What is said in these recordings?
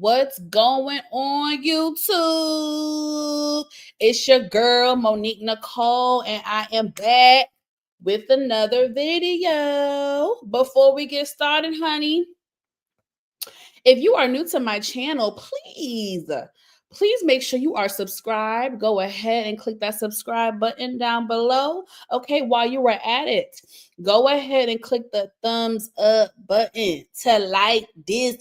What's going on, YouTube? It's your girl, Monique Nicole, and I am back with another video. Before we get started, honey, if you are new to my channel, please make sure you are subscribed. Go ahead and click that subscribe button down below. Okay, while you are at it, go ahead and click the thumbs up button to like this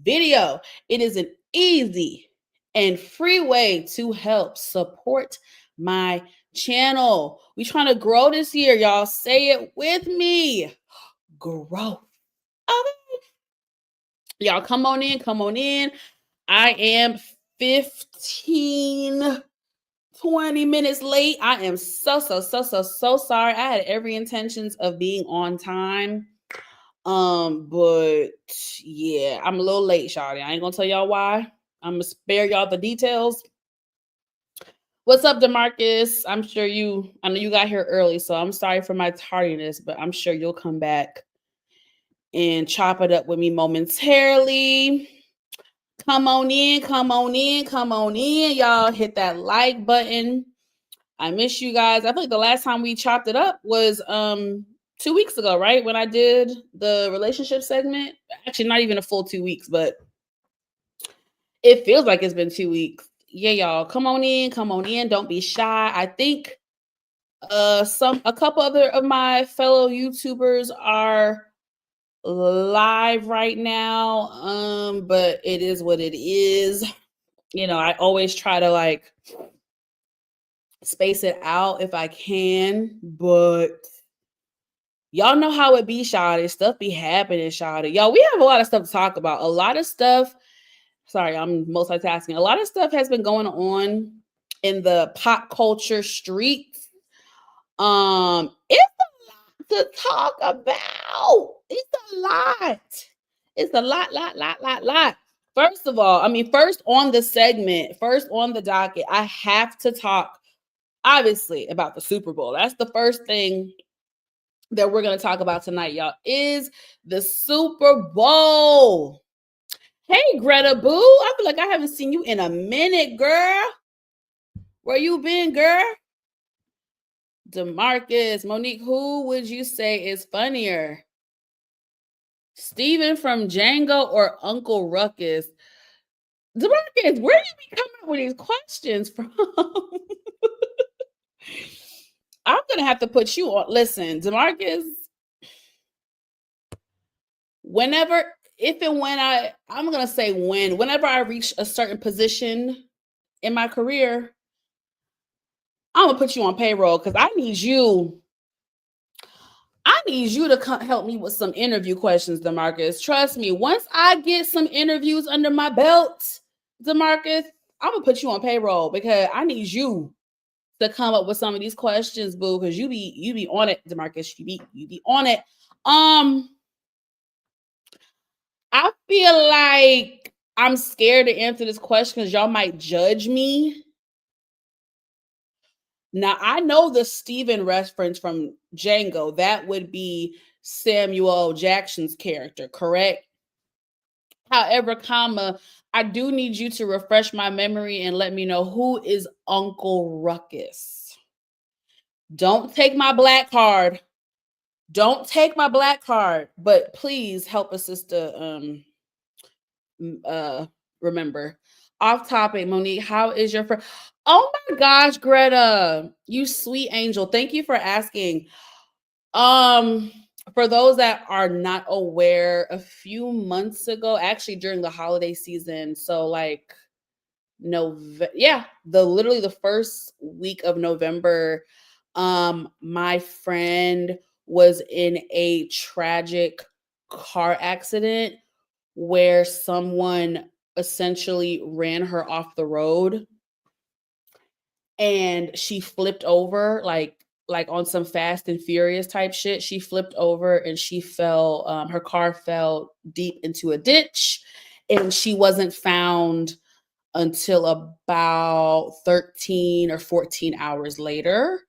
video. It is an easy and free way to help support my channel. We trying to grow this year, y'all. Say it with me. Growth. Okay. Y'all come on in. I am 15, 20 minutes late. I am so sorry. I had every intentions of being on time. But yeah, I'm a little late, y'all. I ain't gonna tell y'all why. I'm gonna spare y'all the details. What's up, DeMarcus? I know you got here early, so I'm sorry for my tardiness, but I'm sure you'll come back and chop it up with me momentarily. Come on in, y'all. Hit that like button. I miss you guys. I think the last time we chopped it up was 2 weeks ago, right? When I did the relationship segment. Actually, not even a full 2 weeks, but it feels like it's been 2 weeks. Yeah, y'all. Come on in. Don't be shy. I think a couple other of my fellow YouTubers are live right now, but it is what it is. I always try to like space it out if I can, but y'all know how it be, shawty. Stuff be happening, shawty. Y'all, we have a lot of stuff to talk about. A lot of stuff. Sorry, I'm multitasking. A lot of stuff has been going on in the pop culture streets. It's a lot to talk about. It's a lot. It's a lot. First of all, first on the docket, I have to talk, obviously, about the Super Bowl. That's the first thing that we're going to talk about tonight, y'all, is the Super Bowl. Hey, Greta Boo. I feel like I haven't seen you in a minute, girl. Where you been, girl? DeMarcus, Monique, who would you say is funnier? Steven from Django or Uncle Ruckus? DeMarcus, where you be coming up with these questions from? I'm going to have to put you on. Listen, DeMarcus, whenever I reach a certain position in my career, I'm going to put you on payroll because I need you to help me with some interview questions, DeMarcus. Trust me, once I get some interviews under my belt, DeMarcus, I'm going to put you on payroll because I need you to come up with some of these questions, boo, because you be on it, DeMarcus. You be on it. I feel like I'm scared to answer this question because y'all might judge me. Now, I know the Steven reference from Django. That would be Samuel Jackson's character, correct? However, I do need you to refresh my memory and let me know who is Uncle Ruckus. Don't take my black card. But please help a sister remember. Off topic, Monique, how is your friend? Oh my gosh, Greta, you sweet angel. Thank you for asking. For those that are not aware, a few months ago, actually during the holiday season, so like literally the first week of November, my friend was in a tragic car accident where someone essentially ran her off the road and she flipped over like on some Fast and Furious type shit. She flipped over and she fell, her car fell deep into a ditch and she wasn't found until about 13 or 14 hours later.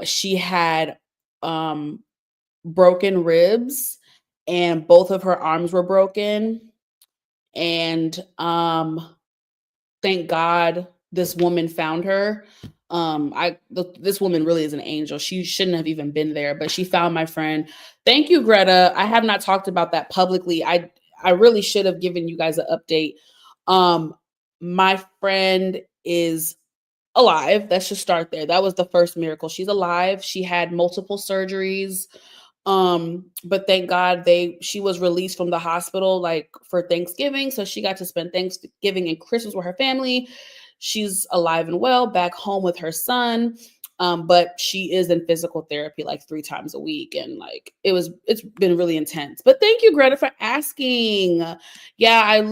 She had broken ribs and both of her arms were broken. And thank God this woman found her. This woman really is an angel. She shouldn't have even been there, but she found my friend. Thank you, Greta. I have not talked about that publicly. I really should have given you guys an update. My friend is alive. Let's just start there. That was the first miracle. She's alive. She had multiple surgeries. But thank God she was released from the hospital like for Thanksgiving. So she got to spend Thanksgiving and Christmas with her family. She's alive and well back home with her son. But she is in physical therapy like 3 times a week. And like it's been really intense. But thank you, Greta, for asking. Yeah,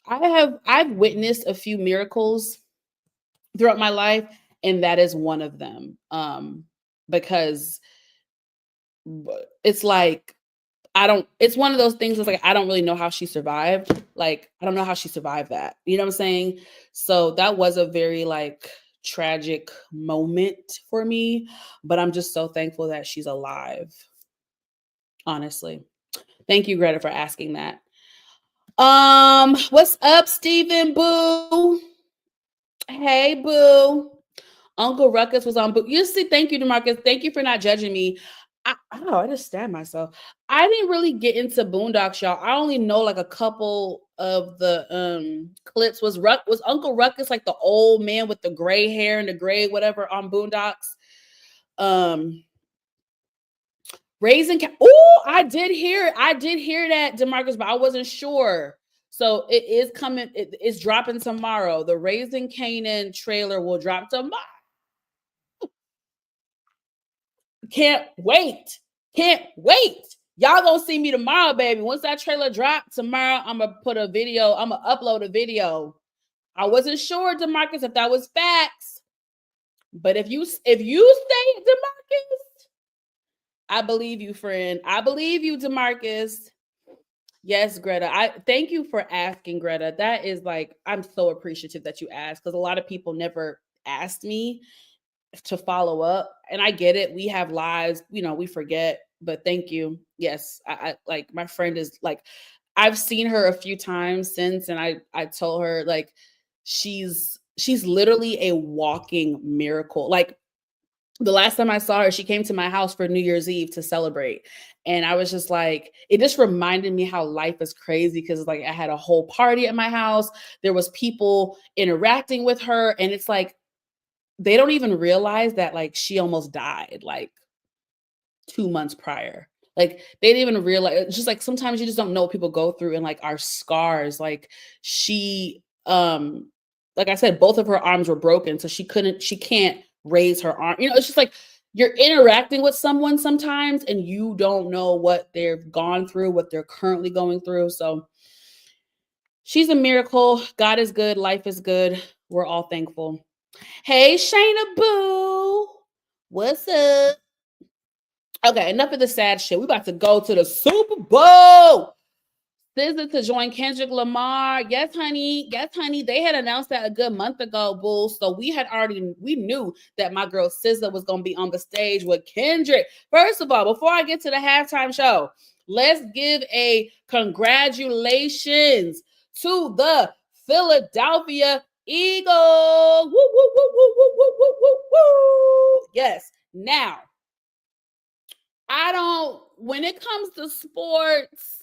I've witnessed a few miracles throughout my life, and that is one of them. Because it's like it's one of those things that's like I don't really know how she survived. Like I don't know how she survived that. You know what I'm saying? So that was a very like tragic moment for me, but I'm just so thankful that she's alive. Honestly. Thank you, Greta, for asking that. What's up, Stephen Boo? Hey, Boo. Uncle Ruckus was on. But you see, thank you, DeMarcus. Thank you for not judging me. I just stabbed myself. I didn't really get into Boondocks, y'all. I only know like a couple of the clips. Was Uncle Ruckus like the old man with the gray hair and the gray whatever on Boondocks? Raising. Oh, I did hear that, DeMarcus, but I wasn't sure. So it is coming. It's dropping tomorrow. The Raising Kanan trailer will drop tomorrow. Can't wait. Y'all gonna see me tomorrow, baby. Once that trailer drops tomorrow, I'm gonna upload a video. I wasn't sure, DeMarcus, if that was facts. But if you say it, DeMarcus, I believe you, friend. I believe you, DeMarcus. Yes, Greta. I thank you for asking, Greta. That is like, I'm so appreciative that you asked, because a lot of people never asked me to follow up, and I get it. We have lives, we forget, but thank you. Yes, I like my friend is like, I've seen her a few times since, and I told her like she's literally a walking miracle. Like the last time I saw her, she came to my house for New Year's Eve to celebrate. And I was just like, it just reminded me how life is crazy, because like I had a whole party at my house. There was people interacting with her, and it's like they don't even realize that like she almost died like 2 months prior. Like they didn't even realize. It's just like sometimes you just don't know what people go through, and like our scars. Like she like I said, both of her arms were broken, so she can't raise her arm. It's just like you're interacting with someone sometimes and you don't know what they've gone through, what they're currently going through. So she's a miracle. God is good. Life is good. We're all thankful. Hey, Shayna Boo. What's up? Okay, enough of the sad shit. We about to go to the Super Bowl. SZA to join Kendrick Lamar. Yes, honey. They had announced that a good month ago, boo. So we knew that my girl SZA was going to be on the stage with Kendrick. First of all, before I get to the halftime show, let's give a congratulations to the Philadelphia Eagles. Woo, woo, woo, woo, woo, woo, woo, woo, woo. Yes. Now, when it comes to sports,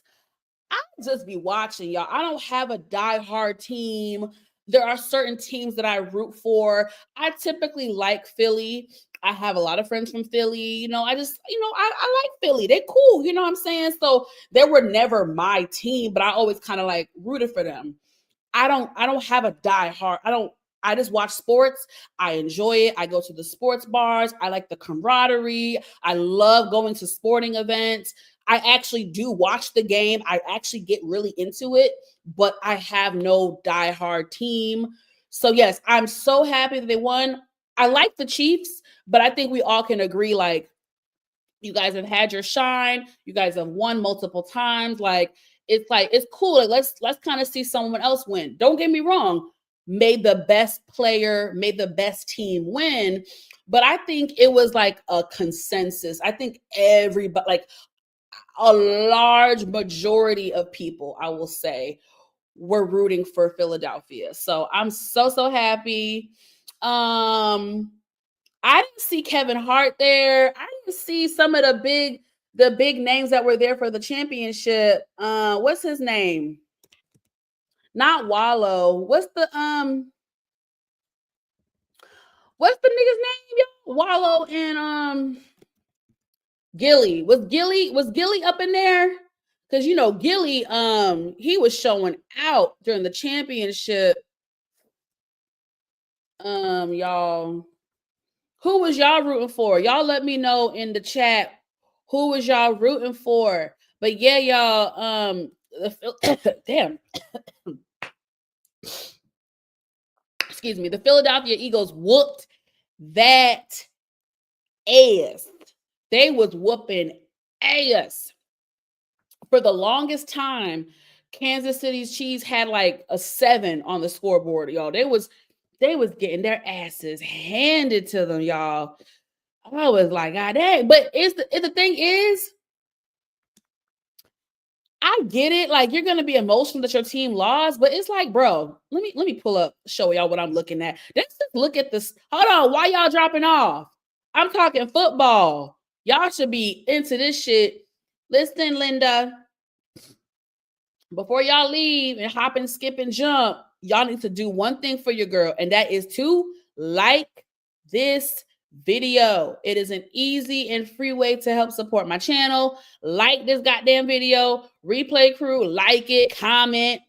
I'll just be watching, y'all. I don't have a diehard team. There are certain teams that I root for. I typically like Philly. I have a lot of friends from Philly. I like Philly. They're cool. You know what I'm saying? So they were never my team, but I always kind of like rooted for them. I don't have a diehard. I just watch sports. I enjoy it. I go to the sports bars. I like the camaraderie. I love going to sporting events. I actually do watch the game. I actually get really into it, but I have no diehard team. So yes, I'm so happy that they won. I like the Chiefs, but I think we all can agree, like, you guys have had your shine. You guys have won multiple times. It's cool. Like, let's kind of see someone else win. Don't get me wrong. May the best player, may the best team win. But I think it was like a consensus. I think everybody, like a large majority of people, I will say, were rooting for Philadelphia. So I'm so happy. I didn't see Kevin Hart there. I didn't see some of the big names that were there for the championship. What's his name? Not Wallow. What's the nigga's name, yo? Wallow and Gilly. Was Gilly up in there? Because you know, Gilly, he was showing out during the championship. Y'all. Who was y'all rooting for? Y'all let me know in the chat who was y'all rooting for. But yeah, y'all, damn. Excuse me. The Philadelphia Eagles whooped that ass. They was whooping ass. For the longest time, Kansas City's Chiefs had like a 7 on the scoreboard, y'all. They was getting their asses handed to them, y'all. I was like, God dang. But the thing is, I get it. Like, you're gonna be emotional that your team lost, but it's like, bro, let me pull up, show y'all what I'm looking at. Let's just look at this. Hold on, why y'all dropping off? I'm talking football. Y'all should be into this shit. Listen, Linda, before y'all leave and hop and skip and jump, y'all need to do one thing for your girl, and that is to like this video. It is an easy and free way to help support my channel. Like this goddamn video, replay crew, like it, comment,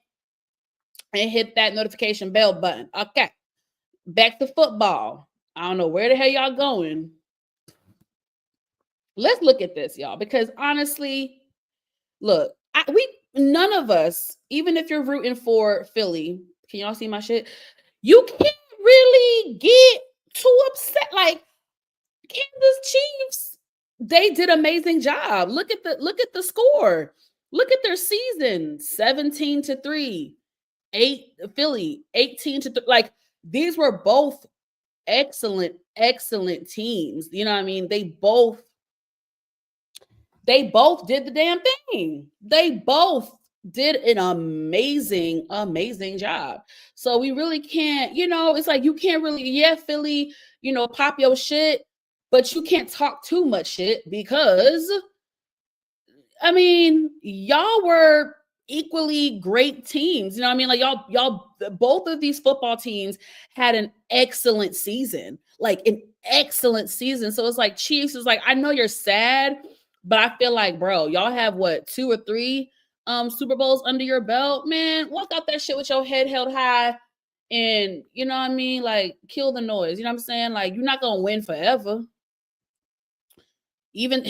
and hit that notification bell button. Okay, back to football. I don't know where the hell y'all going. Let's look at this, y'all, because honestly, look, none of us, even if you're rooting for Philly, can y'all see my shit? You can't really get too upset. Like, Kansas Chiefs, they did an amazing job. Look at the score. Look at their season. 17-3. 8 Philly, 18-3. Like, these were both excellent teams. You know what I mean? They both did the damn thing. They both did an amazing job. So we really can't, it's like you can't really, Philly, pop your shit, but you can't talk too much shit because, I mean, y'all were equally great teams. You know what I mean? Like y'all, both of these football teams had an excellent season, like an excellent season. So it's like Chiefs is like, I know you're sad, but I feel like, bro, y'all have what, 2 or 3 Super Bowls under your belt, man. Walk out that shit with your head held high and, you know what I mean? Like, kill the noise. You know what I'm saying? Like, you're not going to win forever. Even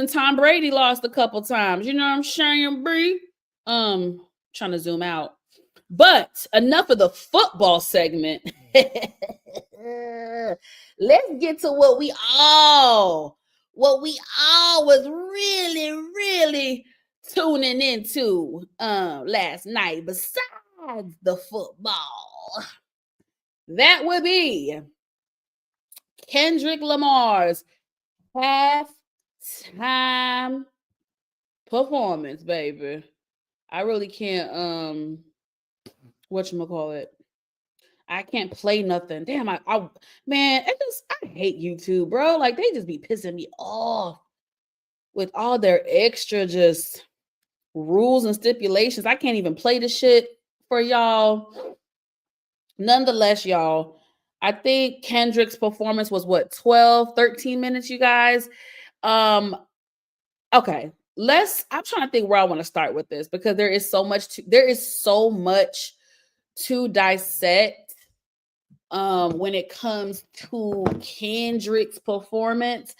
Tom Brady lost a couple times. You know what I'm saying, Bree? Trying to zoom out. But enough of the football segment. Let's get to what we all was really tuning into last night besides the football. That would be Kendrick Lamar's halftime performance, baby. I really can't whatchamacallit. I can't play nothing. Damn, man, I hate YouTube, bro. Like, they just be pissing me off with all their extra just rules and stipulations. I can't even play the shit for y'all. Nonetheless, y'all, I think Kendrick's performance was 13 minutes, you guys. Okay. I'm trying to think where I want to start with this because there is so much to dissect when it comes to Kendrick's performance.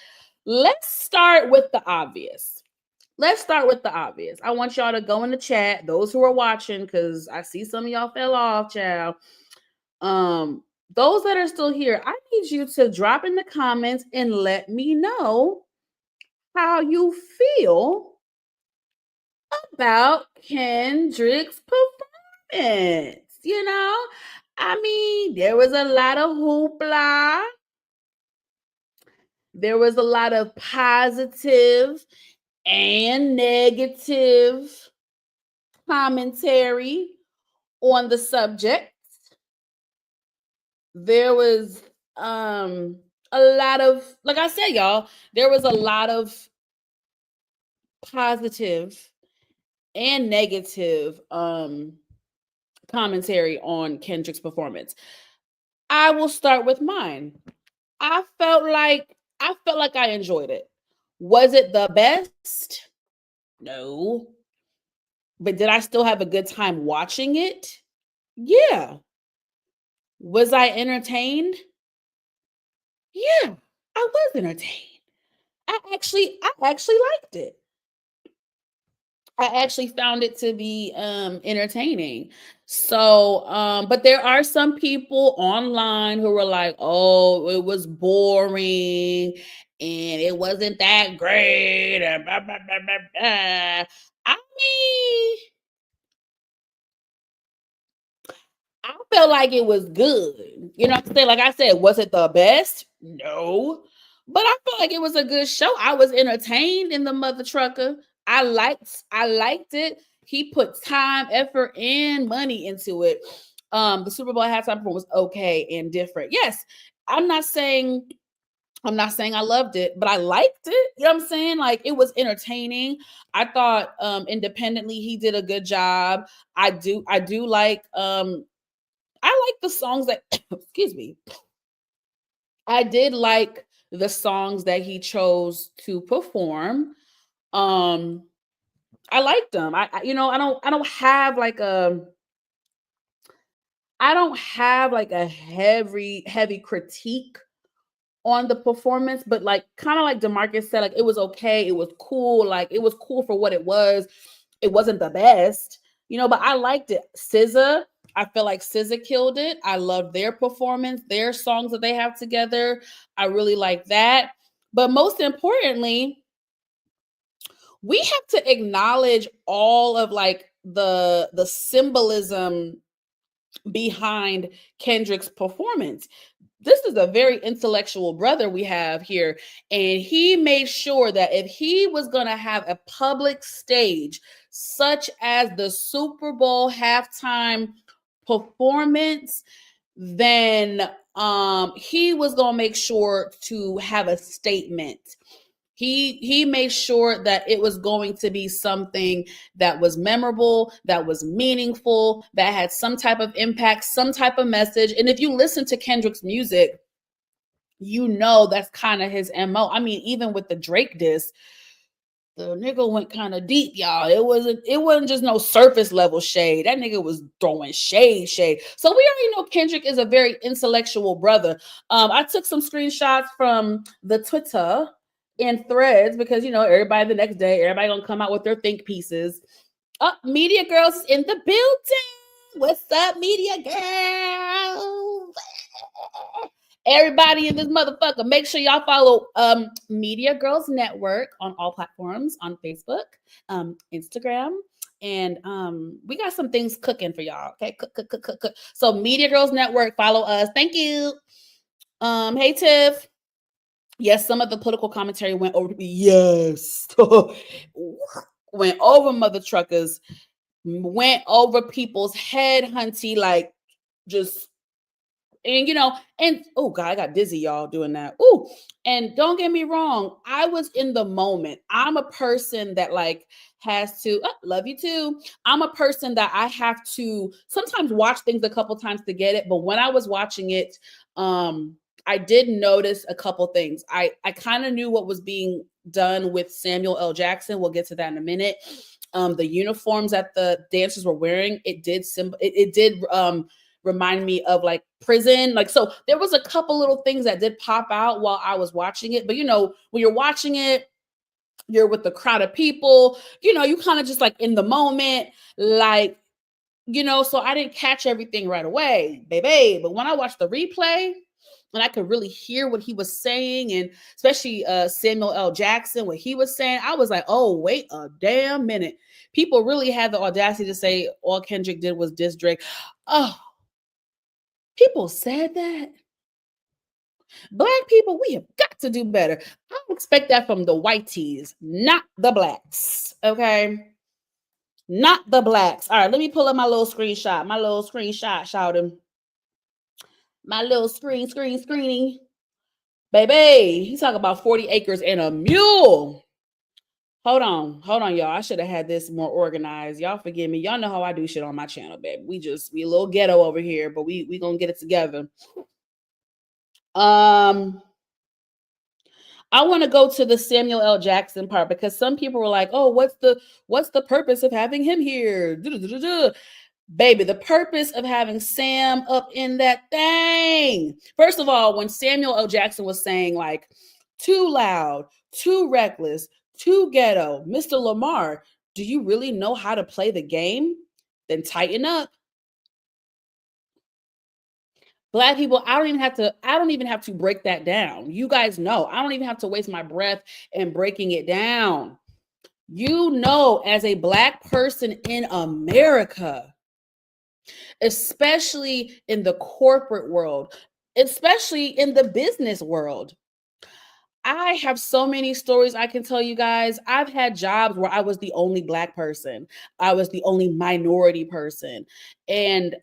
Let's start with the obvious. I want y'all to go in the chat, those who are watching, because I see some of y'all fell off, child. Those that are still here, I need you to drop in the comments and let me know how you feel about Kendrick's performance. I mean, there was a lot of hoopla. There was a lot of positive and negative commentary on the subject. There was a lot of, like I said, y'all, there was a lot of positive and negative commentary on Kendrick's performance. I will start with mine. I felt like I enjoyed it. Was it the best? No. But did I still have a good time watching it? Yeah. Was I entertained? Yeah. I was entertained. I actually liked it. I actually found it to be entertaining. So, but there are some people online who were like, "Oh, it was boring and it wasn't that great." And blah, blah, blah, blah, blah. I mean, I felt like it was good. You know what I'm saying? Like I said, was it the best? No. But I felt like it was a good show. I was entertained in the mother trucker. I liked it. He put time, effort, and money into it. The Super Bowl halftime performance was okay and different. Yes, I'm not saying I'm not saying I loved it, but I liked it. You know what I'm saying? Like it was entertaining. I thought independently he did a good job. I do like the songs that excuse me. I did like the songs that he chose to perform. Um I liked them. I don't have like a heavy critique on the performance, but like kind of like DeMarcus said, like it was okay, it was cool, like it was cool for what it was. It wasn't the best, but I liked it. I feel like SZA killed it. I love their performance, their songs that they have together. I really like that. But most importantly, we have to acknowledge all of like the symbolism behind Kendrick's performance. This is a very intellectual brother we have here. And he made sure that if he was going to have a public stage, such as the Super Bowl halftime performance, then he was going to make sure to have a statement. He made sure that it was going to be something that was memorable, that was meaningful, that had some type of impact, some type of message. And if you listen to Kendrick's music, that's kind of his MO. I mean, even with the Drake diss, the nigga went kind of deep, y'all. It wasn't just no surface level shade. That nigga was throwing shade. So we already know Kendrick is a very intellectual brother. I took some screenshots from the Twitter and threads because everybody the next day, everybody gonna come out with their think pieces. Media Girls in the building. What's up, Media Girls? Everybody in this motherfucker, make sure y'all follow Media Girls Network on all platforms, on Facebook, Instagram, and we got some things cooking for y'all. Okay, cook. So Media Girls Network, follow us. Thank you. Hey Tiff. Yes, some of the political commentary went over me. Yes. Went over mother truckers, went over people's head, hunty, like just and oh god, I got dizzy, y'all, doing that. Ooh, and don't get me wrong, I was in the moment. I'm a person that like has to love you too. I'm a person that I have to sometimes watch things a couple times to get it. But when I was watching it, I did notice a couple things. I kind of knew what was being done with Samuel L. Jackson. We'll get to that in a minute. The uniforms that the dancers were wearing, it did remind me of like prison. Like, so there was a couple little things that did pop out while I was watching it. But when you're watching it, you're with the crowd of people, you kind of just like in the moment, like, so I didn't catch everything right away, baby. But when I watched the replay and I could really hear what he was saying, and especially Samuel L. Jackson, what he was saying, I was like, oh, wait a damn minute. People really had the audacity to say all Kendrick did was diss Drake. Oh, people said that. Black people, we have got to do better. I expect that from the whiteies, not the blacks. Okay. not the blacks. All right, let me pull up my little screenshot. Shout him. My little screeny. Baby, he's talking about 40 acres and a mule. Hold on, y'all. I should have had this more organized. Y'all forgive me. Y'all know how I do shit on my channel, babe. We a little ghetto over here, but we gonna get it together. I want to go to the Samuel L. Jackson part because some people were like, "Oh, what's the purpose of having him here?" Baby, the purpose of having Sam up in that thing. First of all, when Samuel L. Jackson was saying like, too loud, too reckless, too ghetto, Mr. Lamar, do you really know how to play the game? Then tighten up. Black people, I don't even have to break that down. You guys know. I don't even have to waste my breath in breaking it down. You know, as a Black person in America, especially in the corporate world, especially in the business world, I have so many stories I can tell you guys. I've had jobs where I was the only Black person. I was the only minority person. And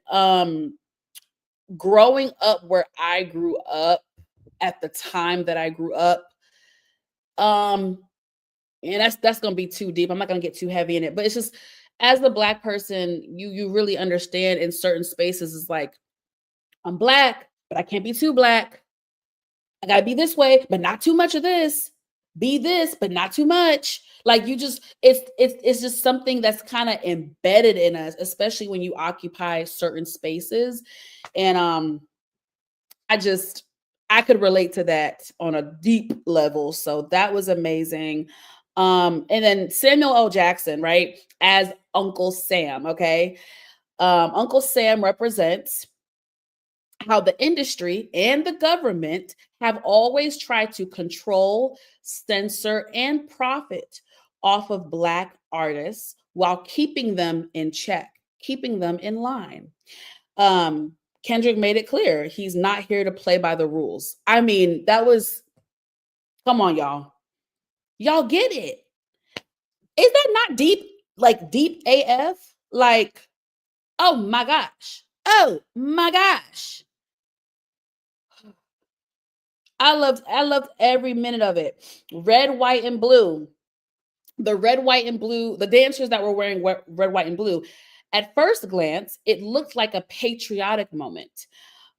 growing up where I grew up at the time that I grew up, and that's gonna be too deep. I'm not gonna get too heavy in it, but it's just as the Black person, you really understand in certain spaces. It's like, I'm Black, but I can't be too Black. I gotta be this way, but not too much of this. Be this, but not too much. Like it's just something that's kind of embedded in us, especially when you occupy certain spaces. And I could relate to that on a deep level. So that was amazing. And then Samuel L. Jackson, right, as Uncle Sam. Okay, Uncle Sam represents how the industry and the government have always tried to control, censor, and profit off of Black artists while keeping them in check, keeping them in line. Kendrick made it clear he's not here to play by the rules. I mean, come on, y'all. Y'all get it. Is that not deep? Like deep AF? Like, oh my gosh. Oh my gosh. I loved every minute of it. Red, white, and blue. The red, white, and blue, the dancers that were wearing red, white, and blue. At first glance, it looked like a patriotic moment.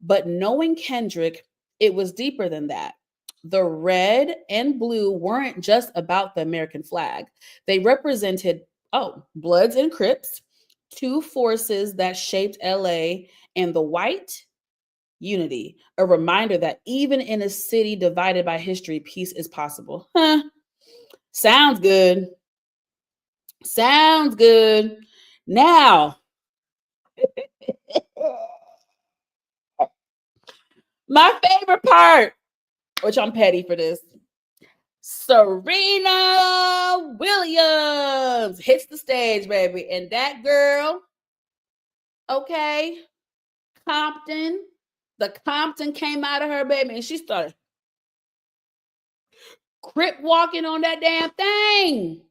But knowing Kendrick, it was deeper than that. The red and blue weren't just about the American flag. They represented, Bloods and Crips, two forces that shaped LA, and the white, unity, a reminder that even in a city divided by history, peace is possible. Huh. Sounds good. Sounds good. Now, my favorite part, which I'm petty for this, Serena Williams hits the stage, baby. And that girl, okay, the Compton came out of her, baby, and she started crip walking on that damn thing.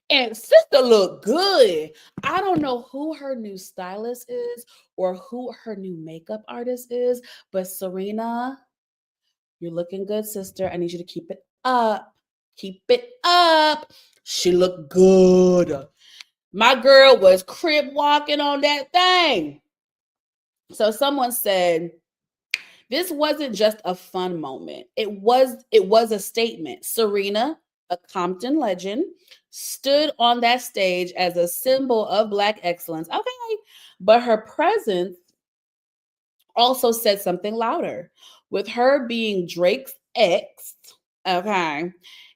And sister looked good. I don't know who her new stylist is or who her new makeup artist is, but Serena, you're looking good, sister. I need you to keep it up. Keep it up. She looked good. My girl was crib walking on that thing. So someone said, this wasn't just a fun moment. It was a statement. Serena, a Compton legend, stood on that stage as a symbol of Black excellence. Okay. But her presence also said something louder. With her being Drake's ex, okay,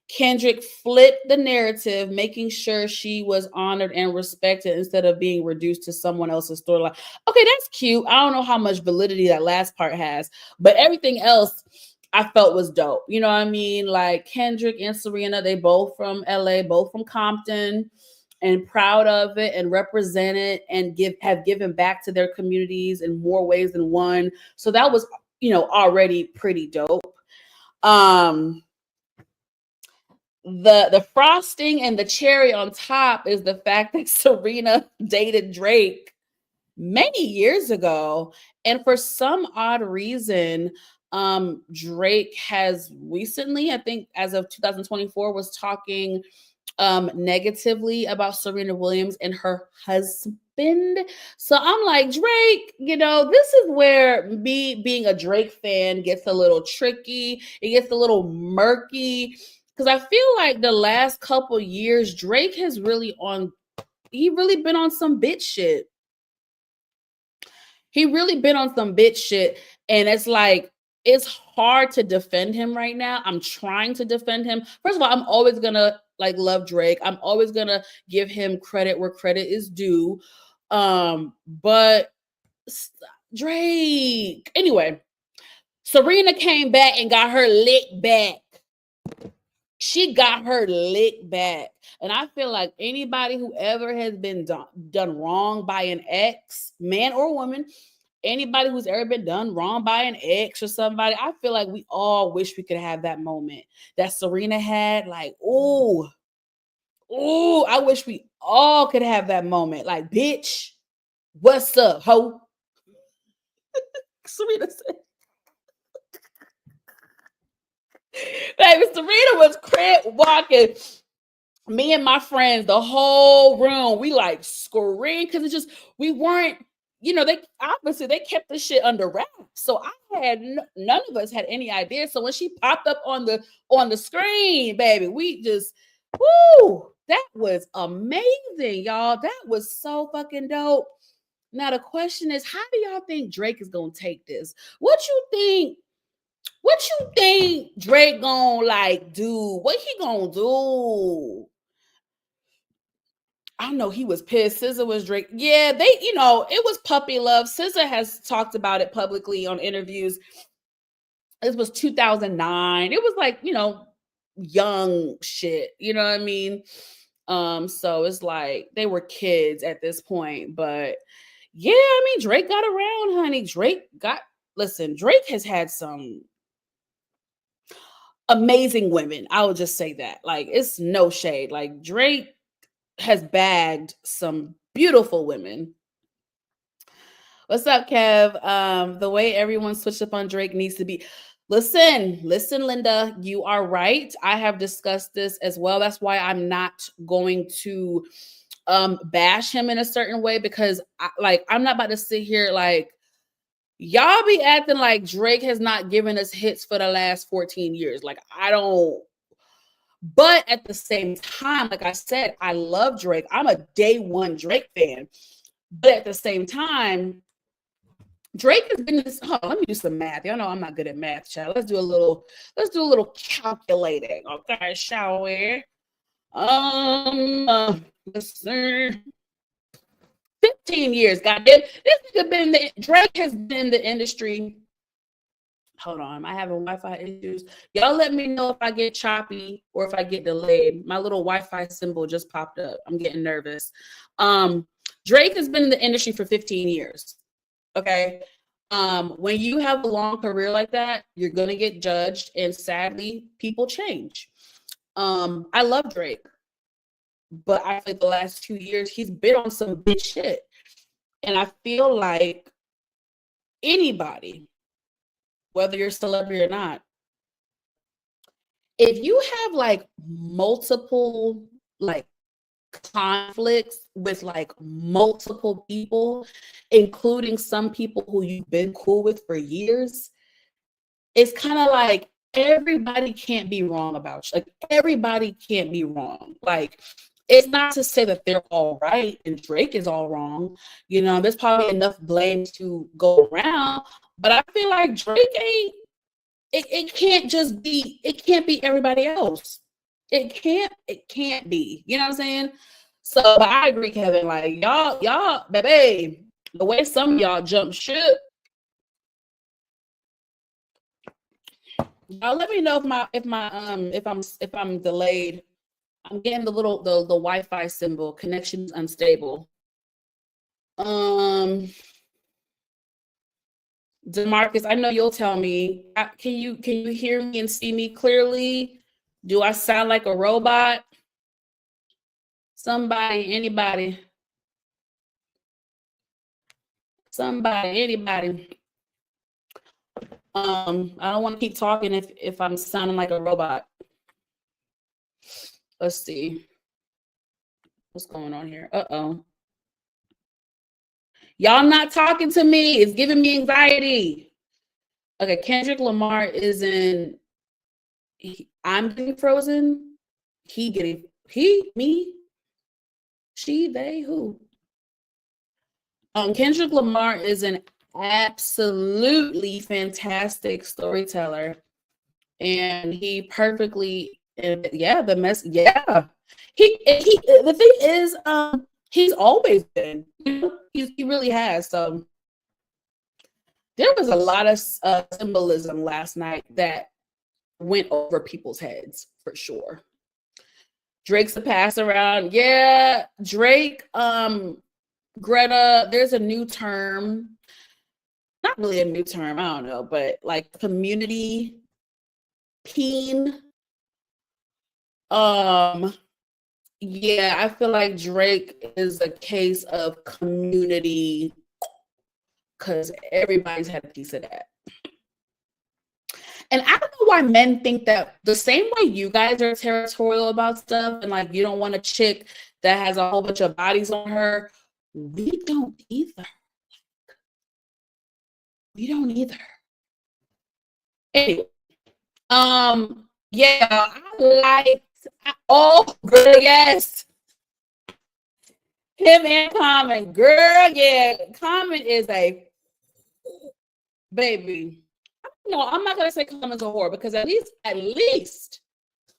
Kendrick flipped the narrative, making sure she was honored and respected instead of being reduced to someone else's storyline. Okay, that's cute. I don't know how much validity that last part has, but everything else I felt was dope. You know what I mean? Like Kendrick and Serena, they both from LA, both from Compton, and proud of it and represent it and have given back to their communities in more ways than one. So that was, already pretty dope. the frosting and the cherry on top is the fact that Serena dated Drake many years ago, and for some odd reason, Drake has recently, I think as of 2024, was talking negatively about Serena Williams and her husband. So I'm like, Drake, this is where me being a Drake fan gets a little tricky. It gets a little murky because I feel like the last couple years Drake has really been on some bitch shit. He really been on some bitch shit, and it's like it's hard to defend him right now. I'm trying to defend him. First of all, I'm always gonna love Drake. I'm always gonna give him credit where credit is due. But Drake. Anyway, Serena came back and got her lick back. She got her lick back. And I feel like anybody who ever has been done wrong by an ex, man or woman, anybody who's ever been done wrong by an ex or somebody, I feel like we all wish we could have that moment that Serena had. Like, oh, I wish we all could have that moment. Like, bitch, what's up, ho? Serena said. Baby, Serena was crib walking. Me and my friends, the whole room, we screamed because we weren't, they obviously they kept the shit under wraps. So none of us had any idea. So when she popped up on the screen, baby, we just, woo, that was amazing, y'all. That was so fucking dope. Now the question is, how do y'all think Drake is gonna take this? What you think Drake gonna do? What he gonna do? I know he was pissed. SZA was Drake. Yeah, it was puppy love. SZA has talked about it publicly on interviews. This was 2009. It was young shit. You know what I mean? So it's like they were kids at this point. But yeah, I mean, Drake got around, honey. Drake has had some amazing women. I will just say that. It's no shade. Drake has bagged some beautiful women. What's up, Kev? The way everyone switched up on Drake needs to be. Listen, Linda, you are right. I have discussed this as well. That's why I'm not going to bash him in a certain way because I'm not about to sit here y'all be acting like Drake has not given us hits for the last 14 years. I don't. But at the same time, like I said, I love Drake. I'm a day one Drake fan. But at the same time, Drake has been this. Oh, let me do some math. Y'all know I'm not good at math, child. Let's do a little calculating. Okay, shall we? Let's see. 15 years, goddamn. This nigga Drake has been in the industry. Hold on, I'm having Wi-Fi issues. Y'all let me know if I get choppy or if I get delayed. My little Wi-Fi symbol just popped up. I'm getting nervous. Drake has been in the industry for 15 years. Okay. When you have a long career like that, you're gonna get judged, and sadly, people change. I love Drake, but I feel like the last 2 years he's been on some bitch shit. And I feel like anybody, whether you're a celebrity or not, if you have multiple conflicts with multiple people, including some people who you've been cool with for years, it's kind of like everybody can't be wrong about you. Everybody can't be wrong. It's not to say that they're all right and Drake is all wrong. There's probably enough blame to go around, but I feel like Drake ain't. It can't be everybody else. It can't be. You know what I'm saying? So but I agree, Kevin. Y'all, baby, the way some of y'all jump ship. Y'all let me know if I'm delayed. I'm getting the Wi-Fi symbol. Connection is unstable. DeMarcus, I know you'll tell me. Can you hear me and see me clearly? Do I sound like a robot? Somebody, anybody. Somebody, anybody. I don't want to keep talking if I'm sounding like a robot. Let's see. What's going on here? Uh-oh. Y'all not talking to me. It's giving me anxiety. Okay, Kendrick Lamar is in. I'm getting frozen. Me, she, they, who? Kendrick Lamar is an absolutely fantastic storyteller, and he perfectly, yeah, the mess, yeah. He the thing is, he's always been, he really has. So there was a lot of symbolism last night that went over people's heads for sure. Drake's a pass around. Yeah, Drake, Greta, there's a new term. Not really a new term, I don't know, but like community peen. Yeah, I feel like Drake is a case of community because everybody's had a piece of that. And I don't know why men think that the same way you guys are territorial about stuff and like you don't want a chick that has a whole bunch of bodies on her. We don't either. We don't either. Anyway, yeah, I yes. Him and Common, girl, yeah. Common is a baby. No, I'm not gonna say Common's a whore because at least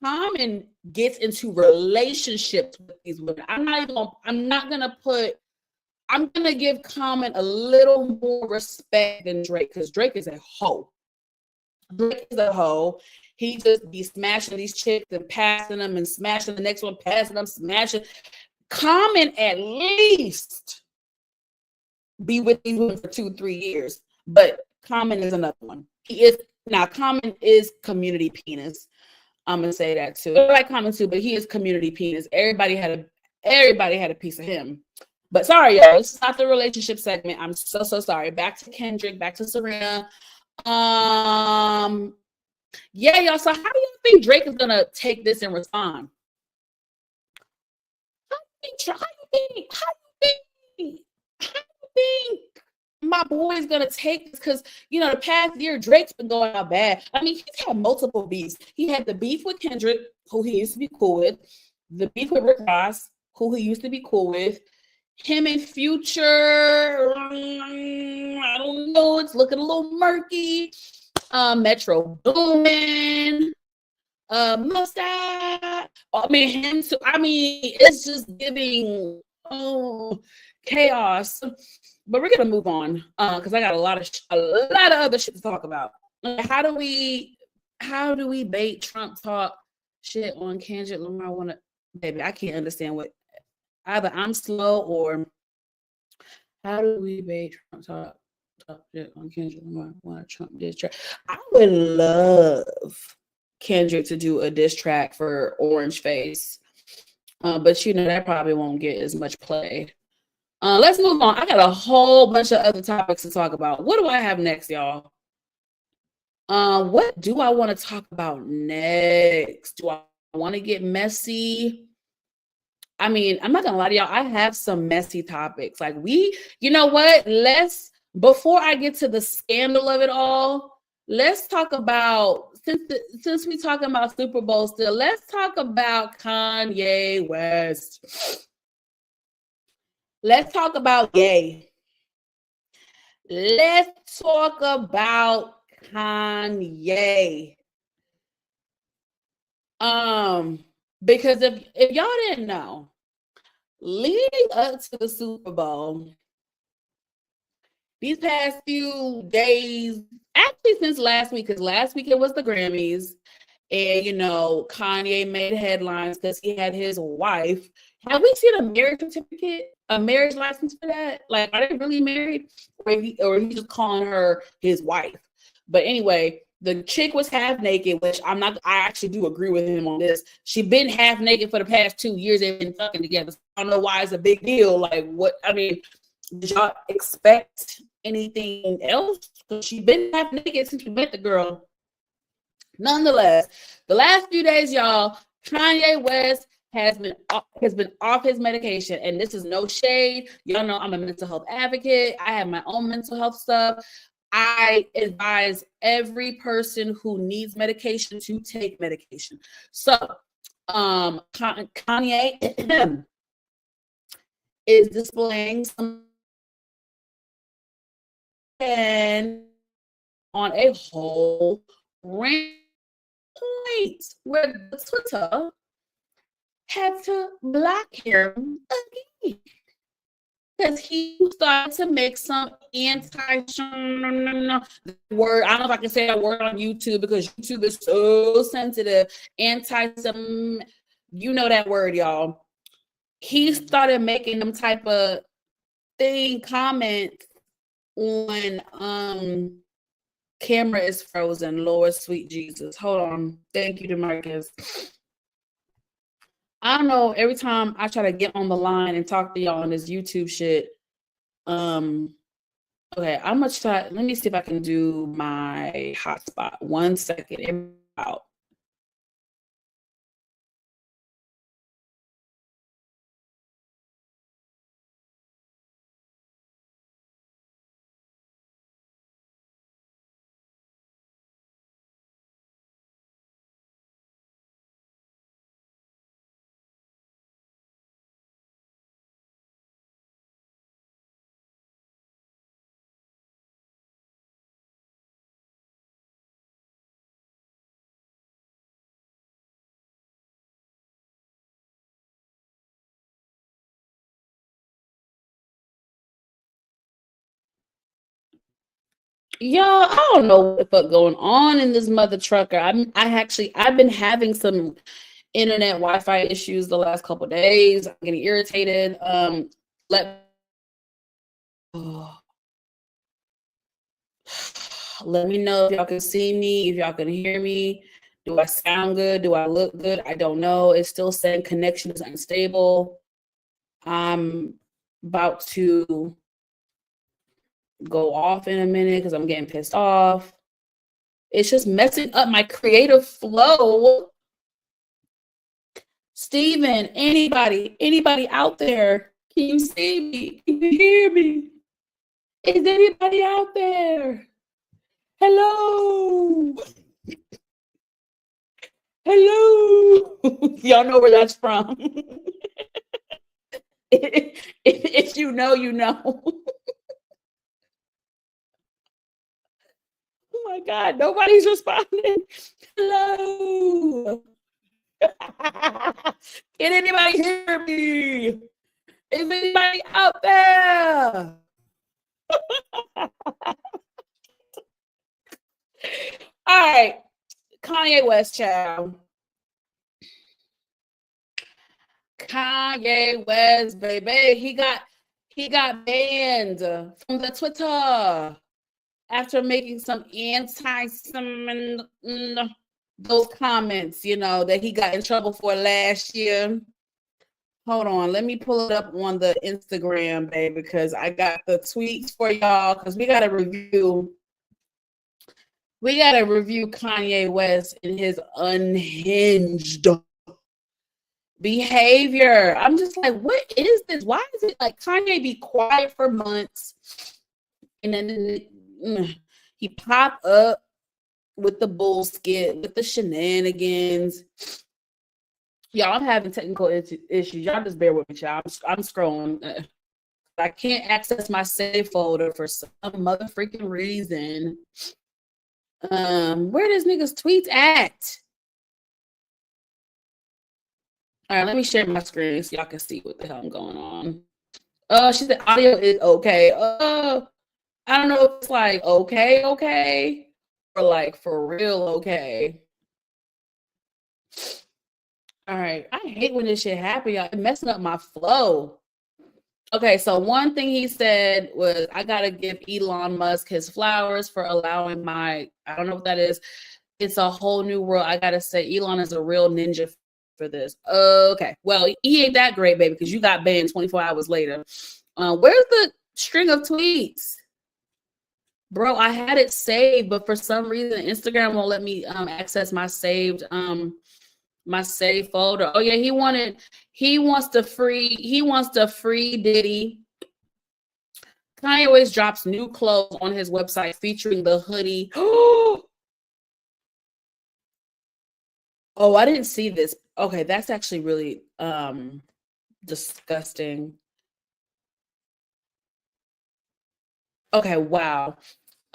Common gets into relationships with these women. I'm gonna give Common a little more respect than Drake because Drake is a hoe. Drake is a hoe. He just be smashing these chicks and passing them and smashing the next one, passing them, smashing. Common at least be with these women for 2-3 years, but Common is another one. Common is community penis. I'm gonna say that too. I like Common too, but he is community penis. Everybody had a piece of him. But sorry, y'all, this is not the relationship segment. I'm so sorry. Back to Kendrick, back to Serena. Yeah, y'all. So how do you think Drake is gonna take this and respond? How do you think my boy is gonna take this? Because the past year Drake's been going out bad. I mean, he's had multiple beefs. He had the beef with Kendrick, who he used to be cool with, the beef with Rick Ross, who he used to be cool with. Him and Future, I don't know. It's looking a little murky. Metro Boomin, Mustard. It's just giving chaos. But we're gonna move on because I got a lot of other shit to talk about. How do we bait Trump talk shit on Kendrick Lamar? Baby, I can't understand what. Either I'm slow or how do we bait Trump talk shit on Kendrick Lamar? Why Trump diss track? I would love Kendrick to do a diss track for Orange Face, but that probably won't get as much play. Let's move on. I got a whole bunch of other topics to talk about. What do I have next, y'all? What do I want to talk about next? Do I want to get messy? I mean, I'm not gonna lie to y'all. I have some messy topics. Like you know what? Before I get to the scandal of it all, let's talk about since we're talking about Super Bowl still. Let's talk about Kanye West. Let's talk about Ye. Let's talk about Kanye. Because if y'all didn't know, leading up to the Super Bowl, these past few days, actually since last week, because last week it was the Grammys, and Kanye made headlines because he had his wife. Have we seen a marriage certificate, a marriage license for that? Like, are they really married, or he's just calling her his wife? But anyway, The chick was half naked, which I actually do agree with him on this. She been half naked for the past 2 years. They've been fucking together. So I don't know why it's a big deal. Like, what? I mean, did y'all expect anything else? Because she been half naked since we met the girl. Nonetheless, the last few days, y'all, Kanye West has been off his medication, and this is no shade. Y'all know I'm a mental health advocate. I have my own mental health stuff. I advise every person who needs medication to take medication. So, Kanye is displaying some and on a whole rant point where Twitter had to block him again because he started to make some word. I don't know if I can say that word on YouTube because YouTube is so sensitive. Anti-some, you know that word, y'all. He started making them type of comments on camera is frozen. Lord, sweet Jesus. Hold on. Thank you, DeMarcus. I don't know. Every time I try to get on the line and talk to y'all on this YouTube shit, okay, I'm gonna try. Let me see if I can do my hotspot. 1 second. Out. Y'all, I don't know what the fuck going on in this mother trucker. I've been having some internet Wi-Fi issues the last couple of days. I'm getting irritated. Let me know if y'all can see me, if y'all can hear me. Do I sound good? Do I look good? I don't know. It's still saying connection is unstable. I'm about to go off in a minute because I'm getting pissed off. It's just messing up my creative flow. Steven, anybody out there? Can you see me? Can you hear me? Is anybody out there? Hello. Hello. Y'all know where that's from. If you know, you know. Oh my God, nobody's responding. Hello. Can anybody hear me? Is anybody out there? All right, Kanye West, child. Kanye West, baby, he got banned from the Twitter after making some those comments, you know, that he got in trouble for last year. Hold on, let me pull it up on the Instagram, baby, because I got the tweets for y'all. Because we gotta review Kanye West and his unhinged behavior. I'm just like, what is this? Why is it like Kanye be quiet for months and then he pop up with the bullshit, with the shenanigans? Y'all, I'm having technical issues. Y'all just bear with me, y'all. I'm scrolling. I can't access my save folder for some motherfucking reason. Where this nigga's tweets at? All right, let me share my screen so y'all can see what the hell I'm going on. She said audio is okay. I don't know if it's like okay, or like for real okay. All right, I hate when this shit happens, y'all. It's messing up my flow. Okay, so one thing he said was, I gotta give Elon Musk his flowers for allowing my, I don't know what that is. It's a whole new world. I gotta say, Elon is a real ninja for this. Okay, well, he ain't that great, baby, because you got banned 24 hours later. Where's the string of tweets? Bro, I had it saved, but for some reason Instagram won't let me access my save folder. Oh yeah, he wants the free Diddy. Kanye always drops new clothes on his website featuring the hoodie. Oh, I didn't see this. Okay, that's actually really disgusting. Okay, wow.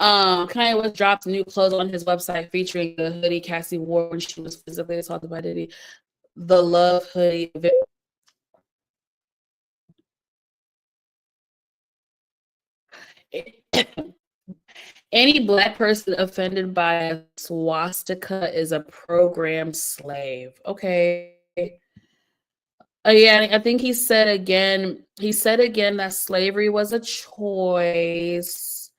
Kanye West dropped new clothes on his website featuring the hoodie Cassie wore when she was physically assaulted by Diddy. The love hoodie. Any black person offended by a swastika is a program slave. Okay. Yeah, I think he said again that slavery was a choice.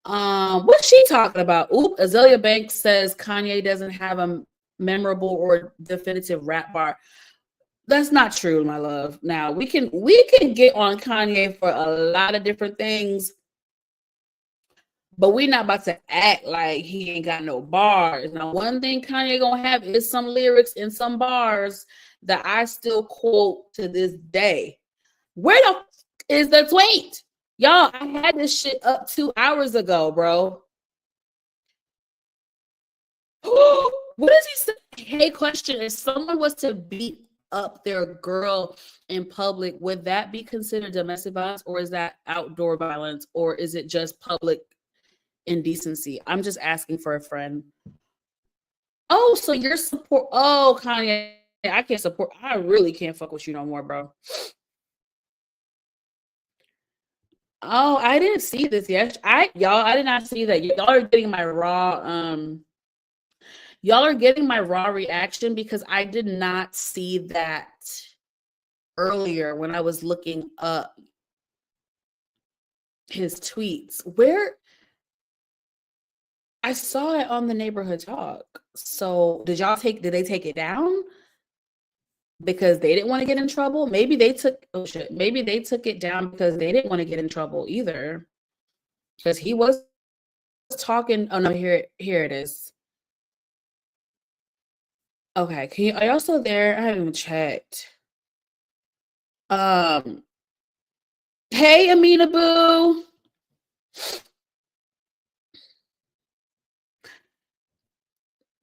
What's she talking about? Oop, Azalea Banks says Kanye doesn't have a memorable or definitive rap bar. That's not true, my love. Now we can get on Kanye for a lot of different things, but we're not about to act like he ain't got no bars. Now, one thing Kanye gonna have is some lyrics and some bars that I still quote to this day. Where the is the tweet? Y'all, I had this shit up 2 hours ago, bro. What does he say? Hey, question: if someone was to beat up their girl in public, would that be considered domestic violence, or is that outdoor violence, or is it just public indecency? I'm just asking for a friend. Oh, so you're support? Oh, Kanye, I can't support. I really can't fuck with you no more, bro. Oh, I didn't see this yet. I did not see that. Y'all are getting my raw y'all are getting my raw reaction because I did not see that earlier when I was looking up his tweets. Where I saw it on the neighborhood talk. So did they take it down? Because they didn't want to get in trouble. Maybe they took Maybe they took it down because they didn't want to get in trouble either. Because he was talking. Oh no, here it is. Okay, are you also there? I haven't even checked. Um, hey Amina Boo.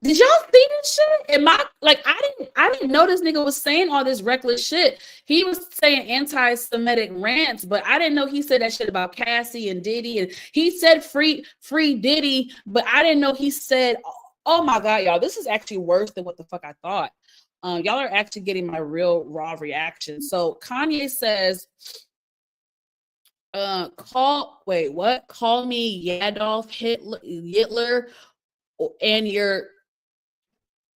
Did y'all see this shit? Am I like I didn't know this nigga was saying all this reckless shit. He was saying anti-Semitic rants, but I didn't know he said that shit about Cassie and Diddy, and he said free Diddy, but I didn't know he said, oh my god, y'all, this is actually worse than what the fuck I thought. Y'all are actually getting my real raw reaction. So Kanye says, call me Yadolf Hitler,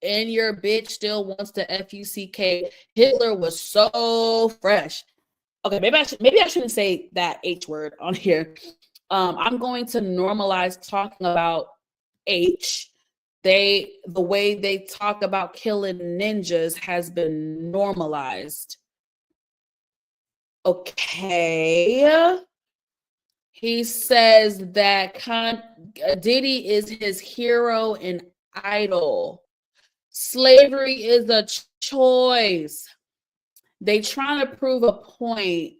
and your bitch still wants to fuck. Hitler was so fresh. Okay, maybe I shouldn't say that H word on here. I'm going to normalize talking about H. The way they talk about killing ninjas has been normalized. Okay. He says that Diddy is his hero and idol. Slavery is a choice. They trying to prove a point.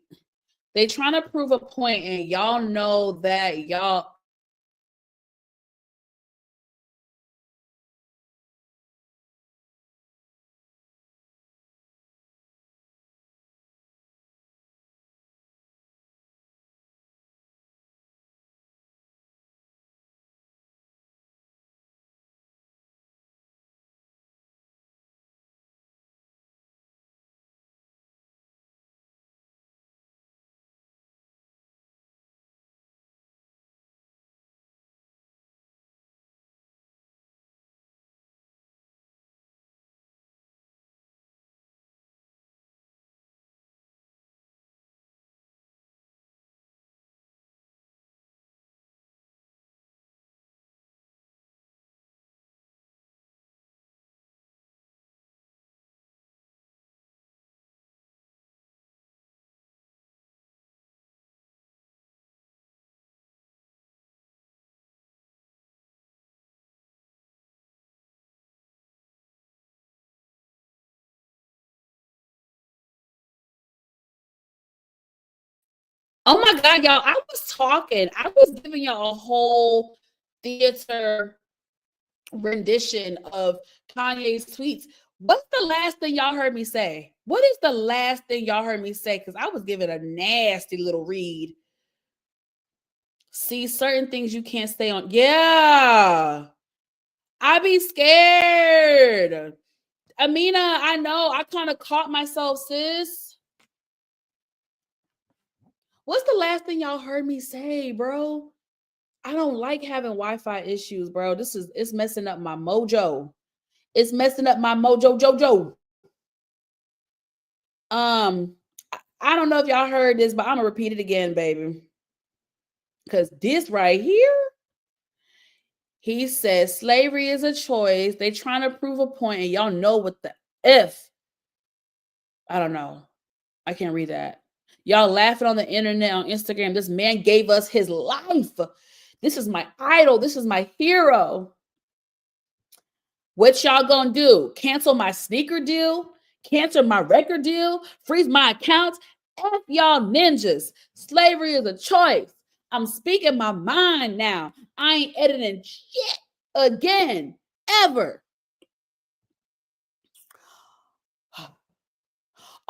And y'all know that y'all Oh my God, y'all, I was giving y'all a whole theater rendition of Kanye's tweets. What's the last thing y'all heard me say? What is the last thing y'all heard me say? Because I was giving a nasty little read. See, certain things you can't stay on. Yeah. I be scared. Amina, I know. I kind of caught myself, sis. What's the last thing y'all heard me say, bro? I don't like having Wi-Fi issues, bro. It's messing up my mojo. It's messing up my mojo jojo. I don't know if y'all heard this, but I'm gonna repeat it again, baby. Because this right here, he says slavery is a choice. They trying to prove a point, and y'all know what the F. I don't know. I can't read that. Y'all laughing on the internet, on Instagram. This man gave us his life. This is my idol. This is my hero. What y'all gonna do? Cancel my sneaker deal? Cancel my record deal? Freeze my accounts? F y'all ninjas. Slavery is a choice. I'm speaking my mind now. I ain't editing shit again, ever.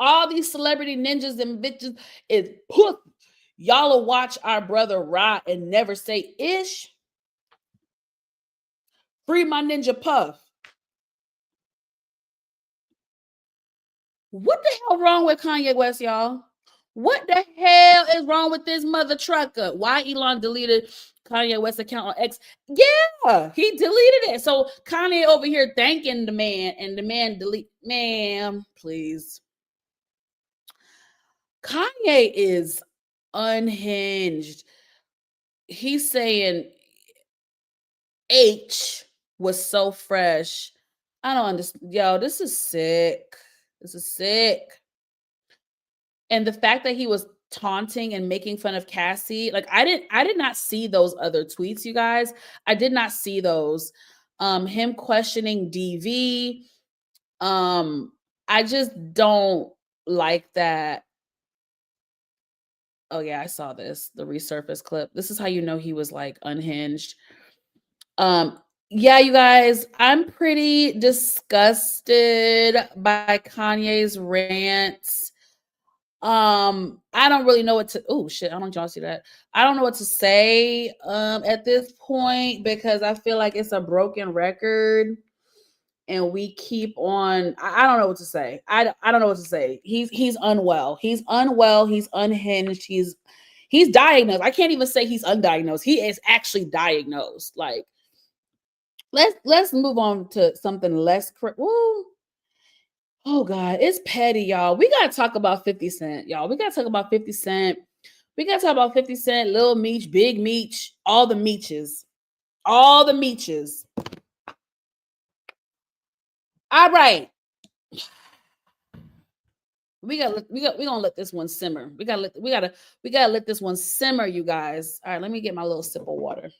All these celebrity ninjas and bitches is pussy. Y'all will watch our brother rot and never say ish. Free my ninja Puff. What the hell wrong with Kanye West, y'all? What the hell is wrong with this mother trucker? Why Elon deleted Kanye West's account on X? Yeah, he deleted it. So Kanye over here thanking the man, and the man delete. Ma'am, please. Kanye is unhinged. He's saying H was so fresh. I don't understand. Yo, this is sick. This is sick. And the fact that he was taunting and making fun of Cassie, like I did not see those other tweets, you guys. I did not see those. Him questioning DV. I just don't like that. Oh yeah, I saw this, the resurfaced clip. This is how you know he was like unhinged. Yeah, you guys, I'm pretty disgusted by Kanye's rants. I don't really know what to. Oh shit! I don't y'all see that. I don't know what to say at this point because I feel like it's a broken record, and we keep on. I don't know what to say. I don't know what to say. He's unwell. He's unwell. He's unhinged. He's diagnosed. I can't even say he's undiagnosed. He is actually diagnosed. Like let's move on to something less. Woo. Oh God, it's petty, y'all. We gotta talk about 50 Cent, y'all. We gotta talk about 50 Cent. We gotta talk about 50 Cent, Lil Meech, Big Meech, all the Meeches. All the Meeches. All right. We gonna let this one simmer. We gotta let this one simmer, you guys. All right, let me get my little sip of water.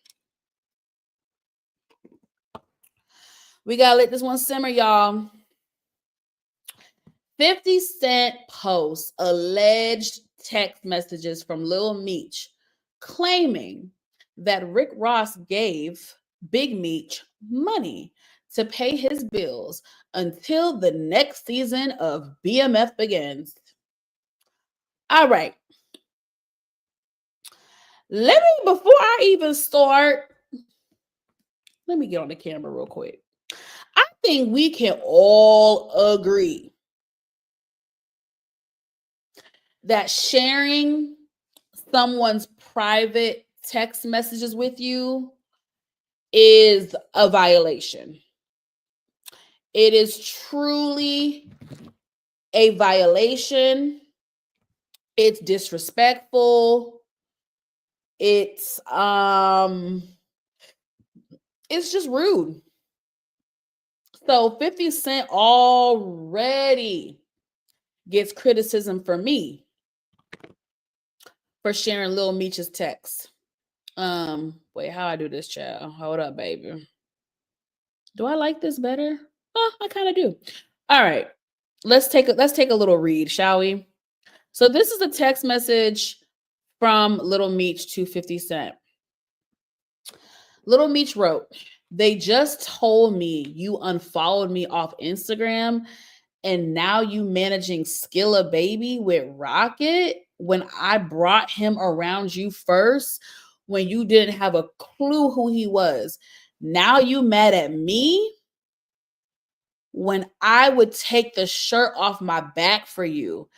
We gotta let this one simmer, y'all. 50 Cent posts alleged text messages from Lil Meech claiming that Rick Ross gave Big Meech money to pay his bills until the next season of BMF begins. All right. Before I even start, let me get on the camera real quick. I think we can all agree that sharing someone's private text messages with you is a violation. It is truly a violation. It's disrespectful. It's just rude. So 50 Cent already gets criticism from me for sharing Lil Meech's text. Wait, how I do this, child? Hold up, baby. Do I like this better? Oh, I kind of do. All right. Let's take a little read, shall we? So this is a text message from Little Meech to 50 Cent. Little Meech wrote, "They just told me you unfollowed me off Instagram and now you managing Skilla Baby with Rocket when I brought him around you first when you didn't have a clue who he was. Now you mad at me when I would take the shirt off my back for you.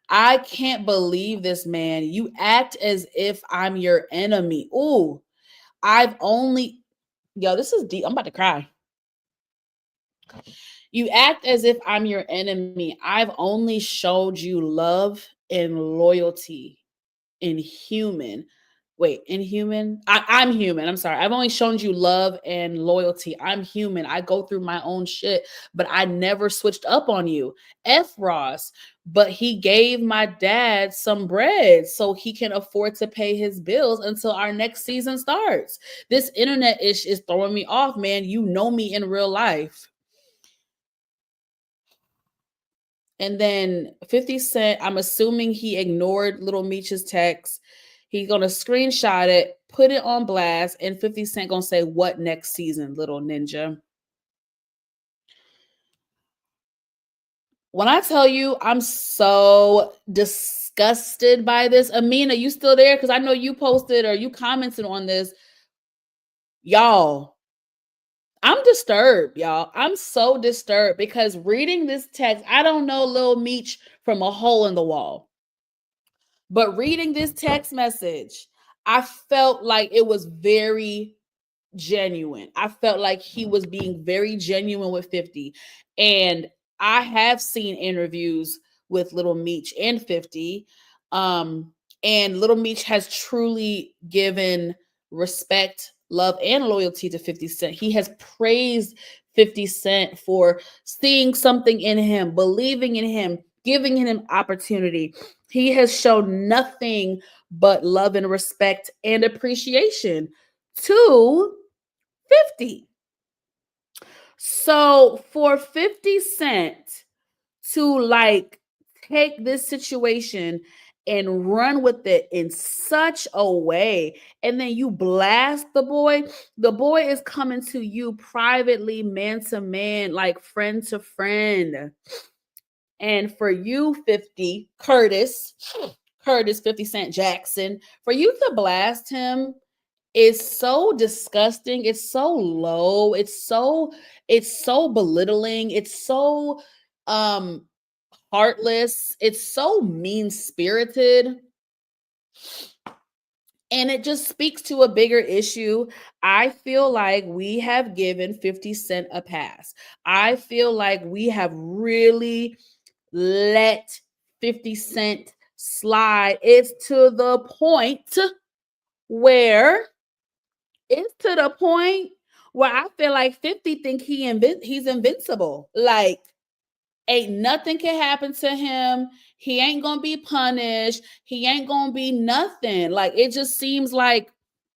I can't believe this, man. You act as if I'm your enemy. Ooh, I've only, yo, this is deep. I'm about to cry. You act as if I'm your enemy. I've only showed you love and loyalty in human. Wait, inhuman? I'm human. I'm sorry. I've only shown you love and loyalty. I'm human. I go through my own shit, but I never switched up on you. F Ross. But he gave my dad some bread so he can afford to pay his bills until our next season starts. This internet ish is throwing me off, man. You know me in real life." And then 50 Cent, I'm assuming he ignored Little Meech's text. He's going to screenshot it, put it on blast, and 50 Cent going to say, "What next season, little ninja?" When I tell you, I'm so disgusted by this. Amina, you still there? Because I know you posted or you commented on this. Y'all, I'm disturbed, y'all. I'm so disturbed because reading this text, I don't know Lil Meech from a hole in the wall. But reading this text message, I felt like it was very genuine. I felt like he was being very genuine with 50. And I have seen interviews with Little Meech and 50. And Little Meech has truly given respect, love, and loyalty to 50 Cent. He has praised 50 Cent for seeing something in him, believing in him, giving him opportunity. He has shown nothing but love and respect and appreciation to 50. So for 50 Cent to like take this situation and run with it in such a way, and then you blast the boy is coming to you privately, man to man, like friend to friend. And for you, 50, Curtis 50 Cent Jackson, for you to blast him is so disgusting. It's so low. It's so belittling. It's so heartless. It's so mean-spirited. And it just speaks to a bigger issue. I feel like we have given 50 Cent a pass. I feel like we have really let 50 Cent slide. It's to the point where I feel like 50 think he's invincible. Like ain't nothing can happen to him. He ain't gonna be punished. He ain't gonna be nothing. Like it just seems like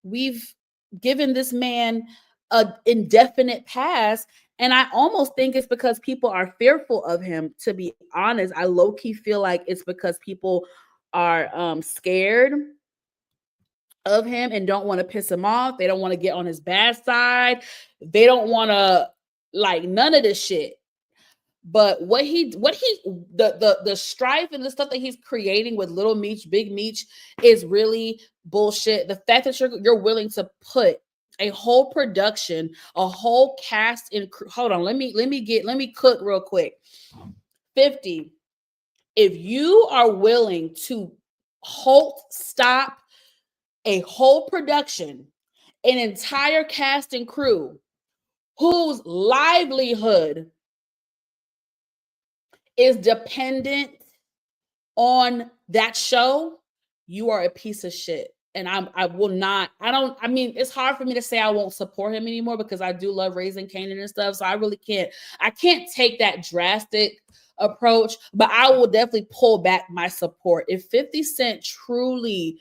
we've given this man a indefinite pass. And I almost think it's because people are fearful of him. To be honest, I low-key feel like it's because people are scared of him and don't want to piss him off. They don't want to get on his bad side. They don't want to like none of this shit. But the strife and the stuff that he's creating with Little Meech, Big Meech is really bullshit. The fact that you're willing to put a whole production, a whole cast in. Hold on, let me cook real quick. 50. If you are willing to stop a whole production, an entire cast and crew whose livelihood is dependent on that show, you are a piece of shit. And I will not, I mean, it's hard for me to say I won't support him anymore because I do love Raising Kanan and stuff. So I can't take that drastic approach, but I will definitely pull back my support. If 50 Cent truly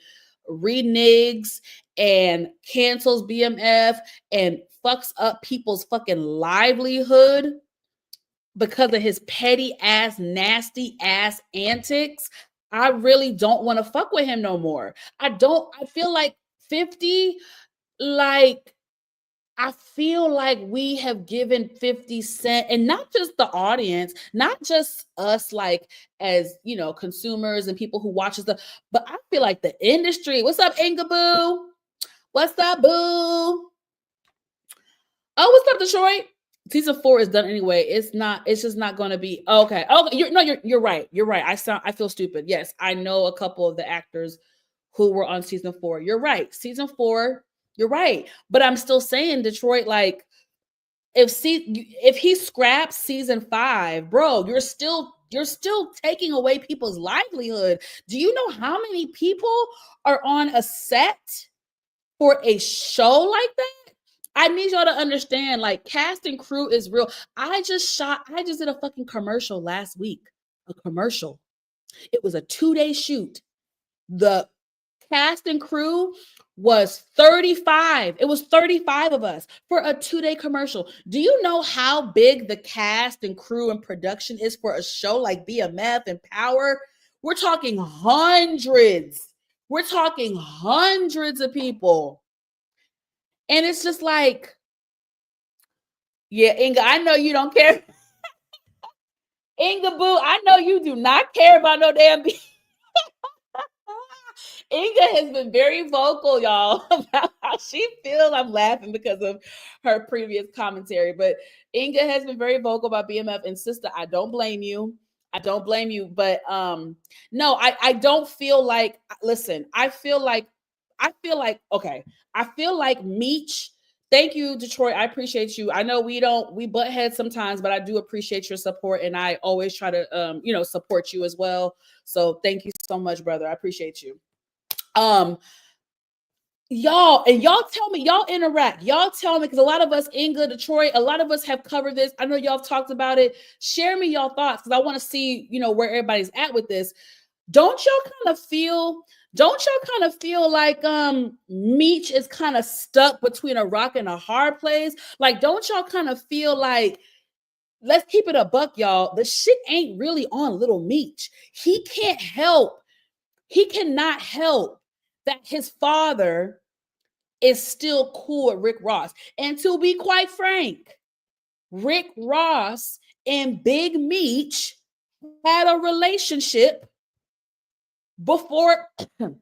reneges and cancels BMF and fucks up people's fucking livelihood because of his petty ass, nasty ass antics, I really don't want to fuck with him no more. I feel like 50, like, I feel like we have given 50 Cent, and not just the audience, not just us, like, as, you know, consumers and people who watch stuff, but I feel like the industry. What's up, Ingaboo? What's up, boo? Oh, what's up, Detroit? Season 4 is done anyway. It's not. It's just not going to be okay. Oh, you're right. You're right. I feel stupid. Yes, I know a couple of the actors who were on season 4. You're right. Season 4. You're right. But I'm still saying, Detroit, like, if he scraps season 5, bro, you're still taking away people's livelihood. Do you know how many people are on a set for a show like that? I need y'all to understand, like, cast and crew is real. I just did a fucking commercial last week. A commercial. It was a 2-day shoot. The cast and crew was 35. It was 35 of us for a 2-day commercial. Do you know how big the cast and crew and production is for a show like BMF and Power? We're talking hundreds. We're talking hundreds of people. And it's just like, yeah, Inga, I know you don't care. Inga Boo, I know you do not care about no damn Inga has been very vocal, y'all, about how she feels. I'm laughing because of her previous commentary, but Inga has been very vocal about BMF. And sister, I don't blame you. I don't blame you, but no, I don't feel like. Listen, I feel like okay. I feel like Meech. Thank you, Detroit. I appreciate you. I know we butt heads sometimes, but I do appreciate your support, and I always try to support you as well. So thank you so much, brother. I appreciate you. Y'all tell me, y'all interact. Y'all tell me, because a lot of us, Inga, Detroit, a lot of us have covered this. I know y'all talked about it. Share me y'all thoughts, because I want to see, where everybody's at with this. Don't y'all kind of feel like Meech is kind of stuck between a rock and a hard place? Like, don't y'all kind of feel like, let's keep it a buck, y'all, the shit ain't really on little Meech. He cannot help that his father is still cool with Rick Ross. And to be quite frank, Rick Ross and Big Meech had a relationship before 50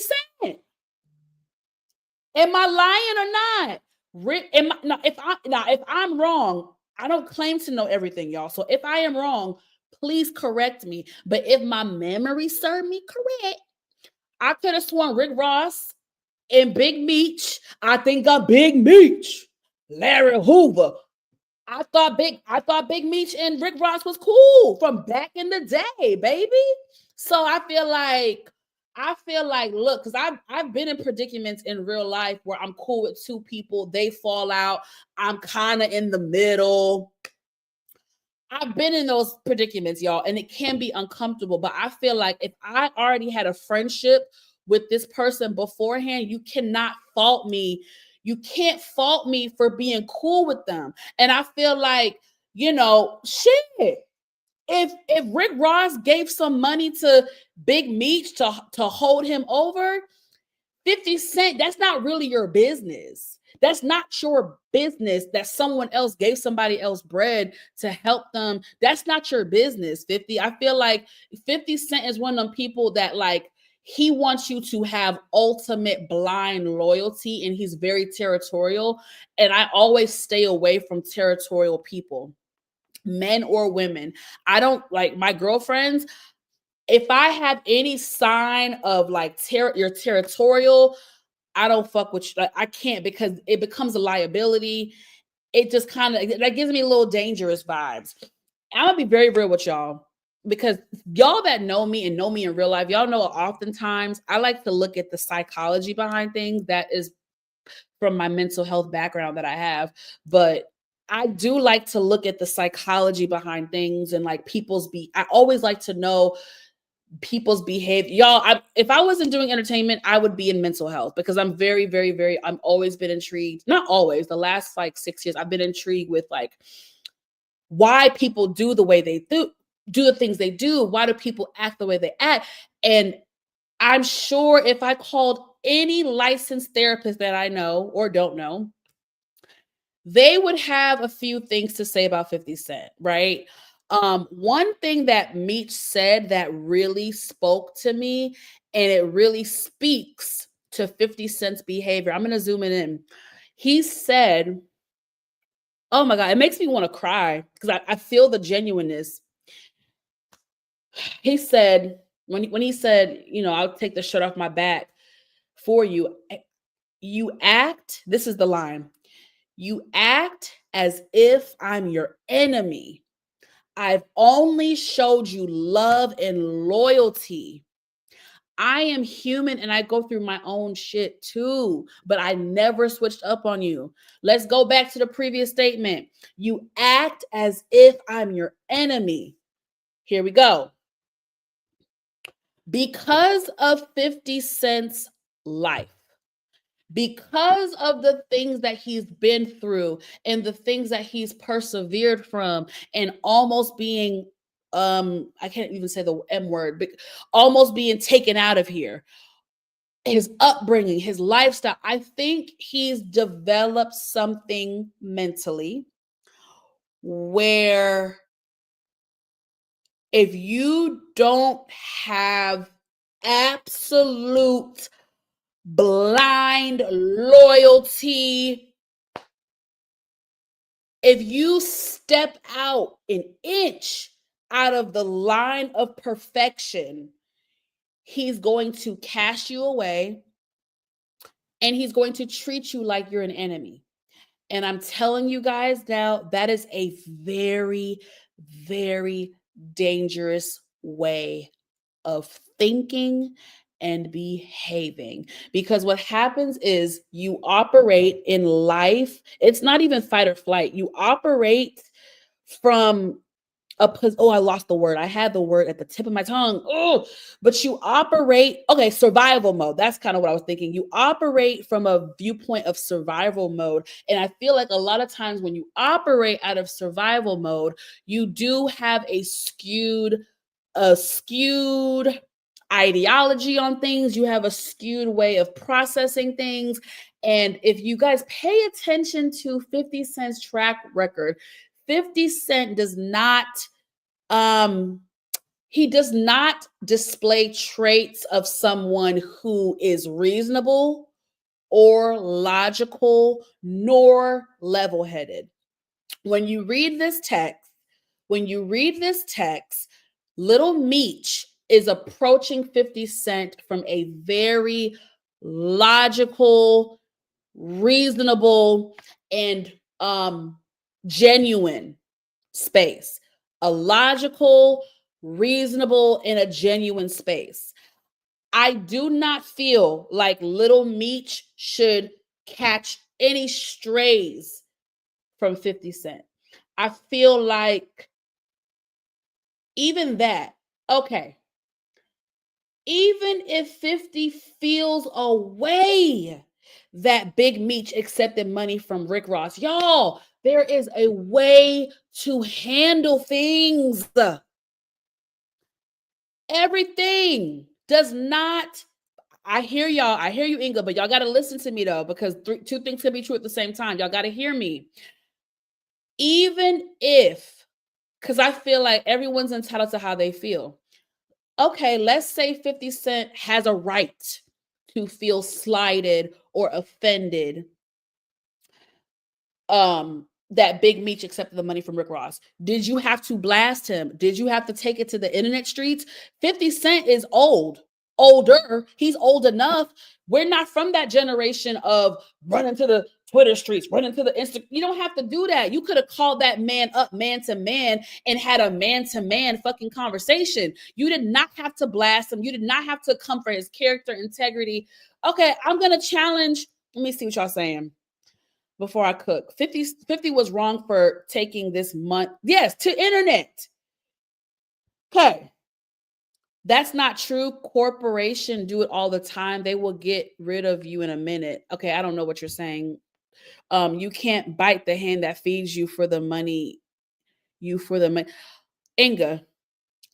Cent. Am I lying or not? If I'm wrong, I don't claim to know everything, y'all. So if I am wrong, please correct me. But if my memory served me correct, I could have sworn Rick Ross and Big Meech. I think of Big Meech, Larry Hoover. I thought Big Meech and Rick Ross was cool from back in the day, baby. So I feel like, look, because I've been in predicaments in real life where I'm cool with two people, they fall out, I'm kind of in the middle. I've been in those predicaments, y'all, and it can be uncomfortable. But I feel like if I already had a friendship with this person beforehand, you cannot fault me. You can't fault me for being cool with them. And I feel like, shit. If Rick Ross gave some money to Big Meech to hold him over, 50 Cent, that's not really your business. That's not your business that someone else gave somebody else bread to help them. That's not your business, 50. I feel like 50 Cent is one of them people that, like, he wants you to have ultimate blind loyalty, and he's very territorial. And I always stay away from territorial people, men or women. I don't like my girlfriends. If I have any sign of like you're territorial, I don't fuck with you. Like, I can't, because it becomes a liability. It just kind of, that gives me a little dangerous vibes. I'm gonna be very real with y'all, because y'all that know me and know me in real life, y'all know oftentimes I like to look at the psychology behind things. That is from my mental health background that I have. But I do like to look at the psychology behind things and like I always like to know people's behavior. Y'all, if I wasn't doing entertainment, I would be in mental health, because I'm very, very, very, I'm always been intrigued. Not always, the last like 6 years, I've been intrigued with like why people do the way they do. do the things they do? Why do people act the way they act? And I'm sure if I called any licensed therapist that I know or don't know, they would have a few things to say about 50 Cent, right? One thing that Meech said that really spoke to me, and it really speaks to 50 Cent's behavior. I'm going to zoom it in. He said, oh my God, it makes me want to cry because I feel the genuineness. He said, when he said, you know, I'll take the shirt off my back for you, you act, this is the line, you act as if I'm your enemy. I've only showed you love and loyalty. I am human and I go through my own shit too, but I never switched up on you. Let's go back to the previous statement. You act as if I'm your enemy. Here we go. Because of 50 Cent's life, because of the things that he's been through and the things that he's persevered from, and almost being I can't even say the M word, but almost being taken out of here, his upbringing, his lifestyle, I think he's developed something mentally where if you don't have absolute blind loyalty, if you step out an inch out of the line of perfection, he's going to cast you away and he's going to treat you like you're an enemy. And I'm telling you guys now, that is a very, very dangerous way of thinking and behaving, because what happens is you operate in life. It's not even fight or flight. You operate from I lost the word. I had the word at the tip of my tongue. Oh, but you operate, okay, survival mode. That's kind of what I was thinking. You operate from a viewpoint of survival mode. And I feel like a lot of times when you operate out of survival mode, you do have a skewed ideology on things. You have a skewed way of processing things. And if you guys pay attention to 50 Cent's track record, 50 Cent does not he does not display traits of someone who is reasonable or logical nor level-headed. When you read this text, Little Meech is approaching 50 Cent from a very logical, reasonable, and genuine space. A logical, reasonable, and a genuine space. I do not feel like Little Meech should catch any strays from 50 Cent. I feel like even that, okay, even if 50 feels a way that Big Meech accepted money from Rick Ross, y'all, there is a way to handle things. Everything does not. I hear y'all. I hear you, Inga, but y'all got to listen to me though, because two things can be true at the same time. Y'all got to hear me. Even if, because I feel like everyone's entitled to how they feel. Okay, let's say 50 Cent has a right to feel slighted or offended that Big Meech accepted the money from Rick Ross. Did you have to blast him? Did you have to take it to the internet streets? 50 Cent is older. He's old enough. We're not from that generation of running to the Twitter streets, running to the Instagram. You don't have to do that. You could have called that man up man to man and had a man to man fucking conversation. You did not have to blast him. You did not have to come for his character integrity. Okay, I'm going to challenge. Let me see what y'all saying before I cook. 50 was wrong for taking this month. Yes, to internet. Okay. That's not true. Corporation do it all the time. They will get rid of you in a minute. Okay, I don't know what you're saying. You can't bite the hand that feeds you for the money. Inga,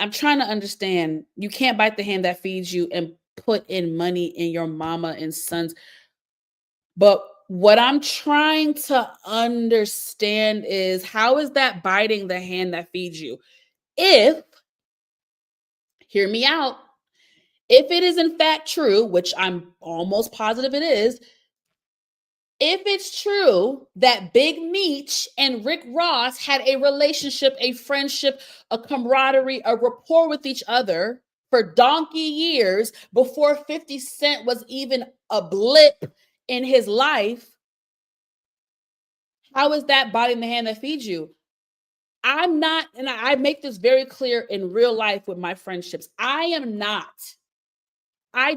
I'm trying to understand. You can't bite the hand that feeds you and put in money in your mama and sons. But what I'm trying to understand is, how is that biting the hand that feeds you? If, hear me out, if it is in fact true, which I'm almost positive it is, if it's true that Big Meech and Rick Ross had a relationship, a friendship, a camaraderie, a rapport with each other for donkey years before 50 Cent was even a blip in his life, how is that biting the hand that feeds you? I'm not, and I make this very clear in real life with my friendships. I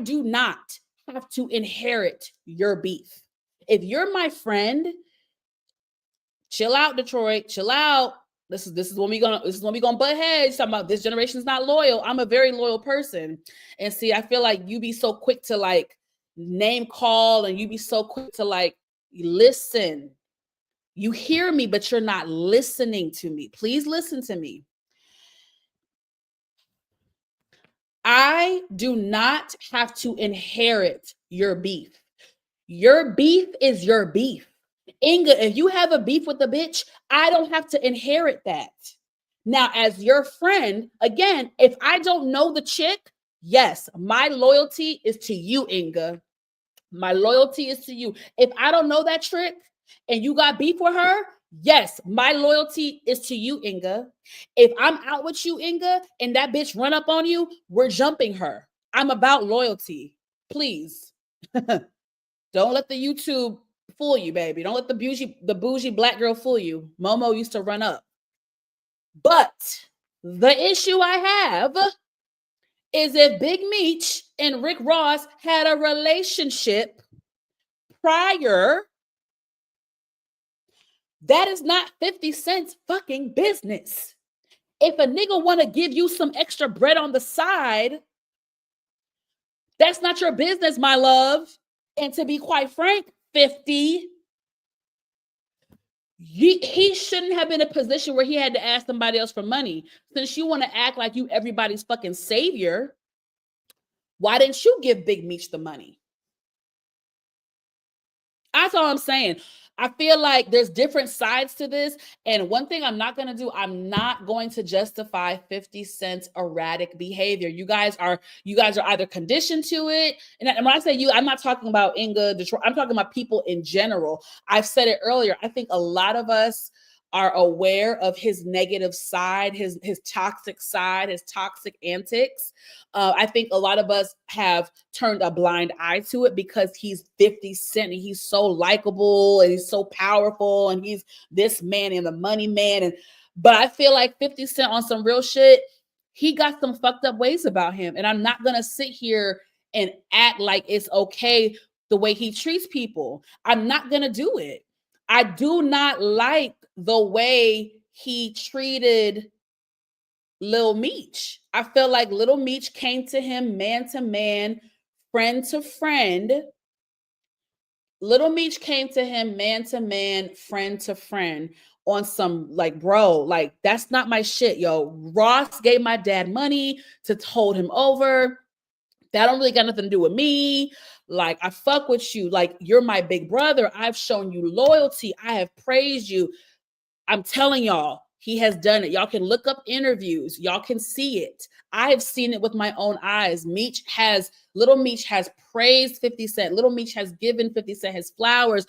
do not have to inherit your beef. If you're my friend, chill out, Detroit. Chill out. This is when we gonna butt heads. Talking about this generation is not loyal. I'm a very loyal person, and see, I feel like you be so quick to like name call, and you be so quick to like listen. You hear me, but you're not listening to me. Please listen to me. I do not have to inherit your beef. Your beef is your beef. Inga, if you have a beef with a bitch, I don't have to inherit that. Now, as your friend, again, if I don't know the chick, yes, my loyalty is to you, Inga. My loyalty is to you. If I don't know that trick and you got beef with her, yes, my loyalty is to you, Inga. If I'm out with you, Inga, and that bitch run up on you, we're jumping her. I'm about loyalty. Please. Don't let the YouTube fool you, baby. Don't let the bougie black girl fool you. Momo used to run up. But the issue I have is if Big Meech and Rick Ross had a relationship prior, that is not 50 Cent's fucking business. If a nigga want to give you some extra bread on the side, that's not your business, my love. And to be quite frank, 50, he shouldn't have been in a position where he had to ask somebody else for money. Since you want to act like you everybody's fucking savior, why didn't you give Big Meech the money? That's all I'm saying. I feel like there's different sides to this. And one thing I'm not going to do, I'm not going to justify 50 Cent's erratic behavior. You guys are either conditioned to it. And when I say you, I'm not talking about Inga, Detroit. I'm talking about people in general. I've said it earlier. I think a lot of us are aware of his negative side, his toxic side, his toxic antics. I think a lot of us have turned a blind eye to it because he's 50 Cent and he's so likable and he's so powerful and he's this man and the money man. But I feel like 50 Cent on some real shit, he got some fucked up ways about him. And I'm not going to sit here and act like it's okay the way he treats people. I'm not going to do it. I do not like the way he treated Lil Meech. I feel like Little Meech came to him man to man, friend to friend. Little Meech came to him man to man, friend to friend on some like, bro, like that's not my shit, yo. Ross gave my dad money to hold him over. That don't really got nothing to do with me. Like, I fuck with you. Like, you're my big brother. I've shown you loyalty. I have praised you. I'm telling y'all, he has done it. Y'all can look up interviews. Y'all can see it. I have seen it with my own eyes. Little Meech has praised 50 Cent. Little Meech has given 50 Cent his flowers.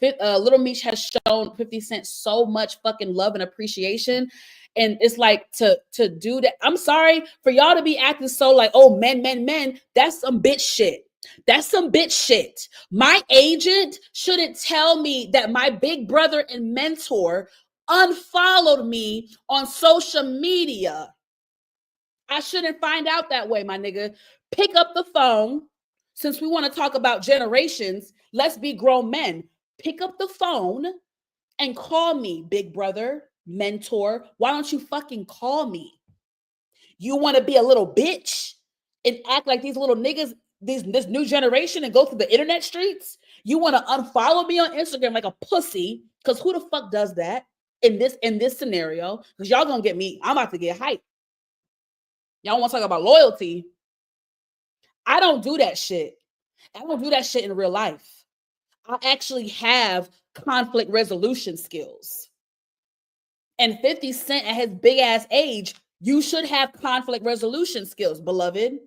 Little Meech has shown 50 Cent so much fucking love and appreciation. And it's like to do that. I'm sorry for y'all to be acting so like, oh, men. That's some bitch shit. That's some bitch shit. My agent shouldn't tell me that my big brother and mentor unfollowed me on social media. I shouldn't find out that way, my nigga. Pick up the phone. Since we want to talk about generations, let's be grown men. Pick up the phone and call me, big brother, mentor. Why don't you fucking call me? You want to be a little bitch and act like these little niggas, this new generation, and go through the internet streets? You want to unfollow me on Instagram like a pussy? Because who the fuck does that in this scenario? Because y'all gonna get me. I'm about to get hyped. Y'all want to talk about loyalty? I don't do that shit. I don't do that shit in real life. I actually have conflict resolution skills. And 50 Cent at his big ass age, you should have conflict resolution skills, beloved.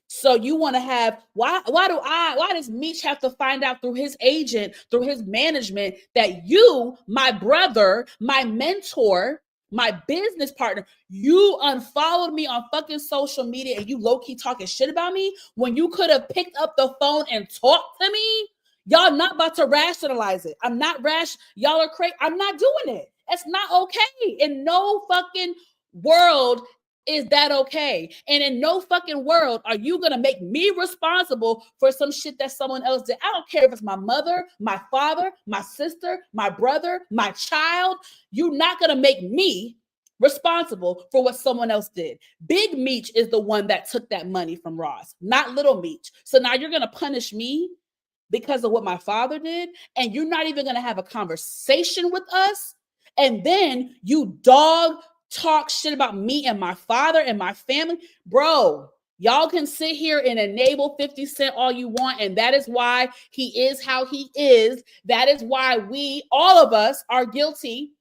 So you want to have why does Meech have to find out through his agent, through his management, that you, my brother, my mentor, my business partner, you unfollowed me on fucking social media and you low-key talking shit about me when you could have picked up the phone and talked to me? Y'all not about to rationalize it. I'm not rash. Y'all are crazy. I'm not doing it. It's not okay. In no fucking world is that okay. And in no fucking world are you going to make me responsible for some shit that someone else did. I don't care if it's my mother, my father, my sister, my brother, my child. You're not going to make me responsible for what someone else did. Big Meech is the one that took that money from Ross, not Little Meech. So now you're going to punish me because of what my father did, and you're not even going to have a conversation with us, and then you dog talk shit about me and my father and my family. Bro, y'all can sit here and enable 50 Cent all you want, and that is why he is how he is. That is why we, all of us, are guilty,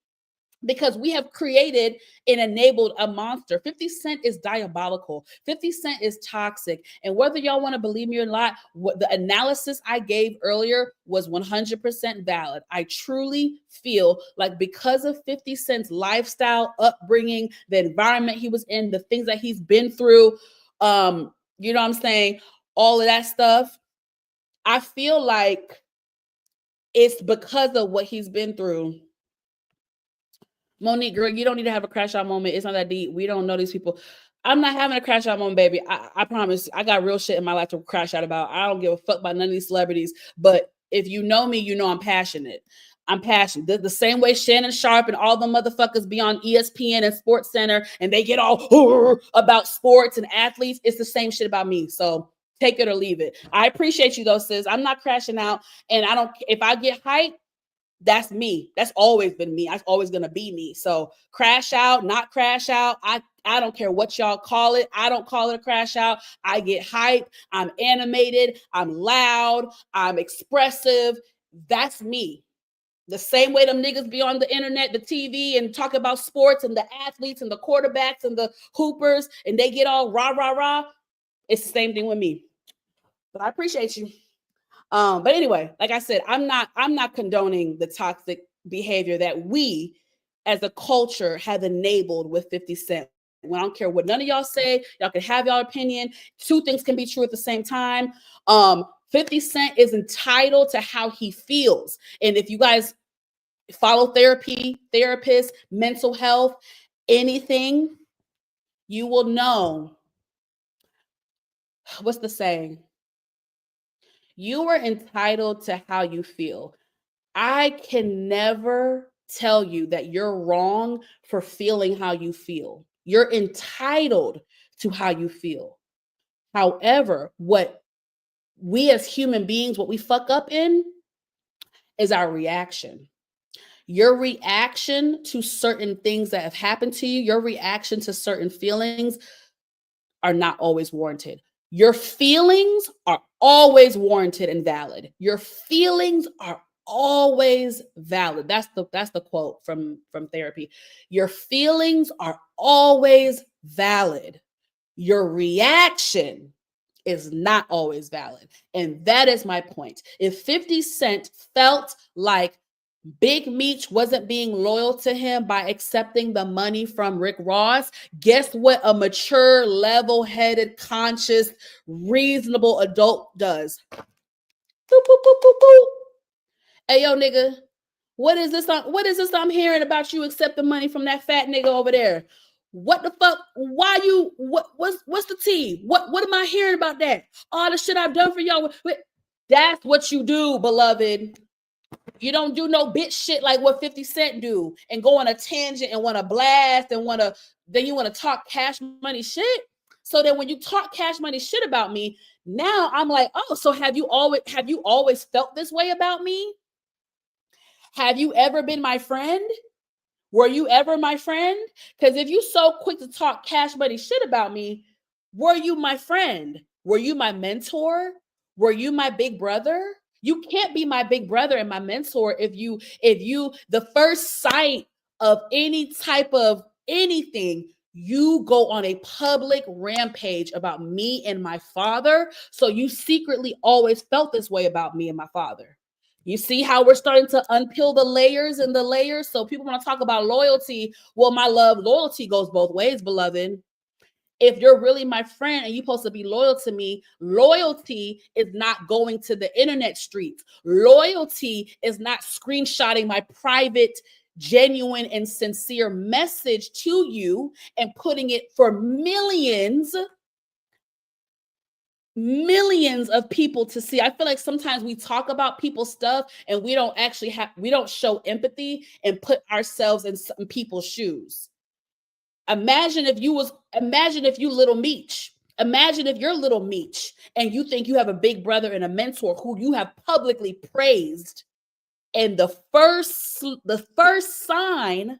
because we have created and enabled a monster. 50 Cent is diabolical. 50 Cent is toxic. And whether y'all want to believe me or not, what the analysis I gave earlier was 100% valid. I truly feel like because of 50 Cent's lifestyle, upbringing, the environment he was in, the things that he's been through, you know what I'm saying? All of that stuff. I feel like it's because of what he's been through. Monique, girl, you don't need to have a crash out moment. It's not that deep. We don't know these people. I'm not having a crash out moment, baby. I promise. I got real shit in my life to crash out about. I don't give a fuck about none of these celebrities. But if you know me, you know I'm passionate. I'm passionate. The same way Shannon Sharp and all the motherfuckers be on ESPN and Sports Center and they get all about sports and athletes. It's the same shit about me. So take it or leave it. I appreciate you though, sis. I'm not crashing out. And I don't, if I get hyped, that's me. That's always been me. That's always gonna be me. So crash out, not crash out. I don't care what y'all call it. I don't call it a crash out. I get hyped. I'm animated. I'm loud. I'm expressive. That's me. The same way them niggas be on the internet, the TV, and talk about sports and the athletes and the quarterbacks and the hoopers, and they get all rah, rah, rah. It's the same thing with me. But I appreciate you. But anyway, like I said, I'm not condoning the toxic behavior that we as a culture have enabled with 50 Cent. I don't care what none of y'all say. Y'all can have y'all opinion. Two things can be true at the same time. 50 Cent is entitled to how he feels. And if you guys follow therapy, therapists, mental health, anything, you will know. What's the saying? You are entitled to how you feel. I can never tell you that you're wrong for feeling how you feel. You're entitled to how you feel. However, what we as human beings, what we fuck up in is our reaction. Your reaction to certain things that have happened to you, your reaction to certain feelings are not always warranted. Your feelings are always warranted and valid. Your feelings are always valid. That's the quote from therapy. Your feelings are always valid. Your reaction is not always valid. And that is my point. If 50 Cent felt like Big Meech wasn't being loyal to him by accepting the money from Rick Ross, guess what a mature, level-headed, conscious, reasonable adult does? Boop, boop, boop, boop, boop. Hey, yo, nigga, what is this I'm hearing about you accepting money from that fat nigga over there? What the fuck? Why you, what's the tea? What am I hearing about that? All the shit I've done for y'all. That's what you do, beloved. You don't do no bitch shit like what 50 Cent do and go on a tangent and want to blast and then you want to talk cash money shit. So then when you talk cash money shit about me, now I'm like, oh, so have you always felt this way about me? Have you ever been my friend? Were you ever my friend? Because if you so quick to talk cash money shit about me, Were you my friend? Were you my mentor? Were you my big brother? You can't be my big brother and my mentor if you the first sight of any type of anything, you go on a public rampage about me and my father. So you secretly always felt this way about me and my father. You see how we're starting to unpeel the layers and the layers? So people want to talk about loyalty. Well, my love, loyalty goes both ways, beloved. If you're really my friend and you're supposed to be loyal to me, loyalty is not going to the internet streets. Loyalty is not screenshotting my private, genuine, and sincere message to you and putting it for millions of people to see. I feel like sometimes we talk about people's stuff and we don't show empathy and put ourselves in some people's shoes. Imagine if you little Meech. Imagine if you're little Meech and you think you have a big brother and a mentor who you have publicly praised. And the first sign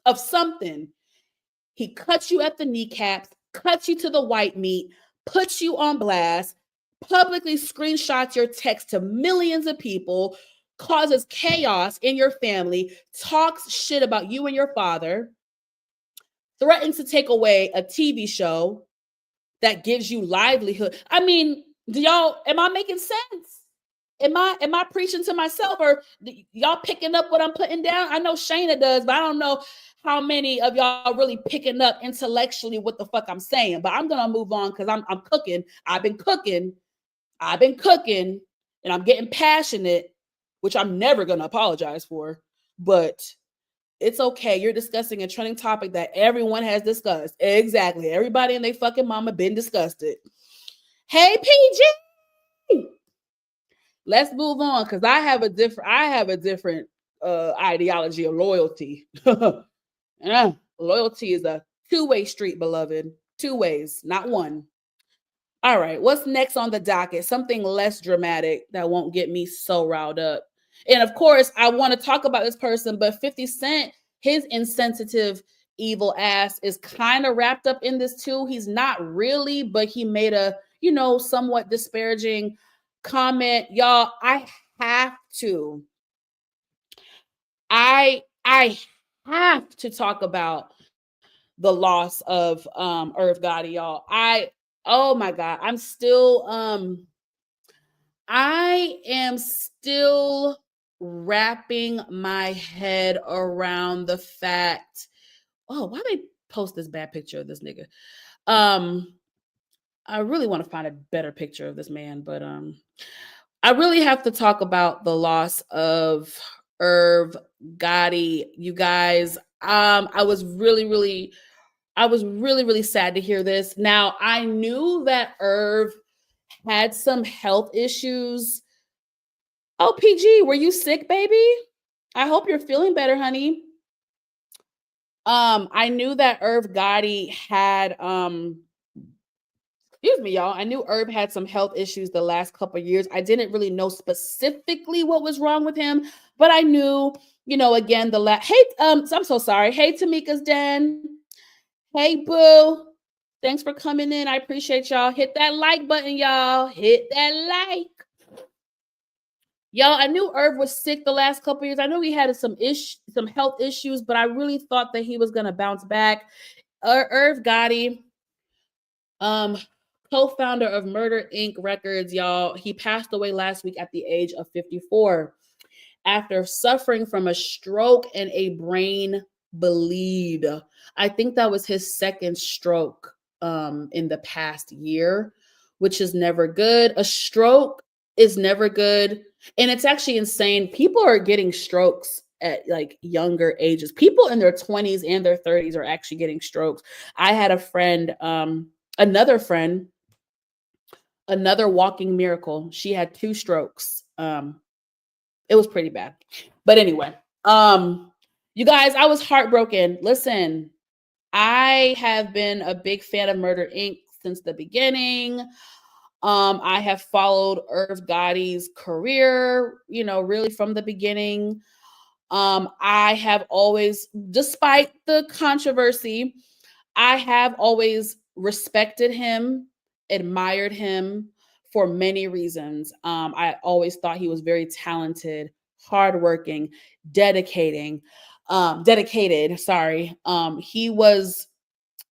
of something, he cuts you at the kneecaps, cuts you to the white meat, puts you on blast, publicly screenshots your text to millions of people, causes chaos in your family, talks shit about you and your father, threatens to take away a TV show that gives you livelihood. I mean, am I making sense? Am I preaching to myself, or y'all picking up what I'm putting down? I know Shayna does, but I don't know how many of y'all really picking up intellectually what the fuck I'm saying. But I'm gonna move on because I'm cooking. I've been cooking, and I'm getting passionate, which I'm never gonna apologize for. But it's okay. You're discussing a trending topic that everyone has discussed. Exactly. Everybody and they fucking mama been discussed it. Hey, PG. Let's move on because I have a different ideology of loyalty. Loyalty is a two-way street, beloved. Two ways, not one. All right, what's next on the docket? Something less dramatic that won't get me so riled up. And of course, I want to talk about this person, but 50 Cent, his insensitive, evil ass is kind of wrapped up in this too. He's not really, but he made a, somewhat disparaging comment. Y'all, I have to talk about the loss of Irv Gotti, y'all. Oh my God, I am still wrapping my head around the fact. Oh, why they post this bad picture of this nigga? I really want to find a better picture of this man, but I really have to talk about the loss of Irv Gotti. You guys, I was really sad to hear this. Now, I knew that Irv had some health issues. Oh, PG, were you sick, baby? I hope you're feeling better, honey. I knew that Irv Gotti had excuse me, y'all. I knew Irv had some health issues the last couple of years. I didn't really know specifically what was wrong with him, but I knew, again, hey, I'm so sorry. Hey, Tamika's Den. Hey, boo. Thanks for coming in. I appreciate y'all. Hit that like button, y'all. Hit that like. Y'all, I knew Irv was sick the last couple of years. I knew he had some health issues, but I really thought that he was going to bounce back. Irv Gotti, co-founder of Murder Inc. Records, y'all. He passed away last week at the age of 54 after suffering from a stroke and a brain bleed. I think that was his second stroke in the past year, which is never good. A stroke is never good. And it's actually insane. People are getting strokes at like younger ages. People in their 20s and their 30s are actually getting strokes. I had a friend, another walking miracle. She had 2 strokes. It was pretty bad. But anyway, you guys, I was heartbroken. Listen, I have been a big fan of Murder Inc. since the beginning. I have followed Irv Gotti's career, really from the beginning. I have always, despite the controversy, I have always respected him, admired him for many reasons. I always thought he was very talented, hardworking, dedicating, dedicated. Sorry. He was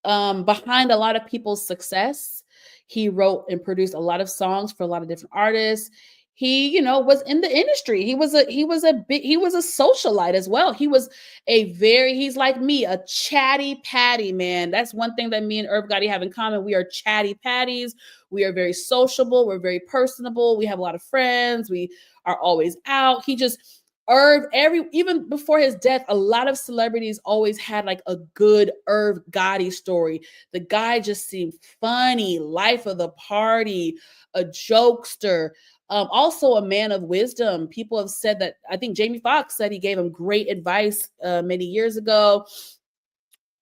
behind a lot of people's success. He wrote and produced a lot of songs for a lot of different artists. He, was in the industry. He was a socialite as well. He's like me, a chatty patty, man. That's one thing that me and Irv Gotti have in common. We are chatty patties. We are very sociable. We're very personable. We have a lot of friends. We are always out. Even before his death, a lot of celebrities always had like a good Irv Gotti story. The guy just seemed funny, life of the party, a jokester, also a man of wisdom. People have said that. I think Jamie Foxx said he gave him great advice many years ago.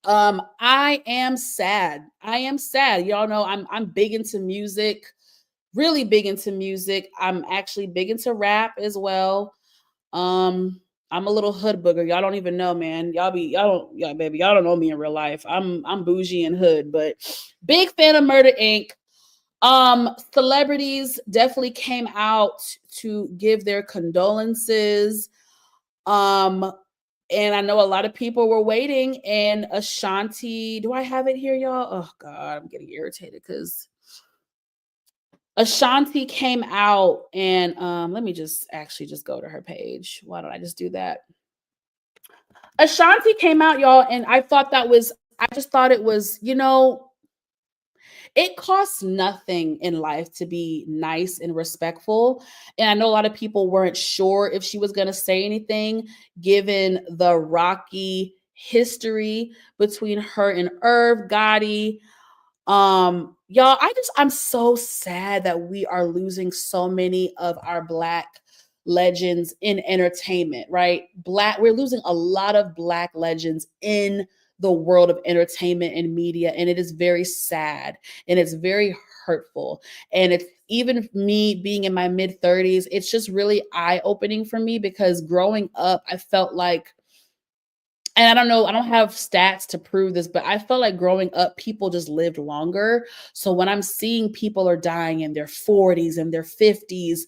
I am sad. I am sad. Y'all know I'm big into music, really big into music. I'm actually big into rap as well. I'm a little hood booger. Y'all don't even know, man. Y'all don't know me in real life. I'm bougie and hood, but big fan of Murder Inc. Celebrities definitely came out to give their condolences. And I know a lot of people were waiting. And Ashanti, do I have it here, y'all? Oh God, I'm getting irritated because Ashanti came out and let me just go to her page. Why don't I just do that? Ashanti came out, y'all, and I just thought it was, it costs nothing in life to be nice and respectful. And I know a lot of people weren't sure if she was going to say anything given the rocky history between her and Irv Gotti. Y'all, I'm so sad that we are losing so many of our Black legends in entertainment, right? We're losing a lot of Black legends in the world of entertainment and media, and it is very sad and it's very hurtful. And it's even me being in my mid 30s, it's just really eye-opening for me because growing up, I felt like, and I don't know, I don't have stats to prove this, but I felt like growing up, people just lived longer. So when I'm seeing people are dying in their 40s and their 50s,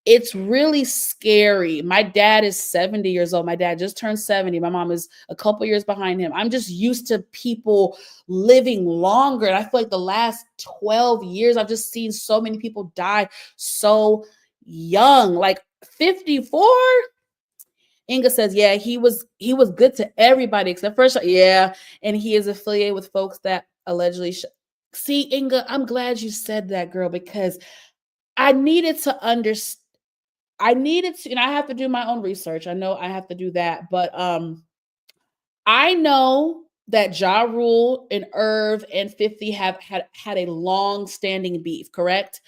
it's really scary. My dad is 70 years old. My dad just turned 70. My mom is a couple years behind him. I'm just used to people living longer. And I feel like the last 12 years, I've just seen so many people die so young, like 54. Inga says, yeah, he was good to everybody except for yeah, and he is affiliated with folks that allegedly see. Inga, I'm glad you said that, girl, because I needed to understand. And I have to do my own research. I know I have to do that, but I know that Ja Rule and Irv and 50 have had a long-standing beef, correct?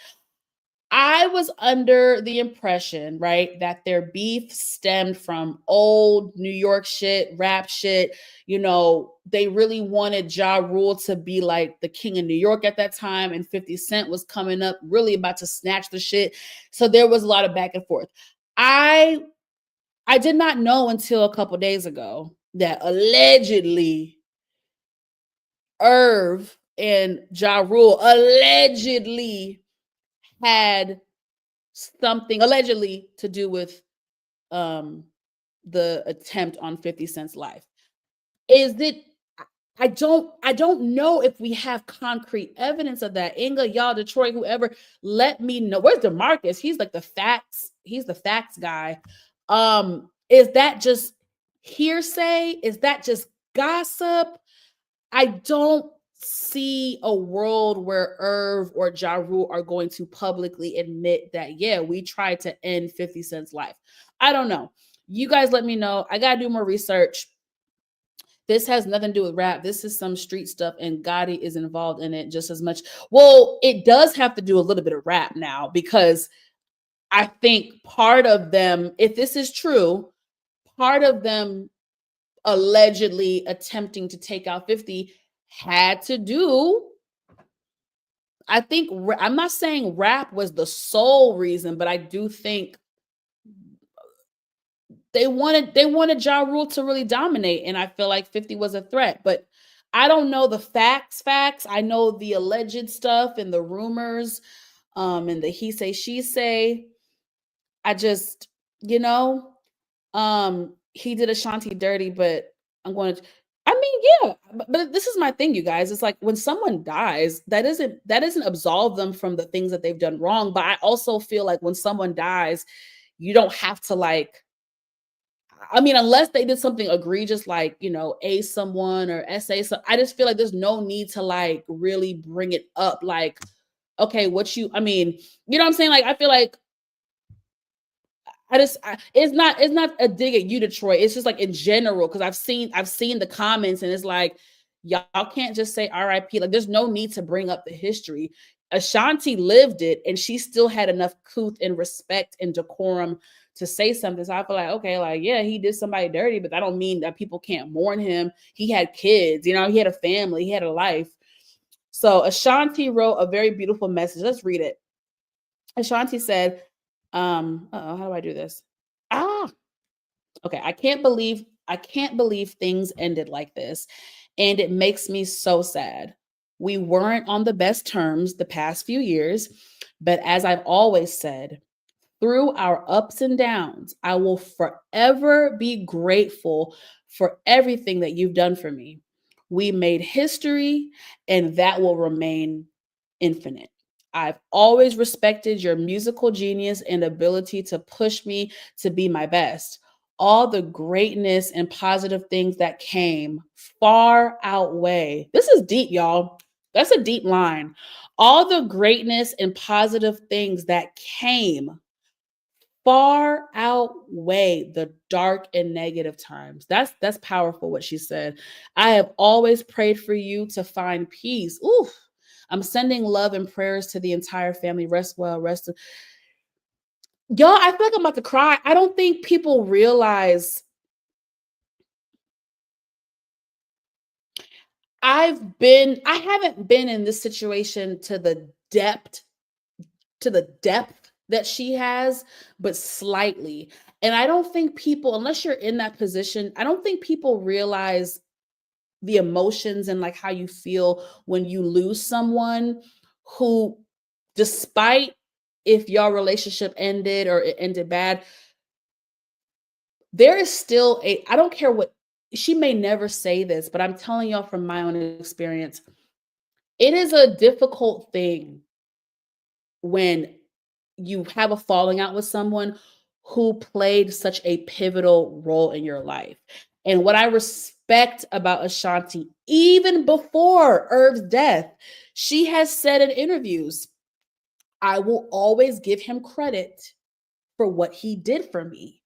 I was under the impression, right, that their beef stemmed from old New York shit, rap shit. They really wanted Ja Rule to be like the king of New York at that time, and 50 Cent was coming up, really about to snatch the shit. So there was a lot of back and forth. I did not know until a couple days ago that allegedly Irv and Ja Rule allegedly had something allegedly to do with the attempt on 50 Cent's life. Is it I don't know if we have concrete evidence of that. Inga, y'all, Detroit, whoever, let me know. Where's DeMarcus? He's like he's the facts guy. Is that just hearsay? Is that just gossip? I don't see a world where Irv or Ja Rule are going to publicly admit that, yeah, we tried to end 50 Cent's life. I don't know. You guys let me know. I got to do more research. This has nothing to do with rap. This is some street stuff, and Gotti is involved in it just as much. Well, it does have to do a little bit of rap now because I think part of them, if this is true, part of them allegedly attempting to take out 50 had to do. I think I'm not saying rap was the sole reason, but I do think they wanted Ja Rule to really dominate, and I feel like 50 was a threat. But I don't know the facts. I know the alleged stuff and the rumors, and the he say, she say. I just, you know, he did Ashanti dirty, but I'm going to, I mean, yeah, but this is my thing, you guys. It's like when someone dies, that doesn't absolve them from the things that they've done wrong. But I also feel like when someone dies, you don't have to like, I mean, unless they did something egregious, like, A someone or SA. So I just feel like there's no need to like really bring it up. Like, okay, I mean, you know what I'm saying? Like, I feel like it's not a dig at you, Detroit. It's just like in general, because I've seen the comments, and it's like y'all can't just say RIP. Like, there's no need to bring up the history. Ashanti lived it, and she still had enough couth and respect and decorum to say something. So I feel like, okay, like, yeah, he did somebody dirty, but that don't mean that people can't mourn him. He had kids, he had a family, he had a life. So Ashanti wrote a very beautiful message. Let's read it. Ashanti said, how do I do this? Okay, I can't believe things ended like this, and it makes me so sad. We weren't on the best terms the past few years, but as I've always said, through our ups and downs, I will forever be grateful for everything that you've done for me. We made history, and that will remain infinite. I've always respected your musical genius and ability to push me to be my best. All the greatness and positive things that came far outweigh. This is deep, y'all. That's a deep line. All the greatness and positive things that came far outweigh the dark and negative times. That's powerful what she said. I have always prayed for you to find peace. Ooh, I'm sending love and prayers to the entire family. Rest well, y'all, I feel like I'm about to cry. I don't think people realize I haven't been in this situation to the depth that she has, but slightly. And I don't think people, unless you're in that position, I don't think people realize the emotions and like how you feel when you lose someone who, despite if your relationship ended or it ended bad, there is still I don't care what she may never say this, but I'm telling y'all from my own experience, it is a difficult thing when you have a falling out with someone who played such a pivotal role in your life. And what I respect about Ashanti, even before Irv's death, she has said in interviews, I will always give him credit for what he did for me.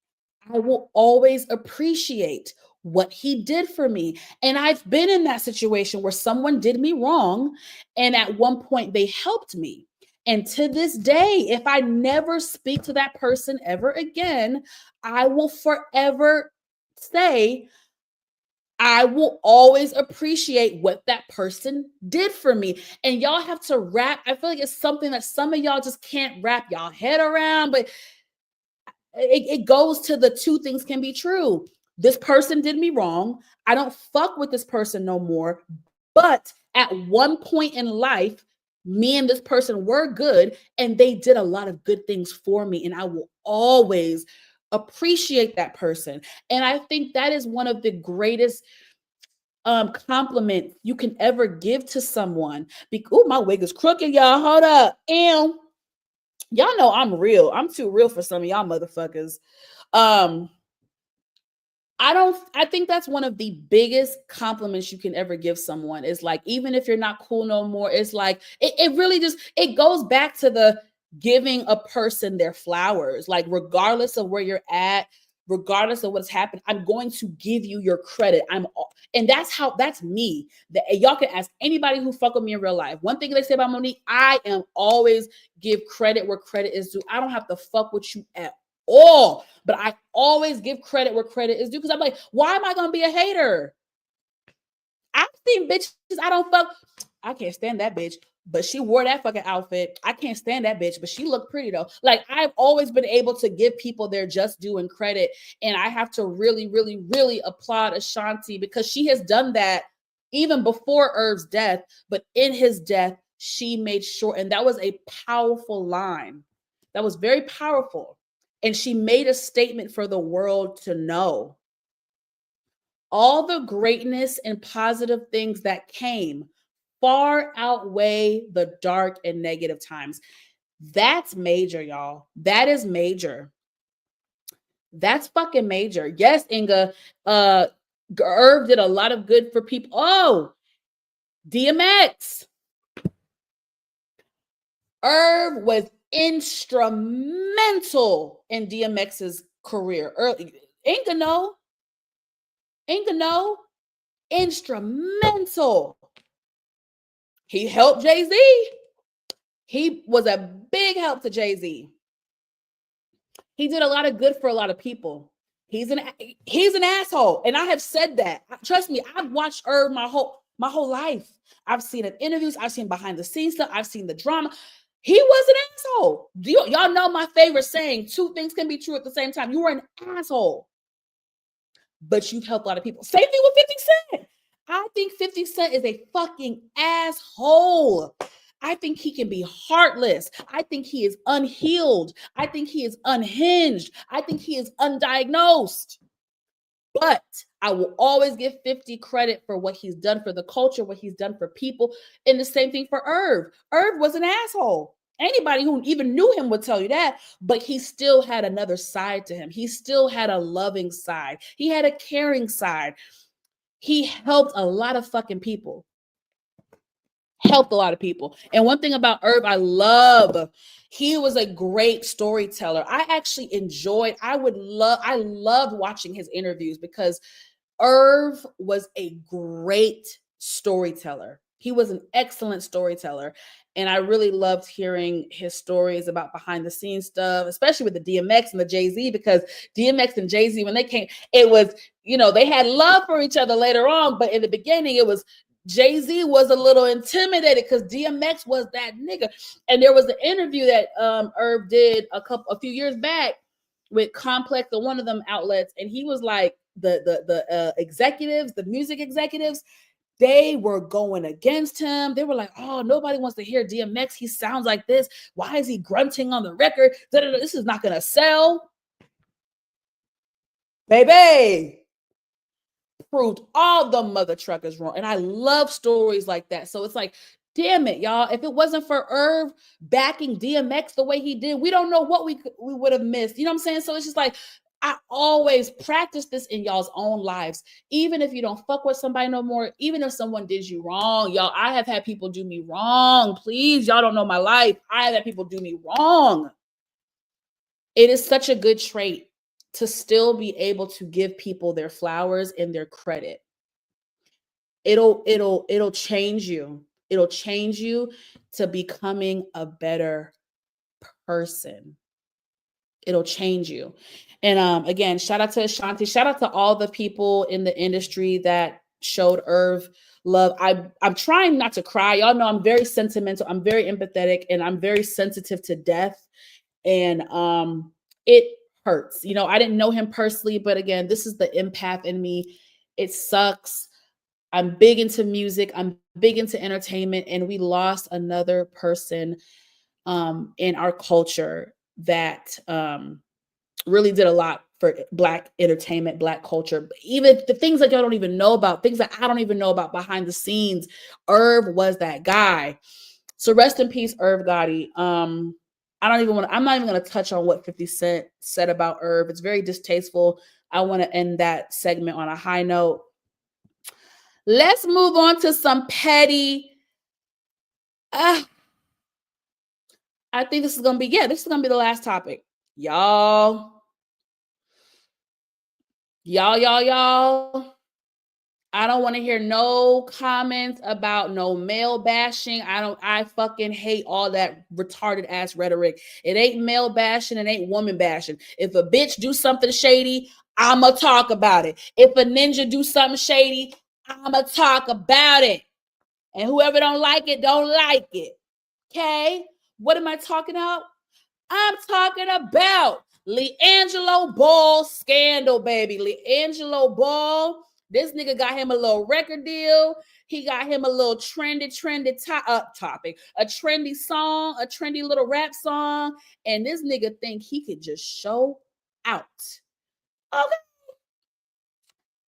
I will always appreciate what he did for me. And I've been in that situation where someone did me wrong, and at one point they helped me. And to this day, if I never speak to that person ever again, I will forever say, I will always appreciate what that person did for me. And y'all have to I feel like it's something that some of y'all just can't wrap y'all head around, but it goes to the two things can be true. This person did me wrong. I don't fuck with this person no more. But at one point in life, me and this person were good, and they did a lot of good things for me. And I will always appreciate that person. And I think that is one of the greatest compliment you can ever give to someone. Oh, my wig is crooked, y'all. Hold up. And y'all know I'm real. I'm too real for some of y'all motherfuckers. Um, I think that's one of the biggest compliments you can ever give someone is like, even if you're not cool no more, it's like, it really just, it goes back to the giving a person their flowers. Like, regardless of where you're at, regardless of what's happened, I'm going to give you your credit. And that's me. Y'all can ask anybody who fuck with me in real life. One thing they say about Monique, I am always give credit where credit is due. I don't have to fuck with you at all, but I always give credit where credit is due, because I'm like, why am I gonna be a hater? I've seen bitches I don't fuck. I can't stand that bitch, but she wore that fucking outfit. I can't stand that bitch, but she looked pretty though. Like, I've always been able to give people their just due and credit, and I have to really, really, really applaud Ashanti, because she has done that even before Irv's death, but in his death, she made sure, and that was a powerful line. That was very powerful. And she made a statement for the world to know. All the greatness and positive things that came far outweigh the dark and negative times. That's major, y'all. That is major. That's fucking major. Yes, Inga, Irv did a lot of good for people. Oh, DMX. Irv was instrumental in DMX's career. Early, Inga no. Instrumental. He helped Jay-Z. He was a big help to Jay-Z. He did a lot of good for a lot of people. He's an asshole, and I have said that. Trust me, I've watched Irv my whole life. I've seen it in interviews. I've seen behind the scenes stuff. I've seen the drama. He was an asshole. Y'all know my favorite saying: two things can be true at the same time. You were an asshole, but you've helped a lot of people. Same thing with 50 Cent. I think 50 Cent is a fucking asshole. I think he can be heartless. I think he is unhealed. I think he is unhinged. I think he is undiagnosed. But I will always give 50 credit for what he's done for the culture, what he's done for people. And the same thing for Irv. Irv was an asshole. Anybody who even knew him would tell you that, but he still had another side to him. He still had a loving side. He had a caring side. He helped a lot of fucking people. Helped a lot of people. And one thing about Irv, I love, he was a great storyteller. I actually enjoyed, I loved watching his interviews because Irv was a great storyteller. He was an excellent storyteller. And I really loved hearing his stories about behind the scenes stuff, especially with the DMX and the Jay-Z, because DMX and Jay-Z, when they came, it was, they had love for each other later on. But in the beginning, it was Jay-Z was a little intimidated because DMX was that nigga. And there was an interview that Irv did a few years back with Complex or one of them outlets, and he was like, the executives, the music executives, they were going against him. They were like, oh, nobody wants to hear DMX. He sounds like this. Why is he grunting on the record? This is not gonna sell. Baby, proved all the mother truckers wrong. And I love stories like that. So it's like, damn it, y'all. If it wasn't for Irv backing DMX the way he did, we don't know what we would have missed. You know what I'm saying? So it's just like, I always practice this in y'all's own lives. Even if you don't fuck with somebody no more, even if someone did you wrong, y'all, I have had people do me wrong. Please, y'all don't know my life. I have had people do me wrong. It is such a good trait to still be able to give people their flowers and their credit. It'll change you. It'll change you to becoming a better person. It'll change you. And again, shout out to Ashanti. Shout out to all the people in the industry that showed Irv love. I'm trying not to cry. Y'all know I'm very sentimental. I'm very empathetic, and I'm very sensitive to death. And it hurts. I didn't know him personally, but again, this is the empath in me. It sucks. I'm big into music. I'm big into entertainment, and we lost another person in our culture that really did a lot for Black entertainment, Black culture. Even the things that y'all don't even know about, things that I don't even know about behind the scenes. Irv was that guy. So rest in peace, Irv Gotti. I'm not even going to touch on what 50 Cent said about Irv. It's very distasteful. I want to end that segment on a high note. Let's move on to some petty. I think this is going to be the last topic. Y'all. I don't want to hear no comments about no male bashing. I fucking hate all that retarded ass rhetoric. It ain't male bashing. It ain't woman bashing. If a bitch do something shady, I'ma talk about it. If a ninja do something shady, I'ma talk about it. And whoever don't like it, don't like it. Okay? What am I talking about? I'm talking about LiAngelo Ball scandal, baby. LiAngelo Ball, This nigga got him a little record deal. He got him a little trendy topic, a trendy song, a trendy little rap song. And this nigga think he could just show out. Okay.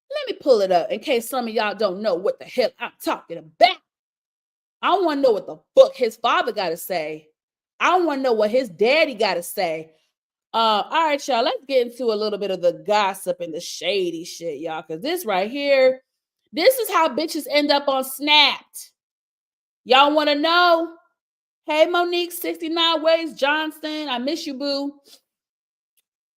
Let me pull it up in case some of y'all don't know what the hell I'm talking about. I want to know what the fuck his father got to say. I want to know what his daddy got to say. All right, y'all, let's get into a little bit of the gossip and the shady shit, y'all, because this right here, this is how bitches end up on Snapped. Y'all want to know? Hey, Monique, 69 Ways Johnson, I miss you, boo.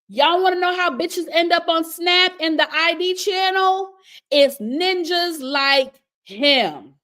Y'all want to know how bitches end up on Snap in the ID channel? It's ninjas like him.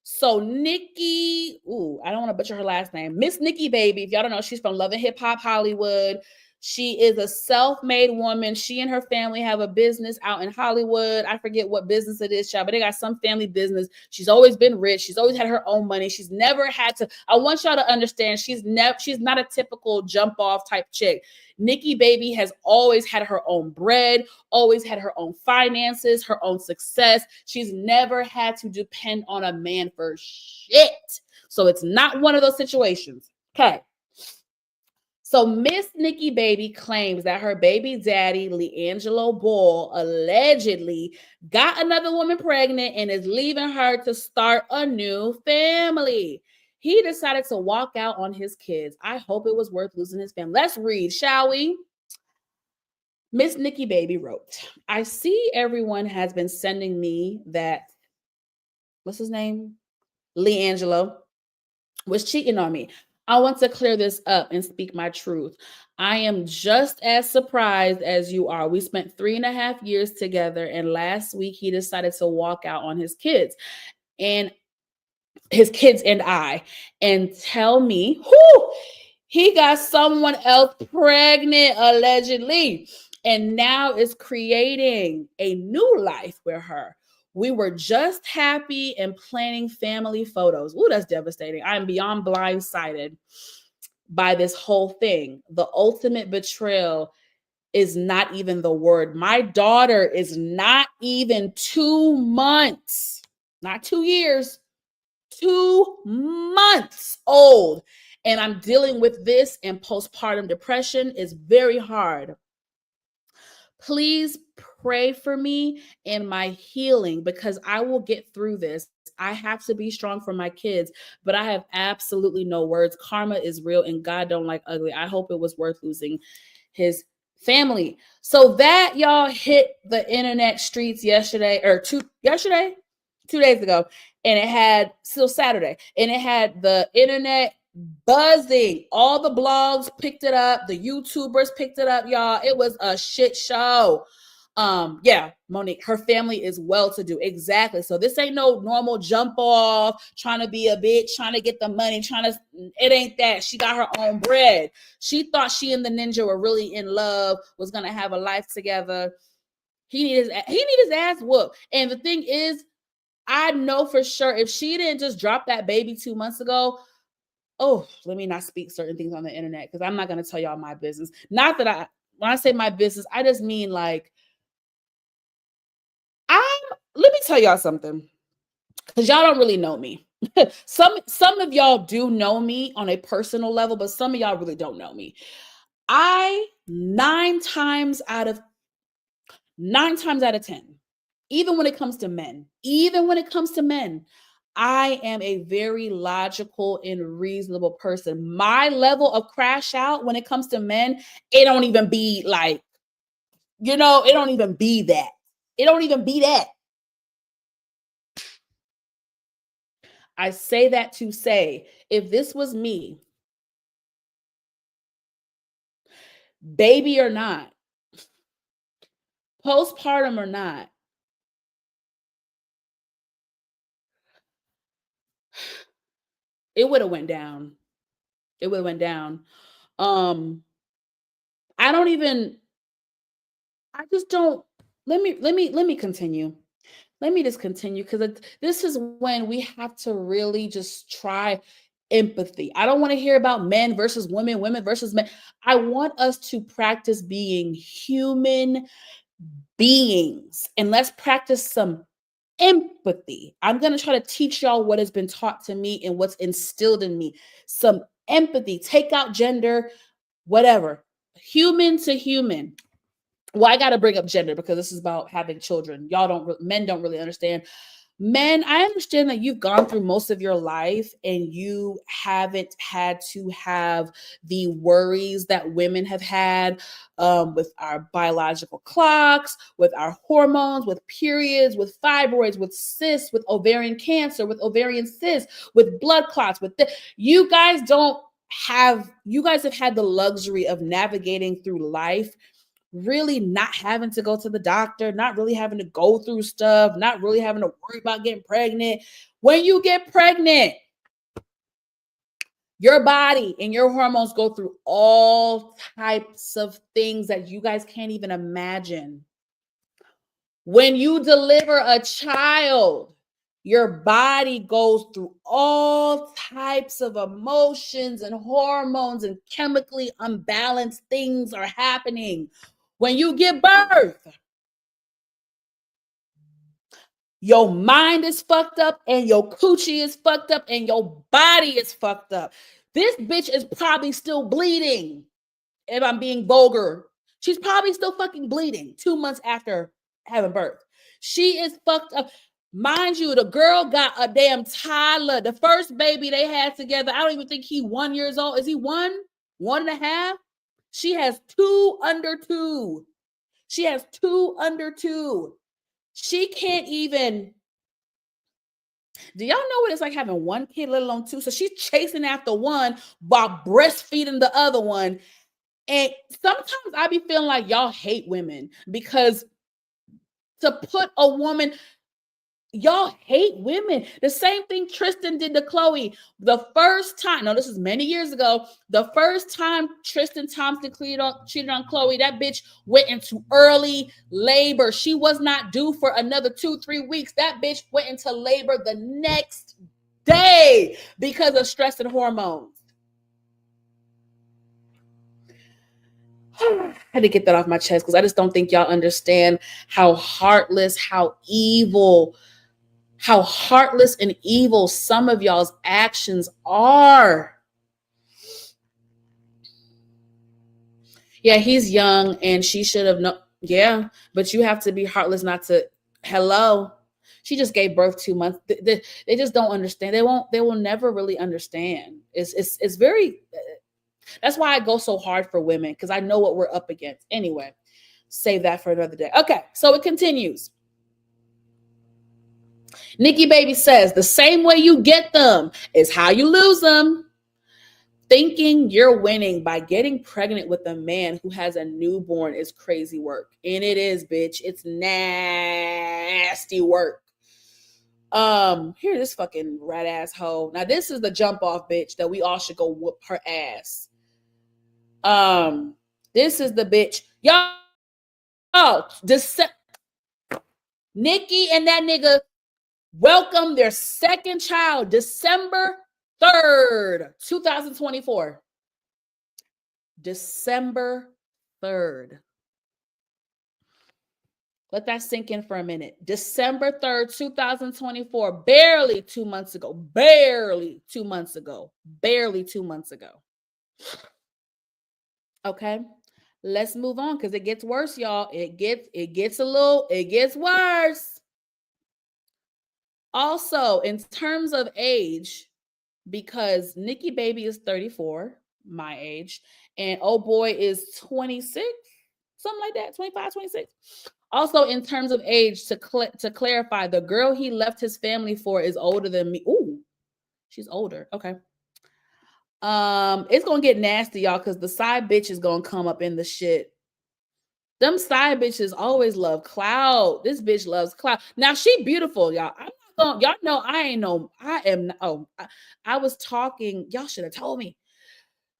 So Nikki, I don't want to butcher her last name. Miss Nikki Baby. If y'all don't know, she's from Love and Hip Hop Hollywood. She is a self-made woman. She and her family have a business out in Hollywood. I forget what business it is, child, but they got some family business. She's always been rich. She's always had her own money. She's never had to. I want y'all to understand she's not a typical jump off type chick. Nikki Baby has always had her own bread, always had her own finances, her own success. She's never had to depend on a man for shit. So it's not one of those situations. Okay. So Miss Nikki Baby claims that her baby daddy, LiAngelo Ball, allegedly got another woman pregnant and is leaving her to start a new family. He decided to walk out on his kids. I hope it was worth losing his family. Let's read, shall we? Miss Nikki Baby wrote, I see everyone has been sending me that, what's his name? LiAngelo was cheating on me. I want to clear this up and speak my truth. I am just as surprised as you are. We spent 3.5 years together, and last week he decided to walk out on his kids and I and tell me he got someone else pregnant allegedly, and now is creating a new life with her. We were just happy and planning family photos. Ooh, that's devastating. I'm beyond blindsided by this whole thing. The ultimate betrayal is not even the word. My daughter is not even 2 months, not 2 years, 2 months old. And I'm dealing with this, and postpartum depression is very hard. Please pray for me and my healing, because I will get through this. I have to be strong for my kids, but I have absolutely no words. Karma is real and God don't like ugly. I hope it was worth losing his family. So that, y'all, hit the internet streets yesterday, or 2 days ago, and it had still Saturday, and it had the internet buzzing. All the blogs picked it up, the YouTubers picked it up, y'all. It was a shit show. Yeah, Monique, her family is well-to-do. Exactly. So this ain't no normal jump off, trying to be a bitch, trying to get the money, it ain't that. She got her own bread. She thought she and the ninja were really in love, was gonna have a life together. He needed his ass whooped. And the thing is, I know for sure if she didn't just drop that baby 2 months ago, let me not speak certain things on the internet, because I'm not going to tell y'all my business. Not that when I say my business, I just mean like, let me tell y'all something, because y'all don't really know me. Some of y'all do know me on a personal level, but some of y'all really don't know me. I 9 times out of 10, even when it comes to men, I am a very logical and reasonable person. My level of crash out when it comes to men, it don't even be like, it don't even be that. It don't even be that. I say that to say, if this was me, baby or not, postpartum or not, it would have went down. Let me continue. Let me just continue, because this is when we have to really just try empathy. I don't want to hear about men versus women, women versus men. I want us to practice being human beings. And let's practice some empathy. I'm going to try to teach y'all what has been taught to me and what's instilled in me. Some empathy. Take out gender, whatever. Human to human. Well, I got to bring up gender because this is about having children. Men don't really understand. Men, I understand that you've gone through most of your life and you haven't had to have the worries that women have had with our biological clocks, with our hormones, with periods, with fibroids, with cysts, with ovarian cancer, with ovarian cysts, with blood clots, you guys have had the luxury of navigating through life really not having to go to the doctor, not really having to go through stuff, not really having to worry about getting pregnant. When you get pregnant, your body and your hormones go through all types of things that you guys can't even imagine. When you deliver a child, your body goes through all types of emotions and hormones and chemically unbalanced things are happening. When you give birth, your mind is fucked up and your coochie is fucked up and your body is fucked up. This bitch is probably still bleeding. If I'm being vulgar, she's probably still fucking bleeding 2 months after having birth. She is fucked up. Mind you, the girl got a damn toddler. The first baby they had together, I don't even think he 1 years old. Is he 1.5? She has 2 under 2. She has 2 under 2. She can't even. Do y'all know what it's like having one kid, let alone 2? So she's chasing after one while breastfeeding the other one. And sometimes I be feeling like y'all hate women because to put a woman, y'all hate women. The same thing Tristan did to Chloe. The first time, no, this is many years ago. The first time Tristan Thompson cheated on Chloe, that bitch went into early labor. She was not due for another 2-3 weeks. That bitch went into labor the next day because of stress and hormones. I had to get that off my chest because I just don't think y'all understand how heartless, how heartless and evil some of y'all's actions are. Yeah, he's young and she should have known. Yeah, but you have to be heartless not to. Hello. She just gave birth 2 months. They just don't understand. They will never really understand. It's very. That's why I go so hard for women because I know what we're up against. Anyway, save that for another day. Okay, so it continues. Nikki Baby says, the same way you get them is how you lose them. Thinking you're winning by getting pregnant with a man who has a newborn is crazy work. And it is, bitch. It's nasty work. Here, this fucking rat ass hoe. Now, this is the jump off bitch that we all should go whoop her ass. This is the bitch. Y'all, Nikki and that nigga welcome their second child December 3rd, 2024. December 3rd. Let that sink in for a minute. December 3rd, 2024. Barely 2 months ago. Barely 2 months ago. Barely 2 months ago. Okay. Let's move on because it gets worse, y'all. It gets worse. Also, in terms of age, because Nikki Baby is 34, my age, and oh boy is 26, something like that, 25, 26. Also, in terms of age, to clarify, the girl he left his family for is older than me. Ooh, she's older. Okay. It's gonna get nasty, y'all, because the side bitch is gonna come up in the shit. Them side bitches always love clout. This bitch loves clout. Now she beautiful, y'all. I'm not gonna, y'all know I ain't no. I am. Oh, I was talking. Y'all should have told me.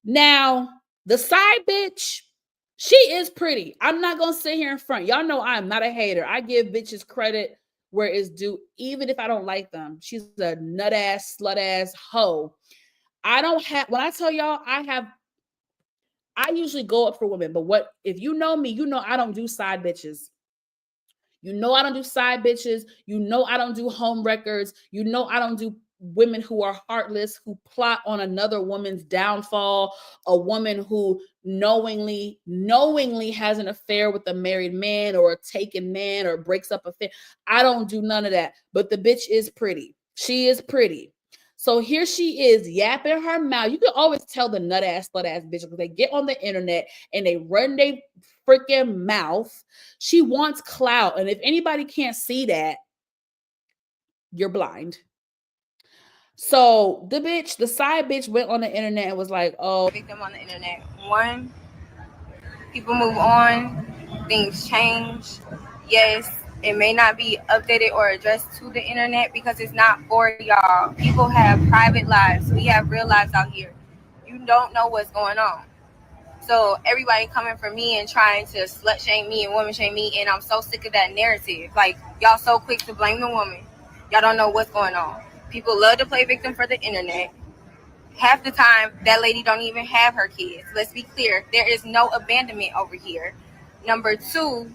Now the side bitch, she is pretty. I'm not gonna sit here in front. Y'all know I'm not a hater. I give bitches credit where it's due, even if I don't like them. She's a nut ass, slut ass hoe. I don't have. When I tell y'all, I usually go up for women, but what if you know me, you know I don't do side bitches. You know I don't do side bitches. You know I don't do home records. You know I don't do women who are heartless, who plot on another woman's downfall, a woman who knowingly has an affair with a married man or a taken man or breaks up a family. I don't do none of that. But the bitch is pretty. She is pretty. So here she is yapping her mouth. You can always tell the nut ass, slut ass bitch because they get on the internet and they run their freaking mouth. She wants clout. And if anybody can't see that, you're blind. So the side bitch went on the internet and was like, oh, victim on the internet. One, people move on, things change. Yes, it may not be updated or addressed to the internet because it's not for y'all. People have private lives. We have real lives out here. You don't know what's going on. So everybody coming for me and trying to slut shame me and woman shame me, and I'm so sick of that narrative. Like, y'all so quick to blame the woman. Y'all don't know what's going on. People love to play victim for the internet. Half the time, that lady don't even have her kids. Let's be clear. There is no abandonment over here. Number two,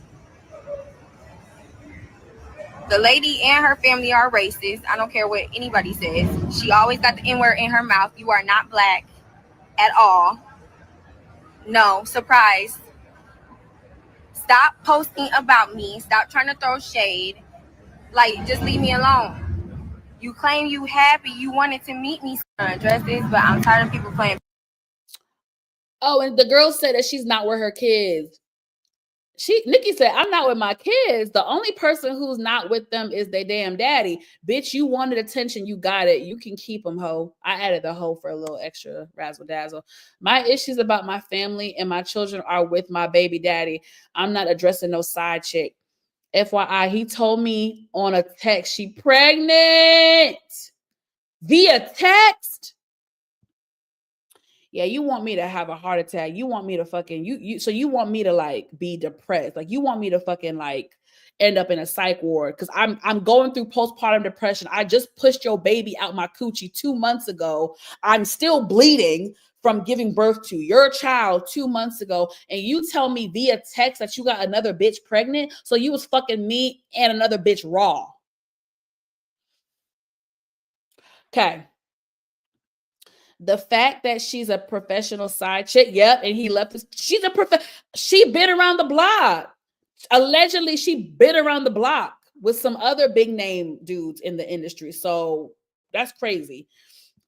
the lady and her family are racist. I don't care what anybody says. She always got the N-word in her mouth. You are not black at all. No, surprise. Stop posting about me. Stop trying to throw shade. Like, just leave me alone. You claim you happy. You wanted to meet me. Address this, but I'm tired of people playing. Oh, and the girl said that she's not with her kids. Nikki said, I'm not with my kids. The only person who's not with them is their damn daddy. Bitch, you wanted attention. You got it. You can keep them, ho. I added the ho for a little extra razzle dazzle. My issues about my family and my children are with my baby daddy. I'm not addressing no side chick. FYI, he told me on a text she pregnant via text. Yeah, you want me to have a heart attack. You want me to fucking so you want me to like be depressed. Like you want me to fucking like end up in a psych ward because I'm going through postpartum depression. I just pushed your baby out my coochie 2 months ago. I'm still bleeding from giving birth to your child 2 months ago, and you tell me via text that you got another bitch pregnant, so you was fucking me and another bitch raw. Okay. The fact that she's a professional side chick, yep, and he left this. She been around the block. Allegedly, she been around the block with some other big name dudes in the industry. So that's crazy.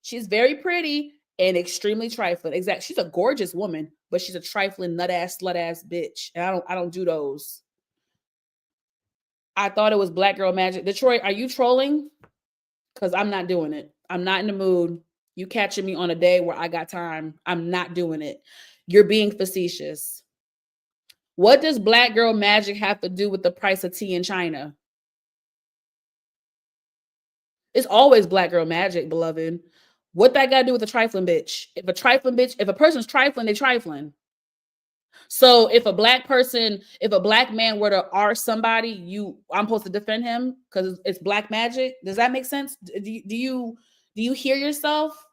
She's very pretty and extremely trifling. Exactly. She's a gorgeous woman, but she's a trifling nut ass, slut ass bitch. And I don't do those. I thought it was Black Girl Magic. Detroit, are you trolling? Because I'm not doing it. I'm not in the mood. You catching me on a day where I got time. I'm not doing it. You're being facetious. What does Black Girl Magic have to do with the price of tea in China? It's always Black Girl Magic, beloved. What that got to do with a trifling bitch? If a person's trifling, they trifling. So if a black man were to R somebody, I'm supposed to defend him because it's black magic. Does that make sense? Do you hear yourself?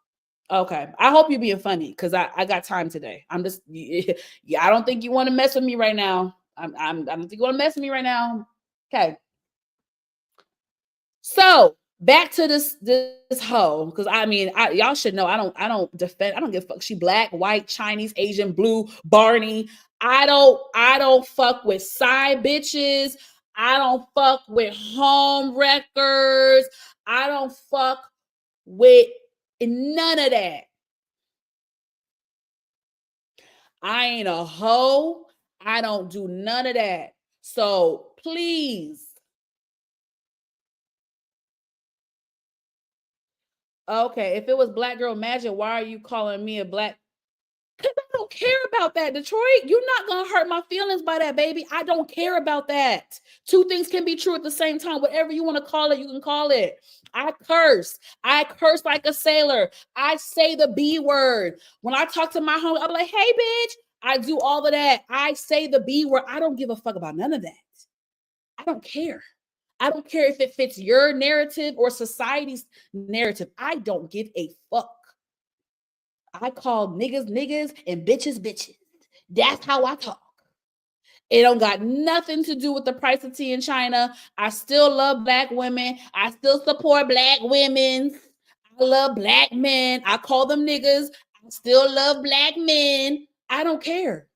Okay. I hope you're being funny because I got time today. I'm just I don't think you want to mess with me right now. I don't think you want to mess with me right now. Okay. So back to this hoe, because I mean, y'all should know I don't defend. I don't give a fuck. She black, white, Chinese, Asian, blue, Barney. I don't fuck with side bitches. I don't fuck with home wreckers. I don't fuck with none of that. I ain't a hoe. I don't do none of that. So please. Okay, if it was Black Girl Magic, why are you calling me a black? Because I don't care about that, Detroit. You're not going to hurt my feelings by that, baby. I don't care about that. Two things can be true at the same time. Whatever you want to call it, you can call it. I curse. I curse like a sailor. I say the B word. When I talk to my homie, I'm like, hey, bitch. I do all of that. I say the B word. I don't give a fuck about none of that. I don't care. I don't care if it fits your narrative or society's narrative. I don't give a fuck. I call niggas niggas and bitches bitches. That's how I talk. It don't got nothing to do with the price of tea in China. I still love black women. I still support black women. I love black men. I call them niggas. I still love black men. I don't care.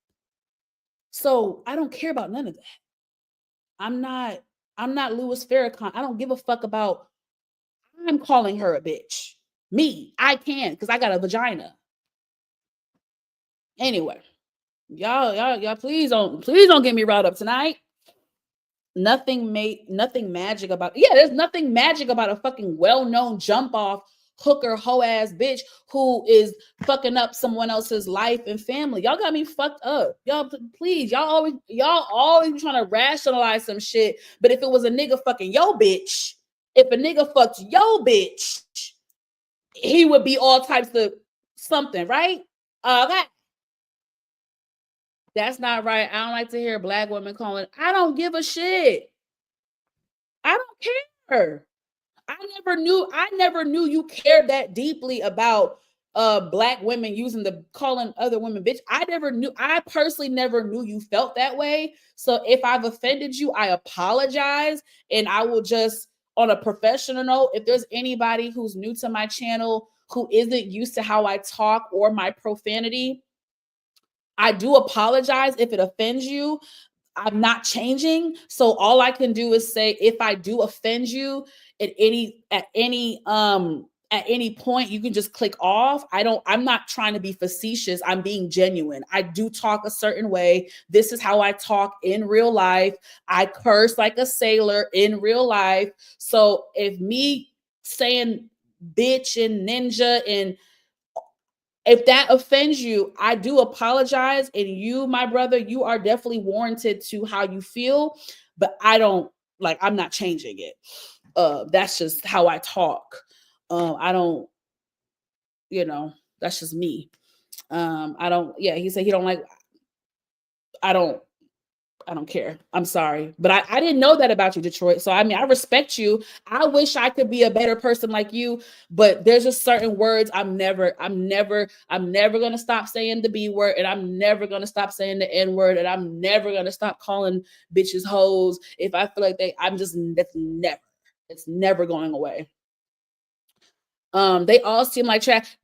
So I don't care about none of that. I'm not Louis Farrakhan. I don't give a fuck about. I'm calling her a bitch. Me, I can because I got a vagina. Anyway, y'all, please don't get me riled up tonight. Nothing magic about. Yeah, there's nothing magic about a fucking well-known jump off hooker hoe ass bitch who is fucking up someone else's life and family. Y'all got me fucked up. Y'all, please, y'all always trying to rationalize some shit. But if it was a nigga fucking yo bitch, if a nigga fucked yo bitch, he would be all types of something, right? Okay. That's not right. I don't like to hear black women calling. I don't give a shit. I don't care. I never knew you cared that deeply about black women using the calling other women bitch. I personally never knew you felt that way. So if I've offended you, I apologize. And I will just, on a professional note, if there's anybody who's new to my channel who isn't used to how I talk or my profanity, I do apologize if it offends you. I'm not changing. So all I can do is say, if I do offend you at any point, you can just click off. I'm not trying to be facetious. I'm being genuine. I do talk a certain way. This is how I talk in real life. I curse like a sailor in real life. So if me saying bitch and ninja and if that offends you, I do apologize. And you, my brother, you are definitely warranted to how you feel, but I'm not changing it. That's just how I talk. I don't, that's just me. He said he don't like, I don't care. I'm sorry. But I didn't know that about you, Detroit. So, I mean, I respect you. I wish I could be a better person like you, but there's just certain words I'm never going to stop saying the B word, and I'm never going to stop saying the N word, and I'm never going to stop calling bitches hoes. If I feel like it's never going away. They all seem like trash.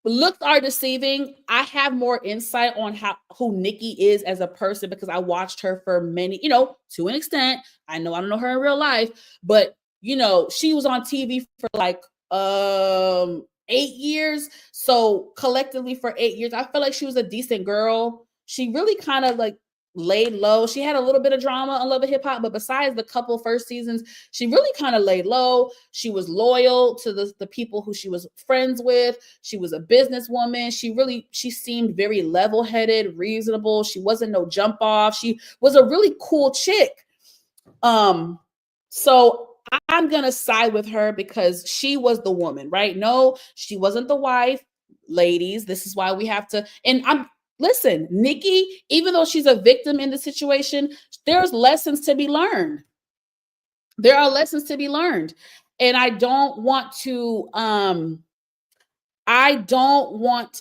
Looks are deceiving. I have more insight on who Nikki is as a person because I watched her for many, to an extent. I don't know her in real life, but she was on TV for like 8 years. So collectively for 8 years, I feel like she was a decent girl. She really kind of like laid low. She had a little bit of drama on Love and Hip Hop, but besides the couple first seasons, she really kind of laid low. She was loyal to the people who she was friends with. She was a businesswoman. She seemed very level-headed, reasonable. She wasn't no jump off. She was a really cool chick. So I'm gonna side with her because she was the woman, right? No, she wasn't the wife. Ladies, this is why we have to, listen, Nikki, even though she's a victim in the situation, there's lessons to be learned. There are lessons to be learned. And I don't want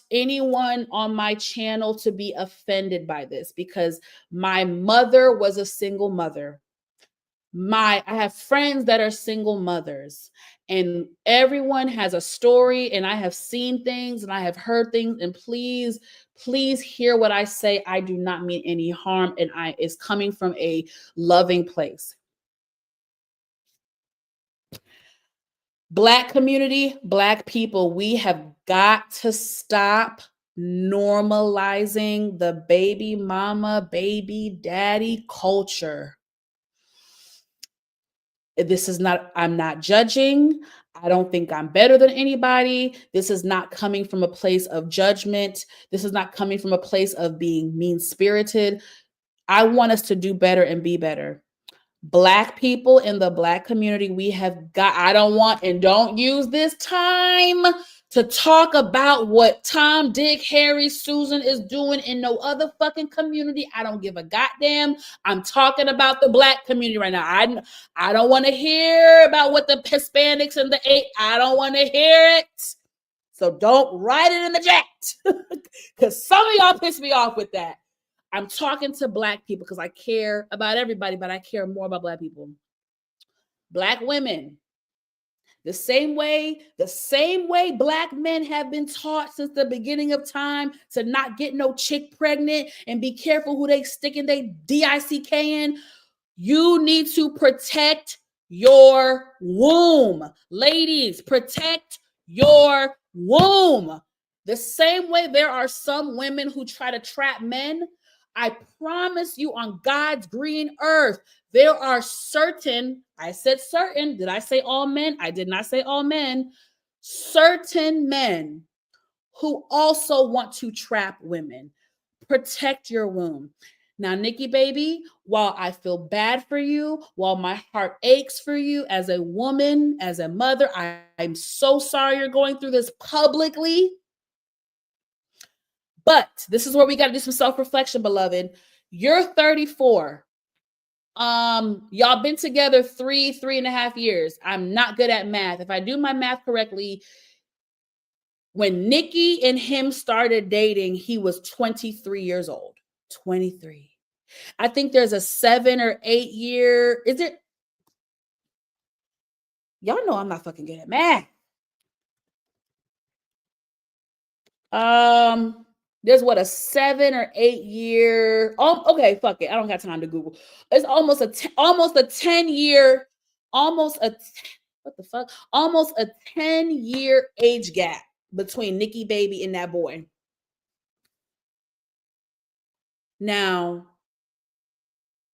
anyone on my channel to be offended by this because my mother was a single mother. I have friends that are single mothers, and everyone has a story, and I have seen things and I have heard things, and please hear what I say. I do not mean any harm, and it's coming from a loving place. Black community, Black people, we have got to stop normalizing the baby mama, baby daddy culture. I'm not judging. I don't think I'm better than anybody. This is not coming from a place of judgment. This is not coming from a place of being mean-spirited. I want us to do better and be better. Black people in the Black community, don't use this time to talk about what Tom, Dick, Harry, Susan is doing in no other fucking community. I don't give a goddamn. I'm talking about the Black community right now. I don't want to hear about what the Hispanics and I don't want to hear it. So don't write it in the chat because some of y'all piss me off with that. I'm talking to Black people because I care about everybody, but I care more about Black people. Black women, the same way Black men have been taught since the beginning of time to not get no chick pregnant and be careful who they stick in they DICK in. You need to protect your womb. Ladies, protect your womb. The same way there are some women who try to trap men, I promise you on God's green earth, there are certain, I said certain, did I say all men? I did not say all men. Certain men who also want to trap women. Protect your womb. Now, Nikki, baby, while I feel bad for you, while my heart aches for you as a woman, as a mother, I'm so sorry you're going through this publicly. But this is where we got to do some self-reflection, beloved. You're 34. Y'all been together 3.5 years. I'm not good at math. If I do my math correctly, when Nikki and him started dating, he was 23 years old. 23. I think there's a 7 or 8 year. Is it? Y'all know I'm not fucking good at math. There's what, a 7 or 8 year. Okay, fuck it. I don't got time to Google. It's almost a 10 year, almost a what the fuck? Almost a 10-year age gap between Nikki baby and that boy. Now,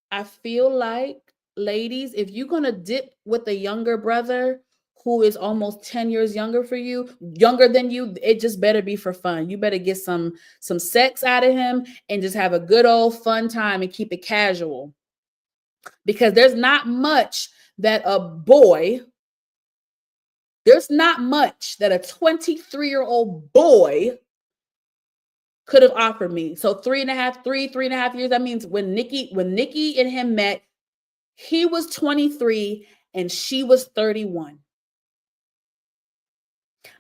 I feel like, ladies, if you're gonna dip with a younger brother who is almost 10 years younger than you, it just better be for fun. You better get some sex out of him and just have a good old fun time and keep it casual. Because there's not much that a 23-year-old boy could have offered me. So 3.5 years. That means when Nikki and him met, he was 23 and she was 31.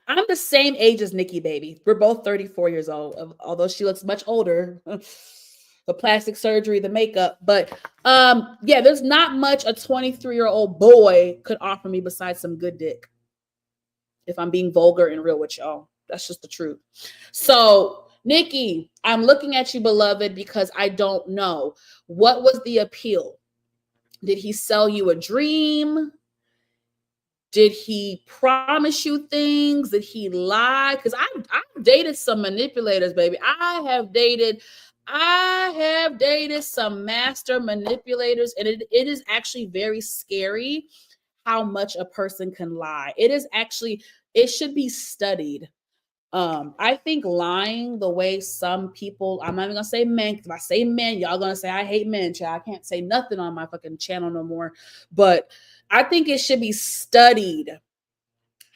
I'm the same age as Nikki, baby. We're both 34 years old, although she looks much older. The plastic surgery, the makeup. But yeah, there's not much a 23-year-old boy could offer me besides some good dick. If I'm being vulgar and real with y'all. That's just the truth. So, Nikki, I'm looking at you, beloved, because I don't know. What was the appeal? Did he sell you a dream? Did he promise you things? Did he lie? Because I've dated some manipulators, baby. I have dated some master manipulators, and it is actually very scary how much a person can lie. It should be studied. I think lying the way some people, I'm not even gonna say men, because if I say men, y'all gonna say I hate men, child. I can't say nothing on my fucking channel no more. But I think it should be studied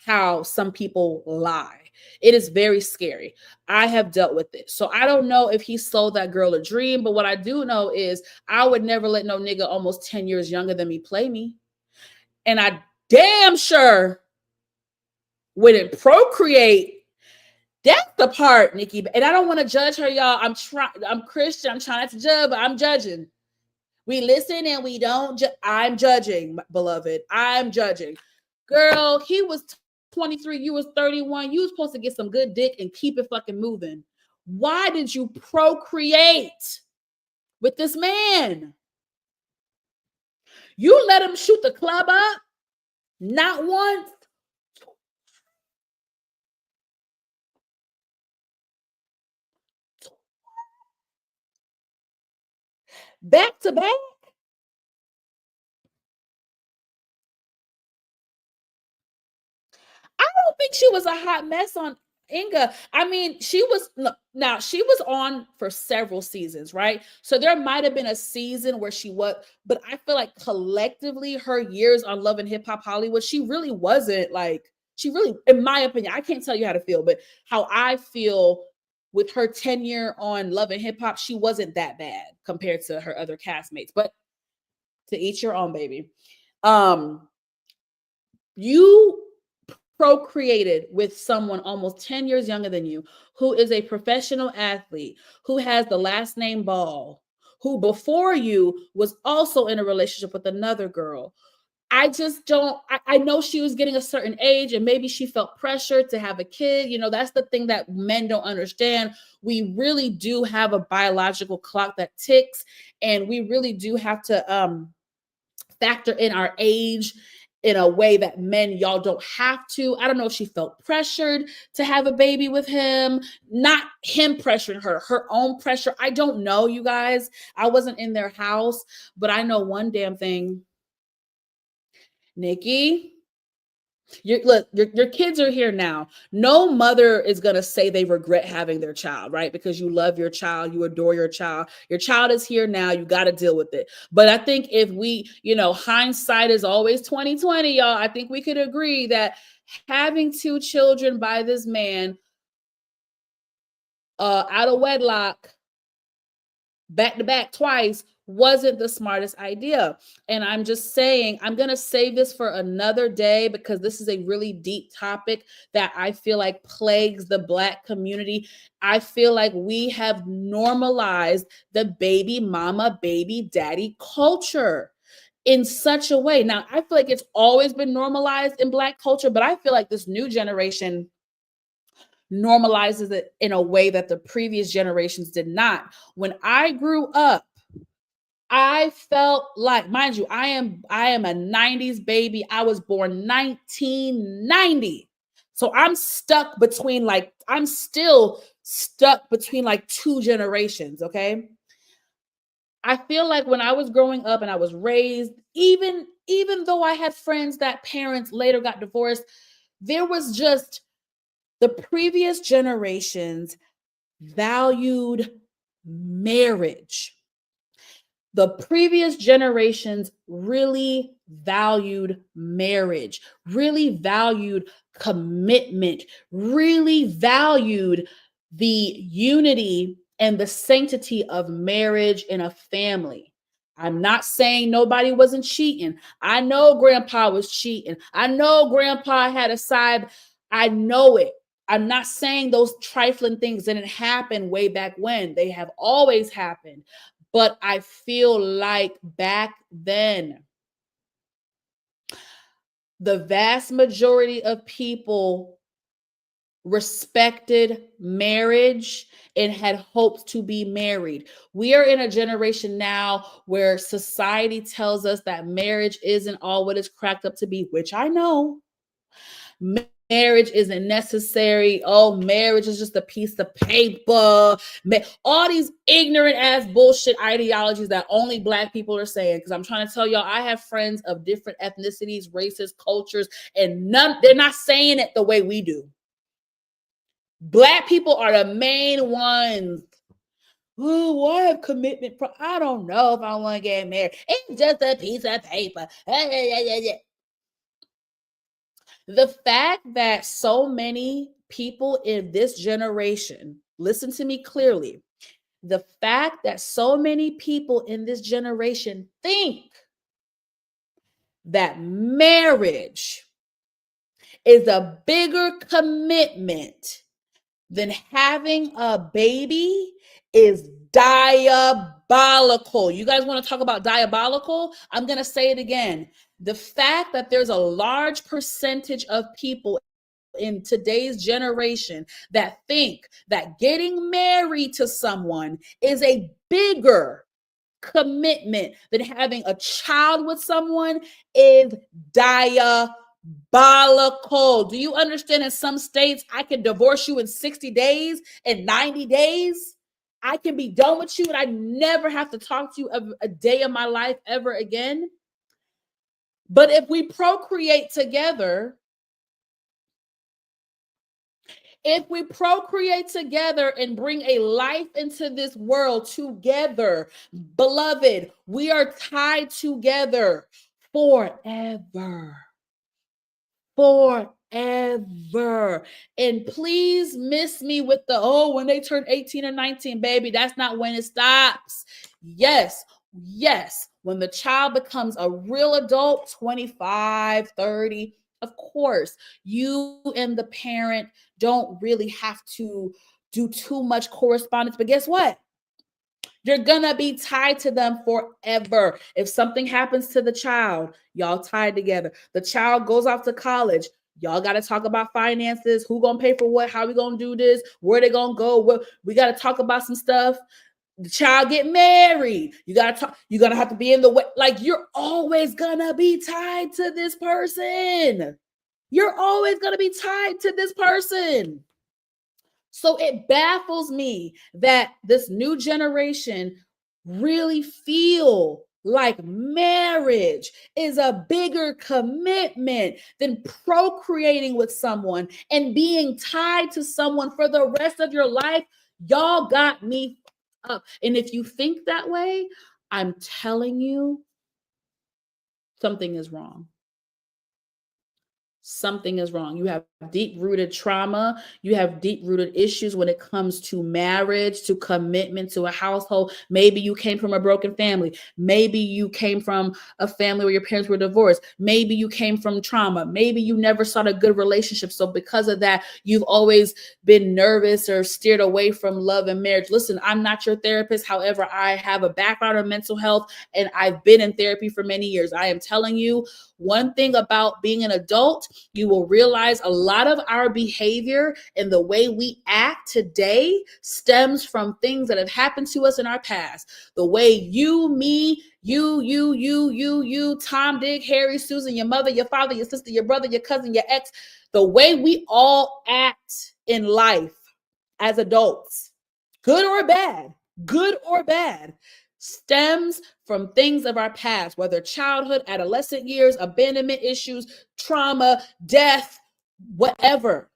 how some people lie. It is very scary. I have dealt with it. So I don't know if he sold that girl a dream, but what I do know is I would never let no nigga almost 10 years younger than me play me. And I damn sure wouldn't procreate. That's the part, Nikki. And I don't want to judge her, y'all. I'm Christian. I'm trying not to judge, but I'm judging. We listen and we don't. I'm judging, beloved. I'm judging. Girl, he was 23. You was 31. You was supposed to get some good dick and keep it fucking moving. Why did you procreate with this man? You let him shoot the club up? Not once. Back to back. I don't think she was a hot mess on Inga. I mean, she was on for several seasons, right? So there might have been a season where she was, but I feel like collectively her years on Love and Hip Hop Hollywood, she really wasn't like, in my opinion, I can't tell you how to feel, but how I feel with her tenure on Love and Hip Hop, she wasn't that bad compared to her other castmates. But to each your own, baby. You procreated with someone almost 10 years younger than you, who is a professional athlete, who has the last name Ball, who before you was also in a relationship with another girl, I just don't, I know she was getting a certain age and maybe she felt pressure to have a kid. You know, that's the thing that men don't understand. We really do have a biological clock that ticks, and we really do have to factor in our age in a way that men, y'all don't have to. I don't know if she felt pressured to have a baby with him, not him pressuring her, her own pressure. I don't know, you guys. I wasn't in their house, but I know one damn thing. Nikki, your kids are here now. No mother is going to say they regret having their child, right? Because you love your child, you adore your child. Your child is here now, you got to deal with it. But I think if we, hindsight is always 2020, y'all. I think we could agree that having 2 children by this man out of wedlock, back to back twice, wasn't the smartest idea. And I'm just saying, I'm going to save this for another day because this is a really deep topic that I feel like plagues the Black community. I feel like we have normalized the baby mama, baby daddy culture in such a way. Now, I feel like it's always been normalized in Black culture, but I feel like this new generation normalizes it in a way that the previous generations did not. When I grew up, I felt like, mind you, I am a 90s baby. I was born 1990. So I'm still stuck between like 2 generations, okay? I feel like when I was growing up and I was raised, even though I had friends that parents later got divorced, there was just the previous generations valued marriage. The previous generations really valued marriage, really valued commitment, really valued the unity and the sanctity of marriage in a family. I'm not saying nobody wasn't cheating. I know grandpa was cheating. I know grandpa had a side. I know it. I'm not saying those trifling things didn't happen way back when. They have always happened. But I feel like back then, the vast majority of people respected marriage and had hopes to be married. We are in a generation now where society tells us that marriage isn't all what it's cracked up to be, which I know. Marriage isn't necessary. Oh, marriage is just a piece of paper. All these ignorant ass bullshit ideologies that only Black people are saying. Because I'm trying to tell y'all, I have friends of different ethnicities, races, cultures, and they're not saying it the way we do. Black people are the main ones. Oh, I have commitment. I don't know if I want to get married. It's just a piece of paper. The fact that so many people in this generation, listen to me clearly, the fact that so many people in this generation think that marriage is a bigger commitment than having a baby is diabolical. You guys want to talk about diabolical? I'm going to say it again. The fact that there's a large percentage of people in today's generation that think that getting married to someone is a bigger commitment than having a child with someone is diabolical. Do you understand? In some states, I can divorce you in 60 days and 90 days. I can be done with you and I never have to talk to you a day of my life ever again. But if we procreate together, and bring a life into this world together, beloved, we are tied together forever. And please miss me with the, when they turn 18 or 19, baby, that's not when it stops. Yes, when the child becomes a real adult, 25, 30, Of course, you and the parent don't really have to do too much correspondence, but guess what? You're gonna be tied to them forever. If something happens to the child, y'all tied together. The child goes off to college. Y'all got to talk about finances. Who gonna pay for what? How we gonna do this? Where they gonna go? What we got to talk about some stuff. The child get married. You gotta talk. You're gonna have to be in the way. Like you're always gonna be tied to this person. You're always gonna be tied to this person. So it baffles me that this new generation really feel like marriage is a bigger commitment than procreating with someone and being tied to someone for the rest of your life. Y'all got me up. And if you think that way, I'm telling you, something is wrong. Something is wrong. You have deep-rooted trauma. You have deep-rooted issues when it comes to marriage, to commitment to a household. Maybe you came from a broken family. Maybe you came from a family where your parents were divorced. Maybe you came from trauma. Maybe you never sought a good relationship. So because of that, you've always been nervous or steered away from love and marriage. Listen, I'm not your therapist. However, I have a background in mental health and I've been in therapy for many years. I am telling you, one thing about being an adult, you will realize a lot of our behavior and the way we act today stems from things that have happened to us in our past. The way you, me, you, Tom, Dick, Harry, Susan, your mother, your father, your sister, your brother, your cousin, your ex, the way we all act in life as adults, good or bad, stems from things of our past, whether childhood, adolescent years, abandonment issues, trauma, death, whatever.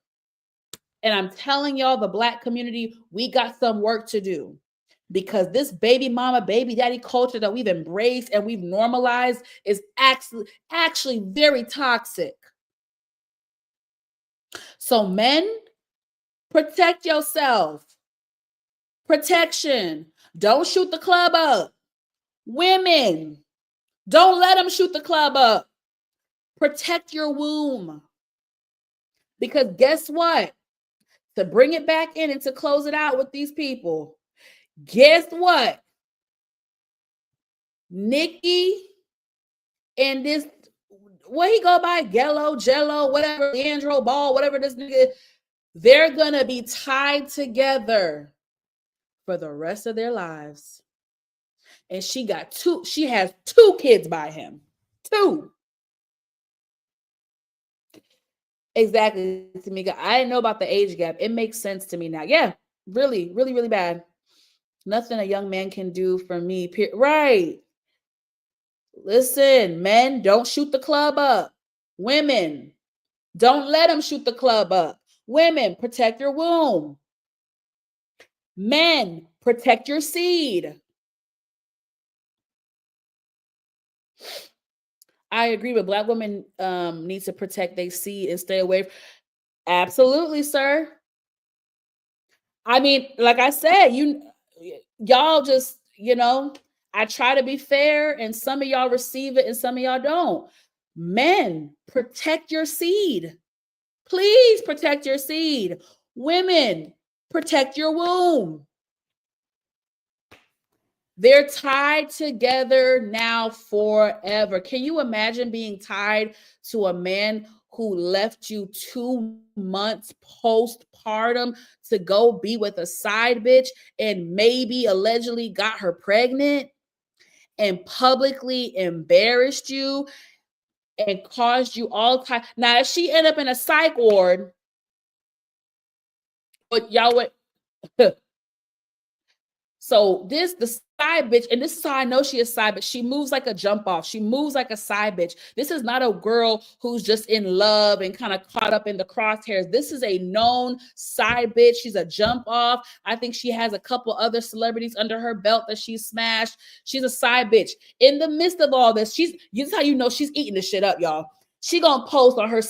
And I'm telling y'all, the Black community, we got some work to do, because this baby mama, baby daddy culture that we've embraced and we've normalized is actually very toxic. So men, protect yourself. Protection. Don't shoot the club up. Women, don't let them shoot the club up. Protect your womb. Because guess what? To bring it back in and to close it out with these people, guess what? Nikki and this, what he go by, Jello, whatever, LiAngelo, Ball, whatever this nigga, they're gonna be tied together for the rest of their lives. And she has 2 kids by him. 2. Exactly, Tamika. I didn't know about the age gap. It makes sense to me now. Yeah, really, really, really bad. Nothing a young man can do for me. Right. Listen, men, don't shoot the club up. Women, don't let them shoot the club up. Women, protect your womb. Men, protect your seed. I agree with Black women need to protect their seed and stay away. Absolutely, sir. I mean, like I said, y'all just, I try to be fair and some of y'all receive it and some of y'all don't. Men, protect your seed. Please protect your seed. Women, protect your womb. They're tied together now forever. Can you imagine being tied to a man who left you 2 months postpartum to go be with a side bitch and maybe allegedly got her pregnant and publicly embarrassed you and caused you all time? Now, if she ended up in a psych ward, but y'all would. So the side bitch, and this is how I know she is side bitch. She moves like a jump off. She moves like a side bitch. This is not a girl who's just in love and kind of caught up in the crosshairs. This is a known side bitch. She's a jump off. I think she has a couple other celebrities under her belt that she's smashed. She's a side bitch. In the midst of all this, this is how you know she's eating this shit up, y'all. She gonna post on her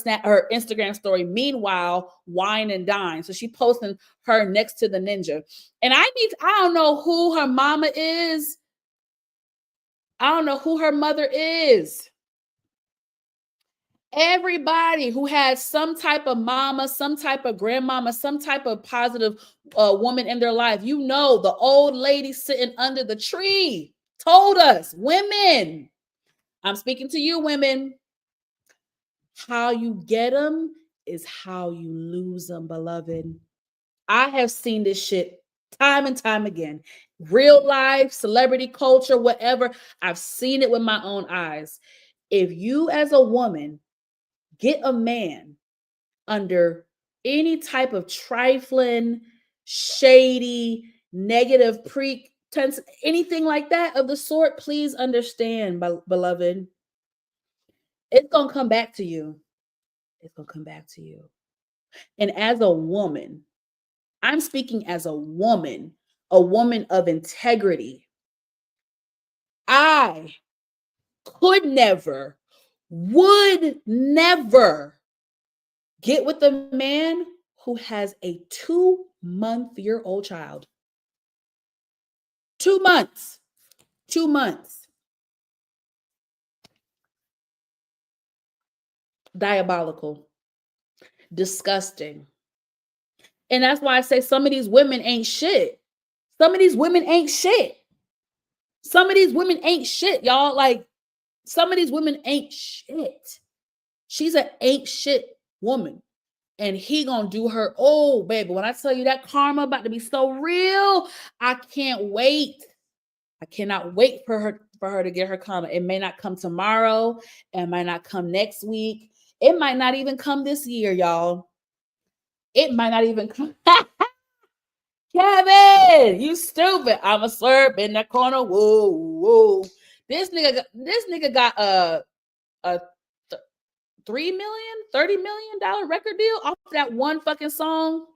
Instagram story, meanwhile, wine and dine. So she posting her next to the ninja. And I don't know who her mama is. I don't know who her mother is. Everybody who has some type of mama, some type of grandmama, some type of positive woman in their life, you know, the old lady sitting under the tree told us, women, I'm speaking to you, women, how you get them is how you lose them, beloved. I have seen this shit time and time again. Real life, celebrity culture, whatever. I've seen it with my own eyes. If you, as a woman, get a man under any type of trifling, shady, negative pretense, anything like that of the sort, please understand, beloved, it's going to come back to you. It's going to come back to you. And as a woman, I'm speaking as a woman of integrity. I could never, would never get with a man who has a 2-month-old child. 2 months. 2 months. Diabolical. Disgusting. And that's why I say some of these women ain't shit. Some of these women ain't shit. Some of these women ain't shit, y'all. Like, some of these women ain't shit. She's an ain't shit woman. And he gonna do her. Oh, baby, when I tell you that karma about to be so real, I can't wait. I cannot wait for her to get her karma. It may not come tomorrow. It might not come next week. It might not even come this year, y'all. It might not even come. Kevin, you stupid. I'm a slurp in the corner. Whoa, whoa. This nigga got a $30 million record deal off that one fucking song.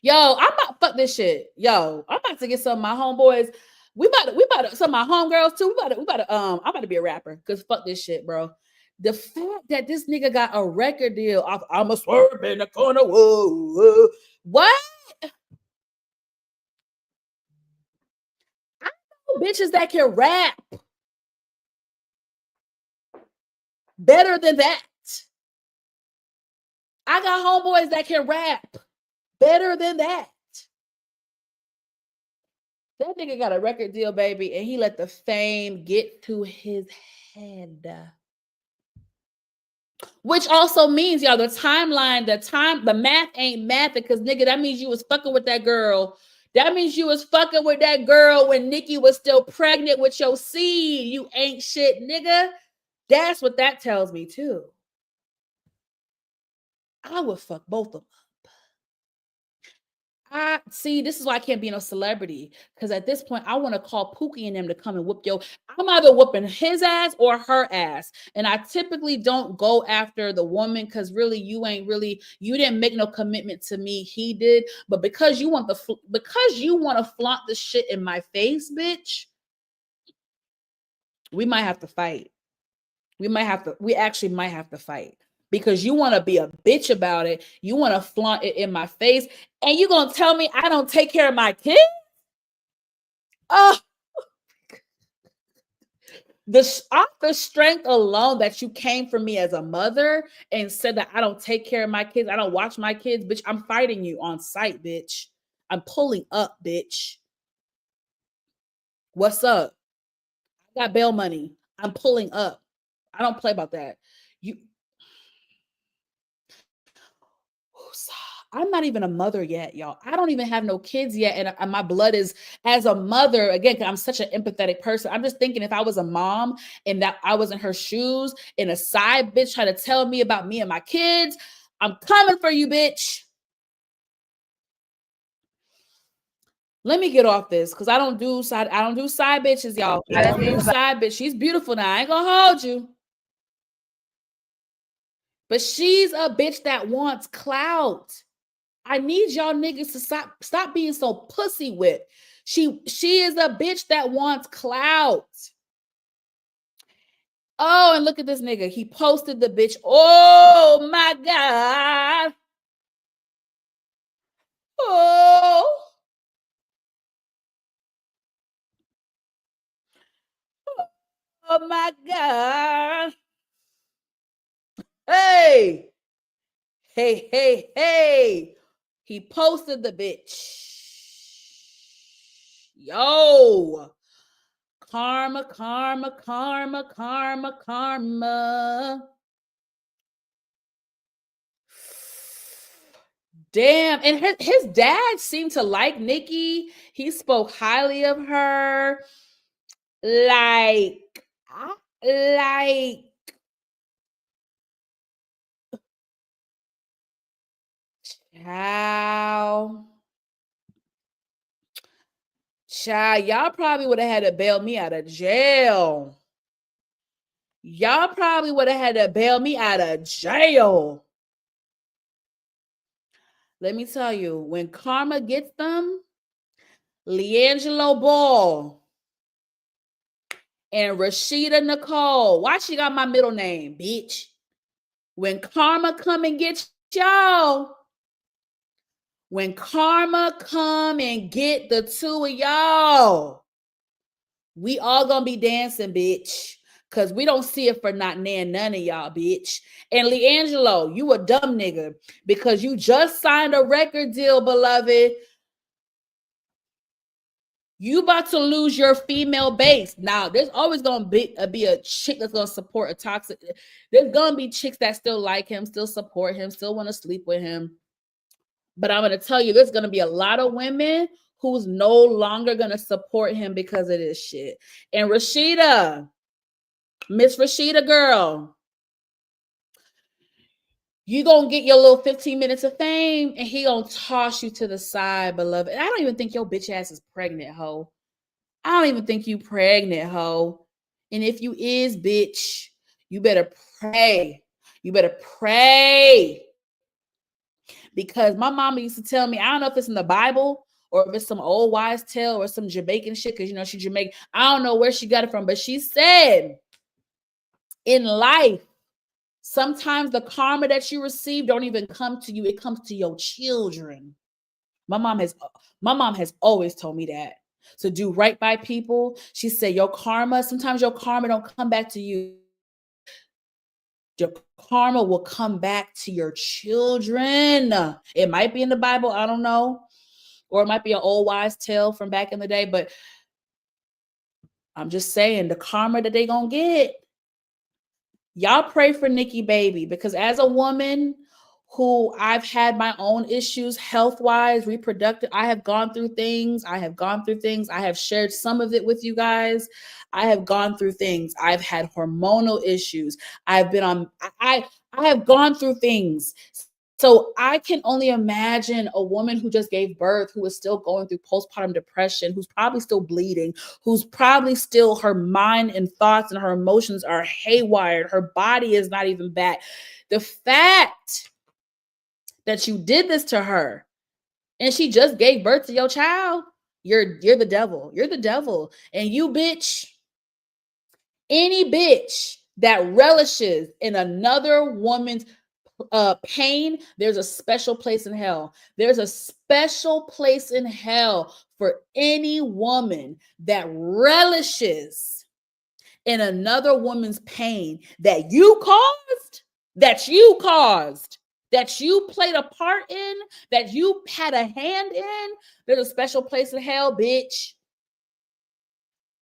Yo, I'm about to fuck this shit. Yo, I'm about to get some of my homeboys. We about to some of my homegirls too. I'm about to be a rapper because fuck this shit, bro. The fact that this nigga got a record deal off I'm a swerve in the corner. Whoa, whoa. What? I know bitches that can rap better than that. I got homeboys that can rap better than that. That nigga got a record deal, baby, and he let the fame get to his head. Which also means, y'all, the math ain't math because, nigga, that means you was fucking with that girl. That means you was fucking with that girl when Nikki was still pregnant with your seed. You ain't shit, nigga. That's what that tells me, too. I would fuck both of them. I see. This is why I can't be no celebrity because at this point, I want to call Pookie and them to come and whoop yo. I'm either whooping his ass or her ass, and I typically don't go after the woman because really, you didn't make no commitment to me. He did, but because you want to flaunt the shit in my face, bitch, we might have to fight. We actually might have to fight. Because you want to be a bitch about it. You want to flaunt it in my face. And you going to tell me I don't take care of my kids? Oh, off the strength alone that you came for me as a mother and said that I don't take care of my kids. I don't watch my kids. Bitch, I'm fighting you on sight, bitch. I'm pulling up, bitch. What's up? I got bail money. I'm pulling up. I don't play about that. I'm not even a mother yet, y'all. I don't even have no kids yet. And my blood is as a mother, again, because I'm such an empathetic person. I'm just thinking if I was a mom and that I was in her shoes and a side bitch trying to tell me about me and my kids, I'm coming for you, bitch. Let me get off this because I don't do side bitches, y'all. I don't do side bitch. She's beautiful now. I ain't gonna hold you. But she's a bitch that wants clout. I need y'all niggas to stop being so pussy whipped. She is a bitch that wants clout. Oh, and look at this nigga. He posted the bitch. Oh my God. Oh. Oh my God. Hey. He posted the bitch. Yo. Karma. Damn. And his dad seemed to like Nicki. He spoke highly of her. Like, Child, y'all probably would have had to bail me out of jail. Y'all probably would have had to bail me out of jail. Let me tell you, when karma gets them, LiAngelo Ball and Rashida Nicole. Why she got my middle name, bitch? When karma come and get y'all, when karma come and get the two of y'all, we all gonna be dancing, bitch. Cause we don't see it for not none of y'all, bitch. And LiAngelo, you a dumb nigga because you just signed a record deal, beloved. You about to lose your female base. Now, there's always gonna be a chick that's gonna support a toxic. There's gonna be chicks that still like him, still support him, still want to sleep with him. But I'm gonna tell you, there's gonna be a lot of women who's no longer gonna support him because of this shit. And Rashida, Miss Rashida girl, you gonna get your little 15 minutes of fame and he gonna toss you to the side, beloved. And I don't even think your bitch ass is pregnant, hoe. I don't even think you pregnant, hoe. And if you is, bitch, you better pray. You better pray. Because my mama used to tell me, I don't know if it's in the Bible or if it's some old wise tale or some Jamaican shit, because, you know, she's Jamaican. I don't know where she got it from, but she said in life, sometimes the karma that you receive don't even come to you. It comes to your children. My mom has always told me that. So do right by people. She said sometimes your karma don't come back to you. Your karma will come back to your children. It might be in the Bible, I don't know. Or it might be an old wise tale from back in the day, but I'm just saying the karma that they gonna get. Y'all pray for Nicki baby, because as a woman who I've had my own issues health-wise, reproductive, I have gone through things. I have shared some of it with you guys. I have gone through things. I've had hormonal issues. I have gone through things. So I can only imagine a woman who just gave birth, who is still going through postpartum depression, who's probably still bleeding, who's probably still, her mind and thoughts and her emotions are haywired. Her body is not even back. The fact that you did this to her and she just gave birth to your child, you're the devil. You're the devil. And you, bitch, any bitch that relishes in another woman's pain, there's a special place in hell. There's a special place in hell for any woman that relishes in another woman's pain that you caused, that you played a part in, that you had a hand in. There's a special place in hell, bitch.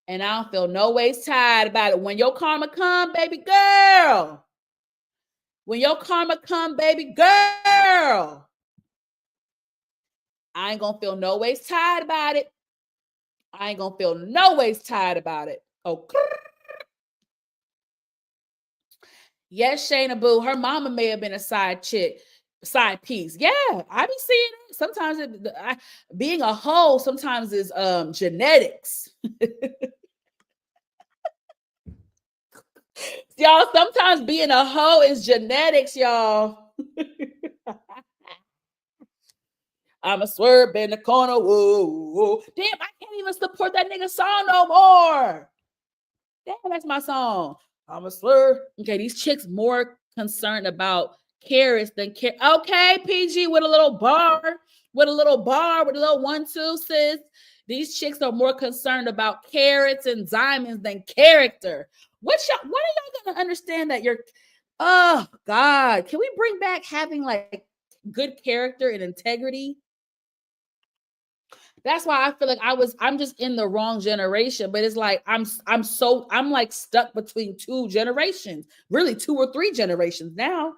And I don't feel no ways tired about it. When your karma come, baby girl, when your karma come, baby girl, I ain't gonna feel no ways tired about it. I ain't gonna feel no ways tired about it. Okay. Yes, Shayna Boo, her mama may have been a side piece. Yeah, I be seeing it. Sometimes being a hoe sometimes is genetics. Y'all, sometimes being a hoe is genetics, y'all. I'm a swerve in the corner. Whoa. Damn, I can't even support that nigga song no more. Damn, that's my song. I'm a swerve. Okay, these chicks more concerned about carrots than Okay, PG with a little bar, with a little 1-2, sis. These chicks are more concerned about carrots and diamonds than character. What are y'all gonna understand that you're Oh God, can we bring back having like good character and integrity? That's why I feel like I'm just in the wrong generation, but it's like I'm like stuck between two generations, really 2 or 3 generations now.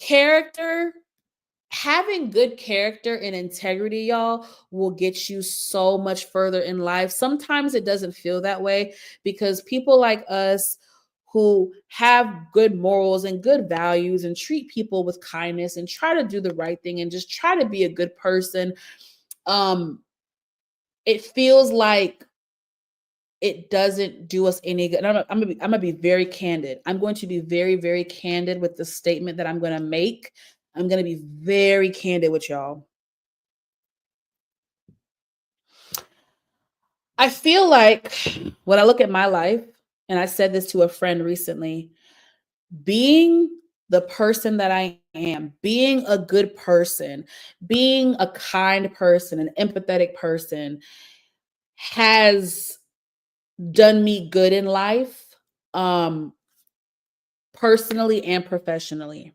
Character, having good character and integrity, y'all, will get you so much further in life. Sometimes it doesn't feel that way because people like us who have good morals and good values and treat people with kindness and try to do the right thing and just try to be a good person, it feels like it doesn't do us any good. And I'm gonna be very candid. I'm going to be very, very candid with the statement that I'm going to make. I'm going to be very candid with y'all. I feel like when I look at my life, and I said this to a friend recently, being the person that I am, being a good person, being a kind person, an empathetic person, has done me good in life, personally and professionally.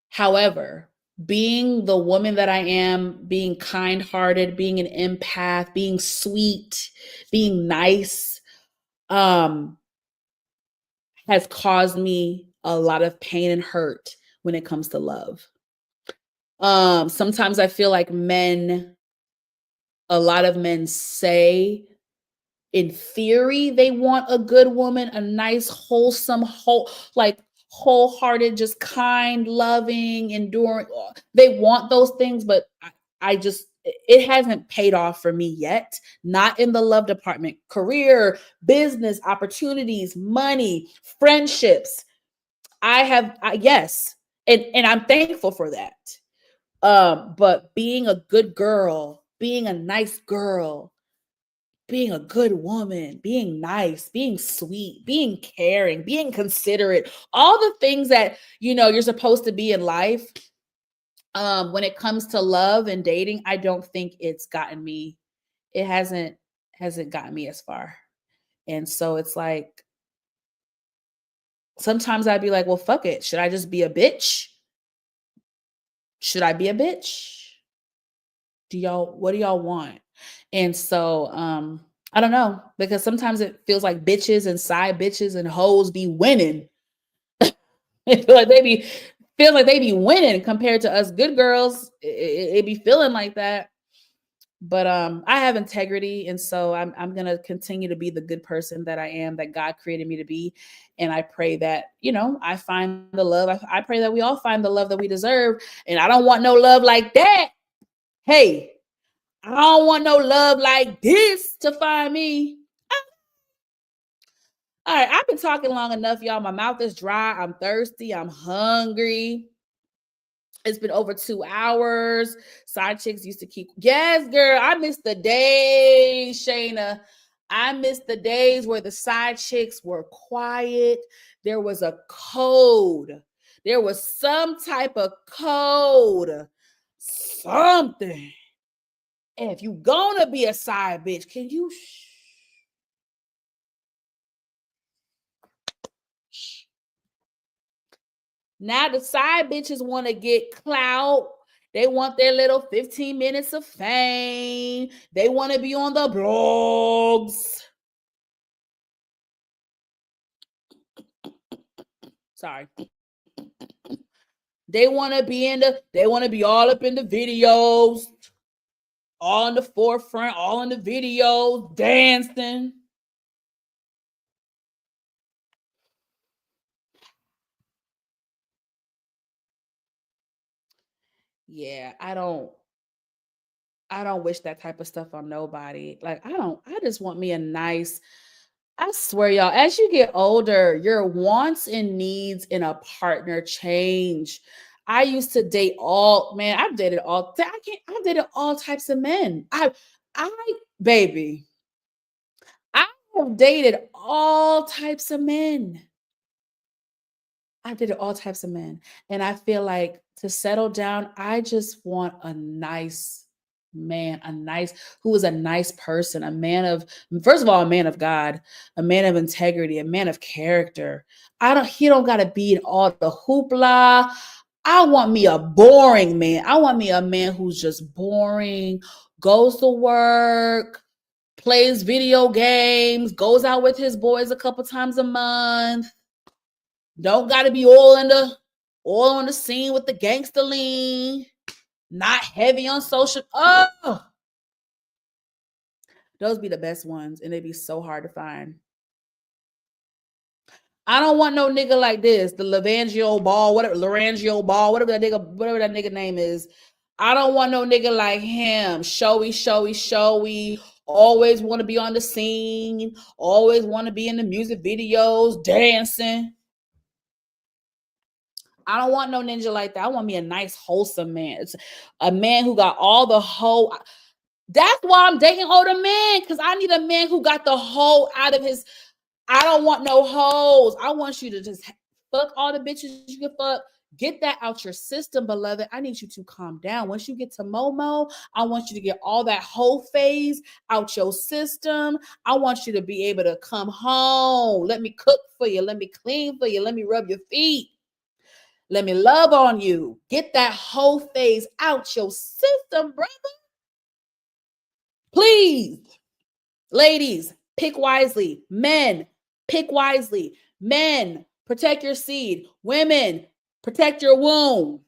However, being the woman that I am, being kind hearted, being an empath, being sweet, being nice, has caused me a lot of pain and hurt when it comes to love. Sometimes I feel like a lot of men say in theory they want a good woman, a nice, wholesome, like wholehearted, just kind, loving, enduring. They want those things, but I just it hasn't paid off for me yet. Not in the love department, career, business, opportunities, money, friendships. Yes, and I'm thankful for that. But being a good girl, being a nice girl, being a good woman, being nice, being sweet, being caring, being considerate, all the things that you're supposed to be in life. When it comes to love and dating, I don't think it's gotten me. It hasn't gotten me as far. And so it's like sometimes I'd be like, well, fuck it. Should I just be a bitch? Should I be a bitch? What do y'all want? And so I don't know, because sometimes it feels like bitches and side bitches and hoes be winning. It feel like they be winning compared to us good girls. It be feeling like that. But I have integrity, and so I'm gonna continue to be the good person that I am, that God created me to be. And I pray that I find the love. I pray that we all find the love that we deserve. And I don't want no love like that. Hey, I don't want no love like this to find me. All right, I've been talking long enough, y'all. My mouth is dry. I'm thirsty. I'm hungry. It's been over 2 hours. Side chicks used to keep. Yes, girl. I miss the days, Shayna. I miss the days where the side chicks were quiet. There was a code. There was some type of code. Something. And if you gonna be a side bitch, can you Now the side bitches want to get clout. They want their little 15 minutes of fame. They want to be on the blogs. Sorry. They want to be all up in the videos, all in the forefront, all in the videos, dancing. Yeah, I don't wish that type of stuff on nobody. Like I just want me a nice. I swear, y'all, as you get older, your wants and needs in a partner change. I used to date I've dated I've dated all types of men. Baby, I have dated all types of men. I dated all types of men. And I feel like to settle down, I just want a nice man, who is a nice person, a man of, first of all, a man of God, a man of integrity, a man of character. He don't gotta be in all the hoopla. I want me a boring man. I want me a man who's just boring, goes to work, plays video games, goes out with his boys a couple times a month. Don't gotta be all on the scene with the gangster lean. Not heavy on social. Oh, those be the best ones, and they be so hard to find. I don't want no nigga like this. The LiAngelo, whatever that nigga name is. I don't want no nigga like him. Showy. Always want to be on the scene. Always want to be in the music videos, dancing. I don't want no ninja like that. I want me a nice, wholesome man. It's a man who got all the whole. That's why I'm dating older men, because I need a man who got the whole out of his. I don't want no hoes. I want you to just fuck all the bitches you can fuck. Get that out your system, beloved. I need you to calm down. Once you get to Momo, I want you to get all that whole phase out your system. I want you to be able to come home. Let me cook for you. Let me clean for you. Let me rub your feet. Let me love on you. Get that whole phase out your system, brother. Please. Ladies, pick wisely. Men, pick wisely. Men, protect your seed. Women, protect your womb.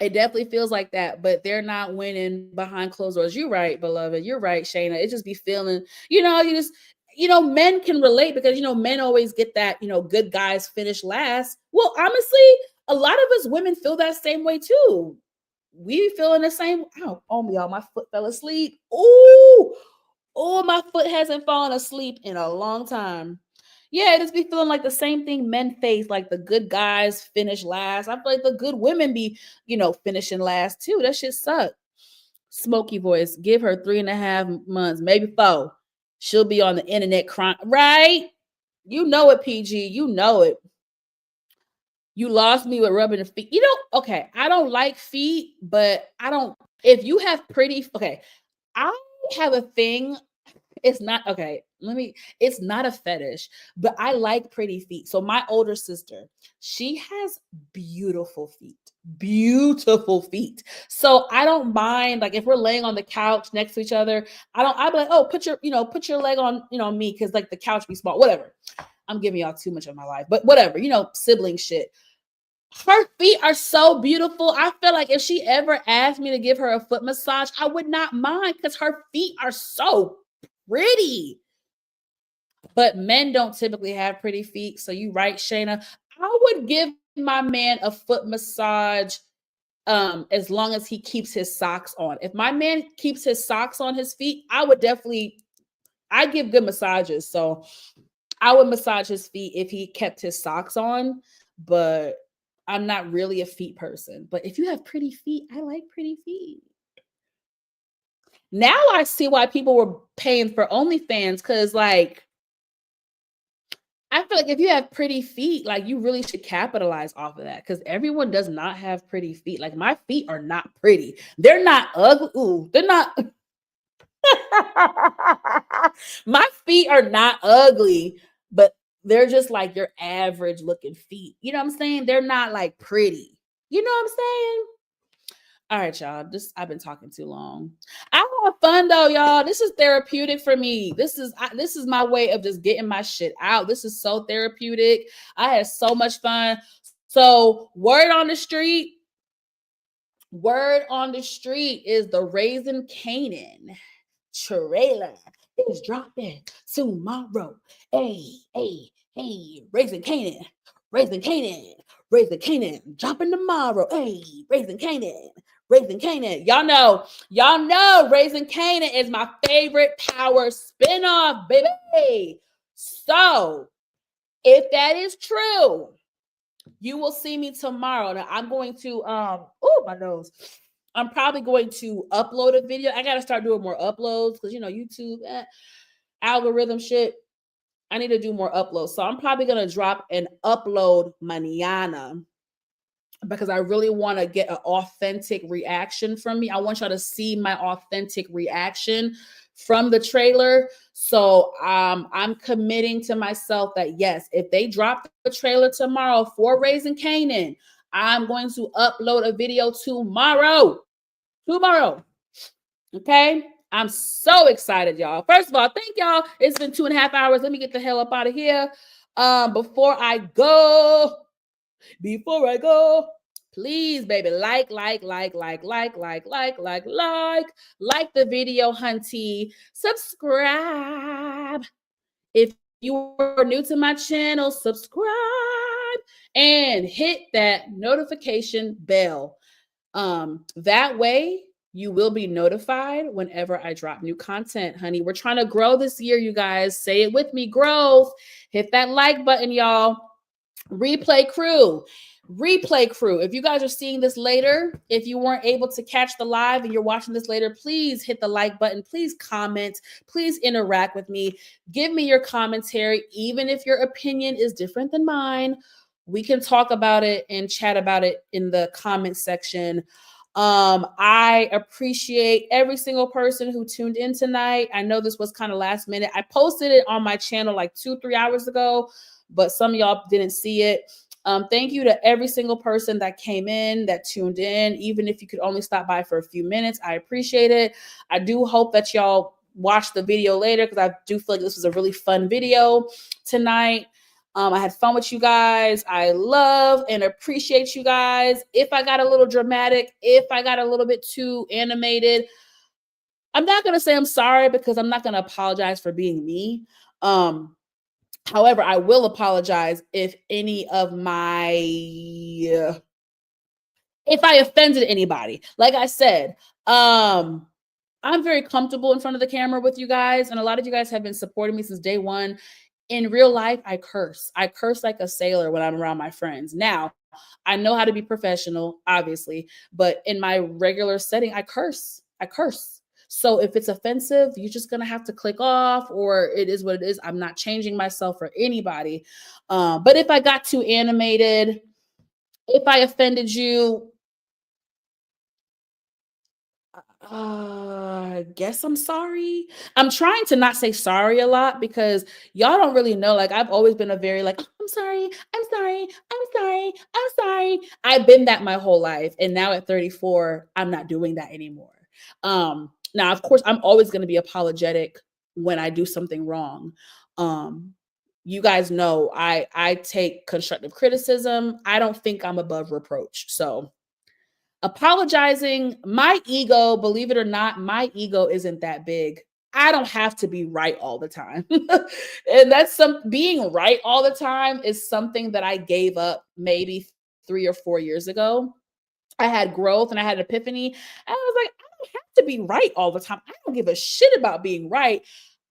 It definitely feels like that, but they're not winning behind closed doors. You're right, beloved. You're right, Shayna. It just be feeling, men can relate because, men always get that, good guys finish last. Well, honestly, a lot of us women feel that same way too. We feeling the same. Oh, y'all, my foot fell asleep. Ooh, my foot hasn't fallen asleep in a long time. Yeah, it just be feeling like the same thing men face, like the good guys finish last. I feel like the good women be, finishing last too. That shit suck. Smoky voice, give her 3.5 months, maybe 4. She'll be on the internet crying, right? You know it, PG. You know it. You lost me with rubbing the feet. Okay, I don't like feet, but if you have pretty, okay, I have a thing. It's not okay. It's not a fetish, but I like pretty feet. So my older sister, she has beautiful feet. Beautiful feet. So I don't mind, like, if we're laying on the couch next to each other, I'd be like, oh, put your leg on, me, because like the couch be small. Whatever. I'm giving y'all too much of my life, but whatever, sibling shit. Her feet are so beautiful. I feel like if she ever asked me to give her a foot massage, I would not mind, because her feet are so pretty. But men don't typically have pretty feet. So you right, Shayna. I would give my man a foot massage as long as he keeps his socks on. If my man keeps his socks on his feet, I give good massages. So I would massage his feet if he kept his socks on, but I'm not really a feet person. But if you have pretty feet, I like pretty feet. Now I see why people were paying for OnlyFans, because like, I feel like if you have pretty feet, like, you really should capitalize off of that, because everyone does not have pretty feet. Like, my feet are not pretty. They're not ugly. Ooh, they're not. My feet are not ugly, but they're just like your average looking feet. You know what I'm saying? They're not like pretty. You know what I'm saying? All right, y'all. I've been talking too long. I have fun though, y'all. This is therapeutic for me. This is my way of just getting my shit out. This is so therapeutic. I had so much fun. So, word on the street is the Raising Canaan trailer is dropping tomorrow. Hey, Raising Canaan, dropping tomorrow. Hey, Raising Canaan. Y'all know Raising Canaan is my favorite Power spinoff, baby. So, if that is true, you will see me tomorrow. Now I'm going to my nose. I'm probably going to upload a video. I gotta start doing more uploads because YouTube algorithm shit. I need to do more uploads. So I'm probably gonna drop an upload mañana because I really want to get an authentic reaction from me. I want y'all to see my authentic reaction from the trailer. So I'm committing to myself that yes, if they drop the trailer tomorrow for Raising Canaan, I'm going to upload a video tomorrow. Tomorrow. Okay. I'm so excited, y'all. First of all, thank y'all. It's been 2.5 hours. Let me get the hell up out of here. Before I go, please, baby, like the video, hunty. Subscribe. If you are new to my channel, subscribe and hit that notification bell. That way you will be notified whenever I drop new content, honey. We're trying to grow this year, you guys. Say it with me, growth. Hit that like button, y'all. Replay crew. If you guys are seeing this later, if you weren't able to catch the live and you're watching this later, please hit the like button. Please comment. Please interact with me. Give me your commentary. Even if your opinion is different than mine, we can talk about it and chat about it in the comment section. I appreciate every single person who tuned in tonight. I know this was kind of last minute. I posted it on my channel like 2-3 hours ago, but some of y'all didn't see it. Thank you to every single person that came in, that tuned in, even if you could only stop by for a few minutes. I appreciate it. I do hope that y'all watch the video later, because I do feel like this was a really fun video tonight. I had fun with you guys. I love and appreciate you guys. If I got a little dramatic, if I got a little bit too animated, I'm not going to say I'm sorry, because I'm not going to apologize for being me. However, I will apologize if any of my, if I offended anybody. Like I said, I'm very comfortable in front of the camera with you guys, and a lot of you guys have been supporting me since day one. In real life, I curse. I curse like a sailor when I'm around my friends. Now, I know how to be professional, obviously, but in my regular setting, I curse. So if it's offensive, you're just going to have to click off, or it is what it is. I'm not changing myself for anybody. But if I got too animated, if I offended you, I guess I'm sorry. I'm trying to not say sorry a lot, because y'all don't really know. Like, I've always been a very like, I'm sorry. I've been that my whole life. And now at 34, I'm not doing that anymore. Now, of course, I'm always going to be apologetic when I do something wrong. You guys know I take constructive criticism. I don't think I'm above reproach. So apologizing, my ego, believe it or not, my ego isn't that big. I don't have to be right all the time. And being right all the time is something that I gave up maybe 3 or 4 years ago. I had growth and I had an epiphany. And I was like, I don't have to be right all the time. I don't give a shit about being right.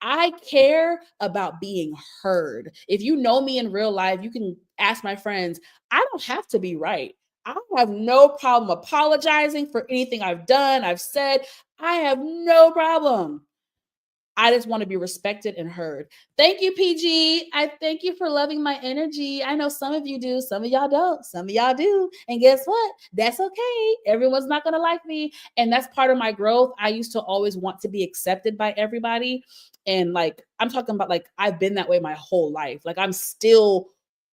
I care about being heard. If you know me in real life, you can ask my friends. I don't have to be right. I have no problem apologizing for anything I've done, I've said. I have no problem. I just want to be respected and heard. Thank you, PG. I thank you for loving my energy. I know some of you do, some of y'all don't, some of y'all do. And guess what? That's okay. Everyone's not going to like me. And that's part of my growth. I used to always want to be accepted by everybody. And like, I'm talking about, like, I've been that way my whole life. Like, I'm still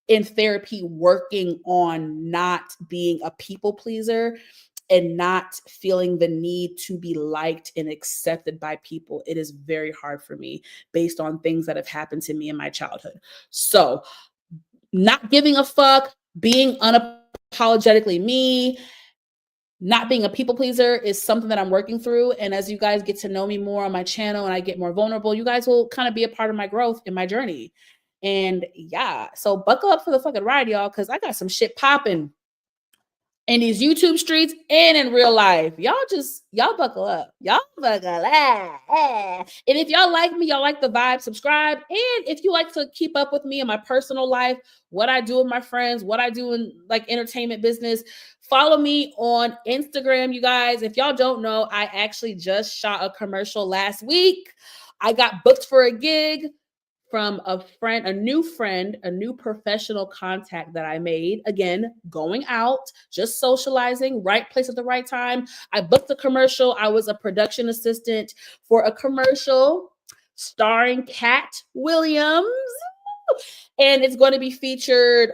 in therapy working on not being a people pleaser and not feeling the need to be liked and accepted by people. It is very hard for me based on things that have happened to me in my childhood. So not giving a fuck, being unapologetically me, not being a people pleaser is something that I'm working through. And as you guys get to know me more on my channel and I get more vulnerable, you guys will kind of be a part of my growth in my journey. And yeah, so buckle up for the fucking ride, y'all, because I got some shit popping in these YouTube streets and in real life. Y'all buckle up. Y'all buckle up. And if y'all like me, y'all like the vibe, subscribe. And if you like to keep up with me in my personal life, what I do with my friends, what I do in like entertainment business, follow me on Instagram, you guys. If y'all don't know, I actually just shot a commercial last week. I got booked for a gig from a friend, a new professional contact that I made. Again, going out, just socializing, right place at the right time. I booked a commercial. I was a production assistant for a commercial starring Cat Williams. And it's going to be featured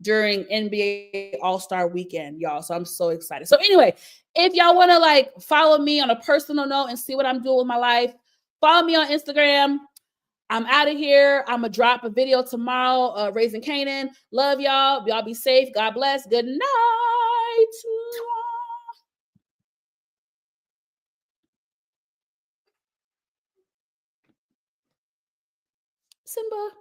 during NBA All-Star Weekend, y'all. So I'm so excited. So anyway, if y'all want to like follow me on a personal note and see what I'm doing with my life, follow me on Instagram. I'm out of here. I'm going to drop a video tomorrow, Raising Canaan. Love y'all. Y'all be safe. God bless. Good night. Simba.